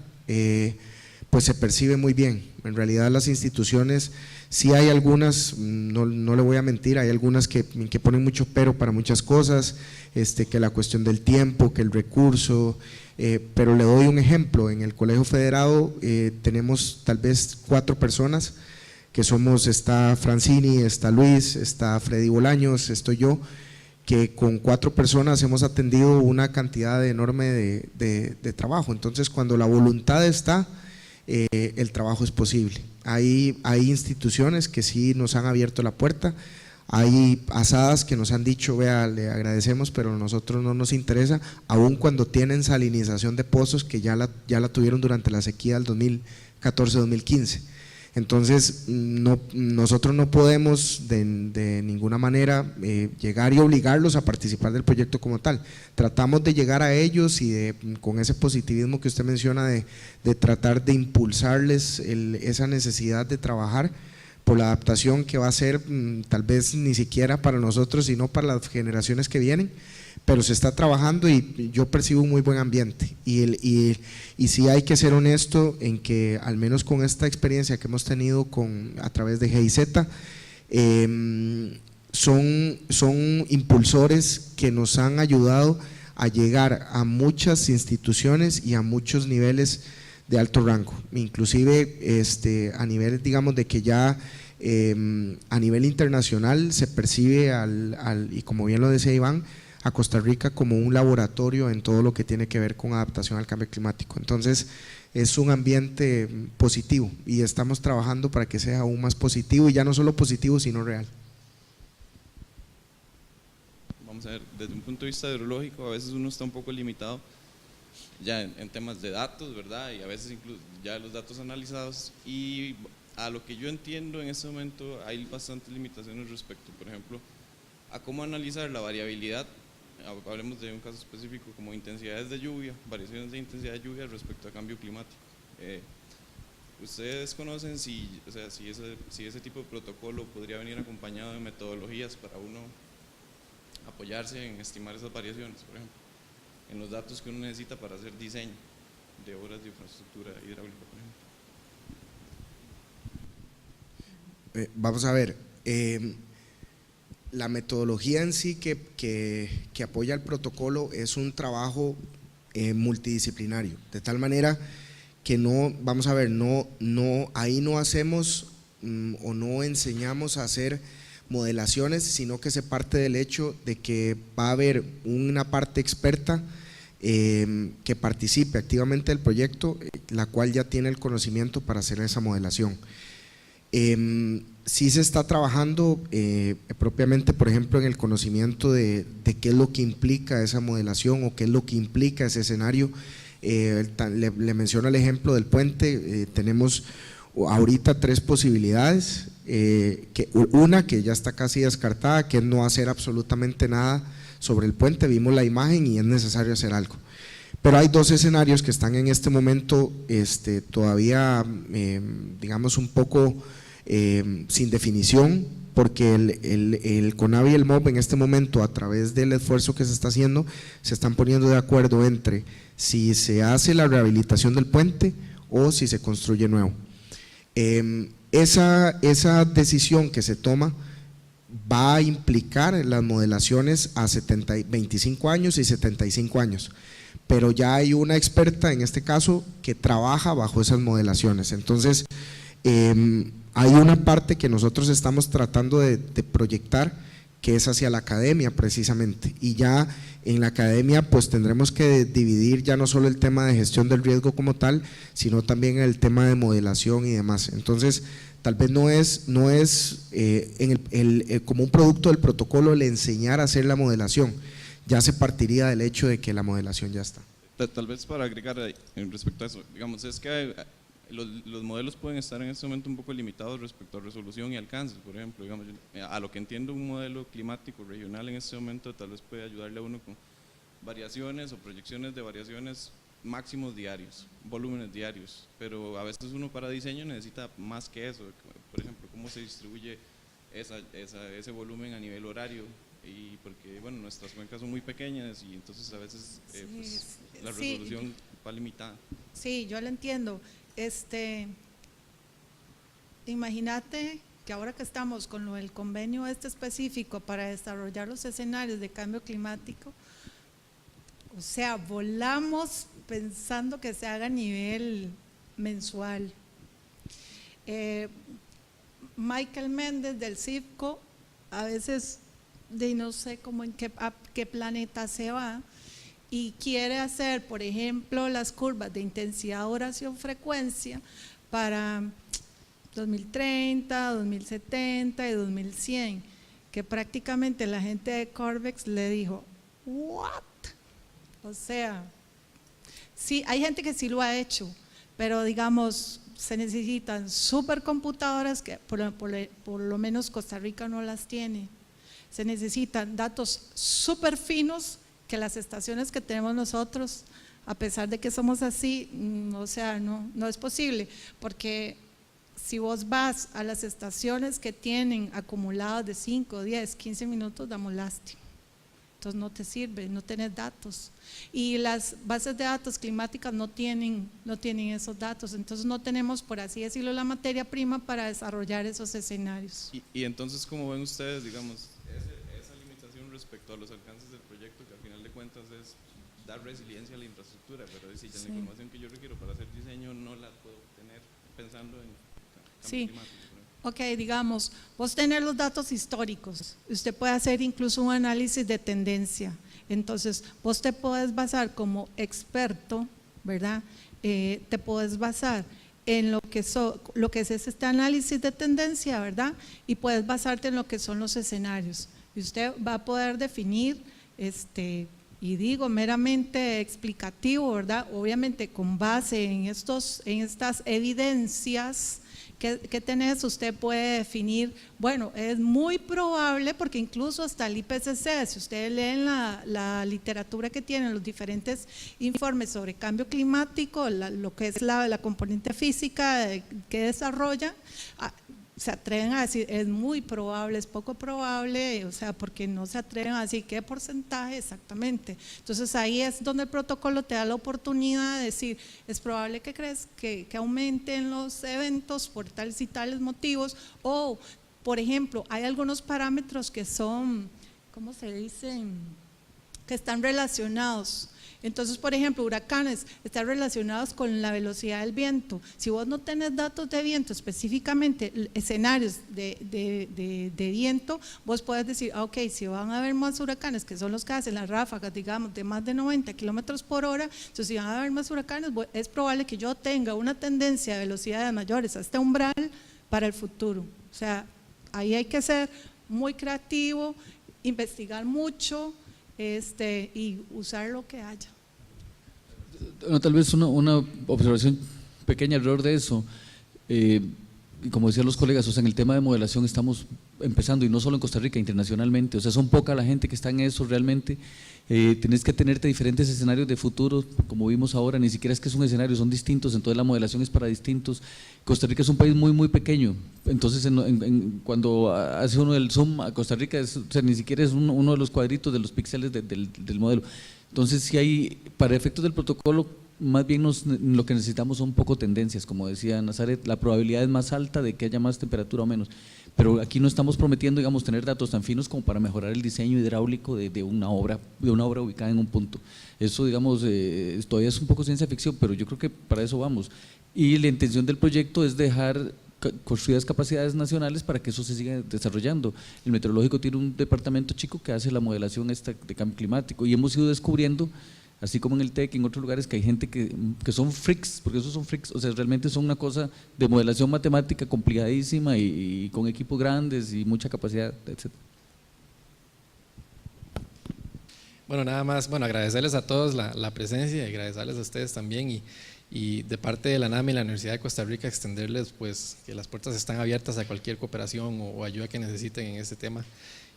pues se percibe muy bien. En realidad las instituciones, sí hay algunas, no le voy a mentir, hay algunas que ponen mucho pero para muchas cosas, que la cuestión del tiempo, que el recurso, pero le doy un ejemplo. En el Colegio Federado tenemos tal vez 4 personas, que somos, está Francini, está Luis, está Freddy Bolaños, estoy yo, que con 4 personas hemos atendido una cantidad enorme de trabajo. Entonces, cuando la voluntad está, el trabajo es posible. Hay instituciones que sí nos han abierto la puerta, hay asadas que nos han dicho, vea, le agradecemos, pero a nosotros no nos interesa, aun cuando tienen salinización de pozos que ya la tuvieron durante la sequía del 2014-2015. Entonces, nosotros no podemos de ninguna manera llegar y obligarlos a participar del proyecto como tal. Tratamos de llegar a ellos y con ese positivismo que usted menciona de tratar de impulsarles esa necesidad de trabajar por la adaptación que va a ser tal vez ni siquiera para nosotros, sino para las generaciones que vienen, pero se está trabajando y yo percibo un muy buen ambiente y sí hay que ser honesto en que al menos con esta experiencia que hemos tenido a través de GIZ, son impulsores que nos han ayudado a llegar a muchas instituciones y a muchos niveles de alto rango, inclusive a niveles, digamos, de que ya a nivel internacional se percibe y como bien lo decía Iván, a Costa Rica como un laboratorio en todo lo que tiene que ver con adaptación al cambio climático. Entonces es un ambiente positivo y estamos trabajando para que sea aún más positivo, y ya no solo positivo sino real. Vamos a ver, desde un punto de vista hidrológico a veces uno está un poco limitado ya en temas de datos, ¿verdad? Y a veces incluso ya los datos analizados, y a lo que yo entiendo en este momento hay bastantes limitaciones respecto, por ejemplo, a cómo analizar la variabilidad. Hablemos de un caso específico como intensidades de lluvia, variaciones de intensidad de lluvia respecto a cambio climático. ¿Ustedes conocen si ese tipo de protocolo podría venir acompañado de metodologías para uno apoyarse en estimar esas variaciones, por ejemplo, en los datos que uno necesita para hacer diseño de obras de infraestructura hidráulica, por ejemplo? Vamos a ver, la metodología en sí que apoya el protocolo es un trabajo multidisciplinario, de tal manera que no, vamos a ver, ahí no hacemos o no enseñamos a hacer modelaciones, sino que se parte del hecho de que va a haber una parte experta que participe activamente del proyecto, la cual ya tiene el conocimiento para hacer esa modelación. Sí se está trabajando propiamente, por ejemplo, en el conocimiento de qué es lo que implica esa modelación o qué es lo que implica ese escenario. Le menciono el ejemplo del puente. Tenemos ahorita 3 posibilidades, una que ya está casi descartada, que es no hacer absolutamente nada sobre el puente. Vimos la imagen y es necesario hacer algo, pero hay 2 escenarios que están en este momento todavía digamos un poco sin definición, porque el CONAVI y el MOB en este momento, a través del esfuerzo que se está haciendo, se están poniendo de acuerdo entre si se hace la rehabilitación del puente o si se construye nuevo. Esa decisión que se toma va a implicar las modelaciones a 25 años y 75 años, pero ya hay una experta en este caso que trabaja bajo esas modelaciones. Entonces hay una parte que nosotros estamos tratando de proyectar, que es hacia la academia precisamente, y ya en la academia pues tendremos que dividir ya no solo el tema de gestión del riesgo como tal, sino también el tema de modelación y demás. Entonces tal vez no es como un producto del protocolo el enseñar a hacer la modelación, ya se partiría del hecho de que la modelación ya está. Tal vez para agregar respecto a eso, digamos, es que los modelos pueden estar en este momento un poco limitados respecto a resolución y alcance. Por ejemplo, digamos, a lo que entiendo, un modelo climático regional en este momento tal vez puede ayudarle a uno con variaciones o proyecciones de variaciones máximos diarios, volúmenes diarios, pero a veces uno para diseño necesita más que eso. Por ejemplo, cómo se distribuye ese volumen a nivel horario, y porque bueno, nuestras cuencas son muy pequeñas y entonces a veces la resolución va limitada. Sí, yo lo entiendo. Imagínate que ahora que estamos con el convenio específico para desarrollar los escenarios de cambio climático, o sea, volamos pensando que se haga a nivel mensual. Michael Méndez del CIFCO a veces no sé cómo a qué planeta se va y quiere hacer, por ejemplo, las curvas de intensidad, duración, frecuencia para 2030, 2070 y 2100, que prácticamente la gente de Corvex le dijo, ¿what? O sea, sí, hay gente que sí lo ha hecho, pero digamos, se necesitan supercomputadoras que por lo menos Costa Rica no las tiene. Se necesitan datos súper finos que las estaciones que tenemos nosotros, a pesar de que somos así, o sea, no es posible, porque si vos vas a las estaciones que tienen acumulados de 5, 10, 15 minutos, damos lástima. Entonces no te sirve, no tenés datos. Y las bases de datos climáticas no tienen esos datos, entonces no tenemos, por así decirlo, la materia prima para desarrollar esos escenarios. Y entonces, ¿cómo ven ustedes, digamos, esa limitación respecto a los alcances del proyecto, que al final de cuentas es dar resiliencia a la infraestructura, pero si la información que yo requiero para hacer diseño no la puedo obtener pensando en cambio climático? Ok, digamos, vos tenés los datos históricos, usted puede hacer incluso un análisis de tendencia, entonces vos te puedes basar como experto, ¿verdad? Te puedes basar en lo que es este análisis de tendencia, ¿verdad? Y puedes basarte en lo que son los escenarios, y usted va a poder definir, y digo meramente explicativo, ¿verdad? Obviamente con base en estas evidencias que tenés, usted puede definir, bueno, es muy probable, porque incluso hasta el IPCC, si ustedes leen la literatura que tienen los diferentes informes sobre cambio climático, lo que es la componente física que desarrolla, se atreven a decir, es muy probable, es poco probable, o sea, porque no se atreven a decir qué porcentaje exactamente. Entonces ahí es donde el protocolo te da la oportunidad de decir, es probable que aumenten los eventos por tales y tales motivos, o por ejemplo, hay algunos parámetros que son, ¿cómo se dicen? Que están relacionados. Entonces, por ejemplo, huracanes están relacionados con la velocidad del viento. Si vos no tenés datos de viento, específicamente escenarios de viento, vos podés decir, ok, si van a haber más huracanes, que son los que hacen las ráfagas, digamos, de más de 90 kilómetros por hora, entonces si van a haber más huracanes, es probable que yo tenga una tendencia de velocidades mayores a este umbral para el futuro. O sea, ahí hay que ser muy creativo, investigar mucho, y usar lo que haya. No, tal vez una observación pequeña alrededor de eso. Y como decían los colegas, o sea, en el tema de modelación estamos empezando, y no solo en Costa Rica, internacionalmente, o sea, son poca la gente que está en eso realmente. Tenés que tenerte diferentes escenarios de futuro, como vimos ahora, ni siquiera es que es un escenario, son distintos, entonces la modelación es para distintos. Costa Rica es un país muy pequeño, entonces cuando hace uno el zoom a Costa Rica, o sea, ni siquiera es uno de los cuadritos de los píxeles del modelo. Entonces, si hay, para efectos del protocolo, más bien lo que necesitamos son poco tendencias, como decía Nazaret, la probabilidad es más alta de que haya más temperatura o menos, pero aquí no estamos prometiendo, digamos, tener datos tan finos como para mejorar el diseño hidráulico de una obra ubicada en un punto. Eso, digamos, todavía es un poco ciencia ficción, pero yo creo que para eso vamos. Y la intención del proyecto es dejar construidas capacidades nacionales para que eso se siga desarrollando. El meteorológico tiene un departamento chico que hace la modelación de cambio climático, y hemos ido descubriendo, así como en el TEC y en otros lugares, que hay gente que son freaks, porque esos son freaks, o sea, realmente son una cosa de modelación matemática complicadísima y con equipos grandes y mucha capacidad, etc. Bueno, nada más, agradecerles a todos la presencia y agradecerles a ustedes también, y de parte de la NAM y la Universidad de Costa Rica extenderles pues que las puertas están abiertas a cualquier cooperación o ayuda que necesiten en este tema,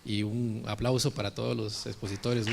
y un aplauso para todos los expositores.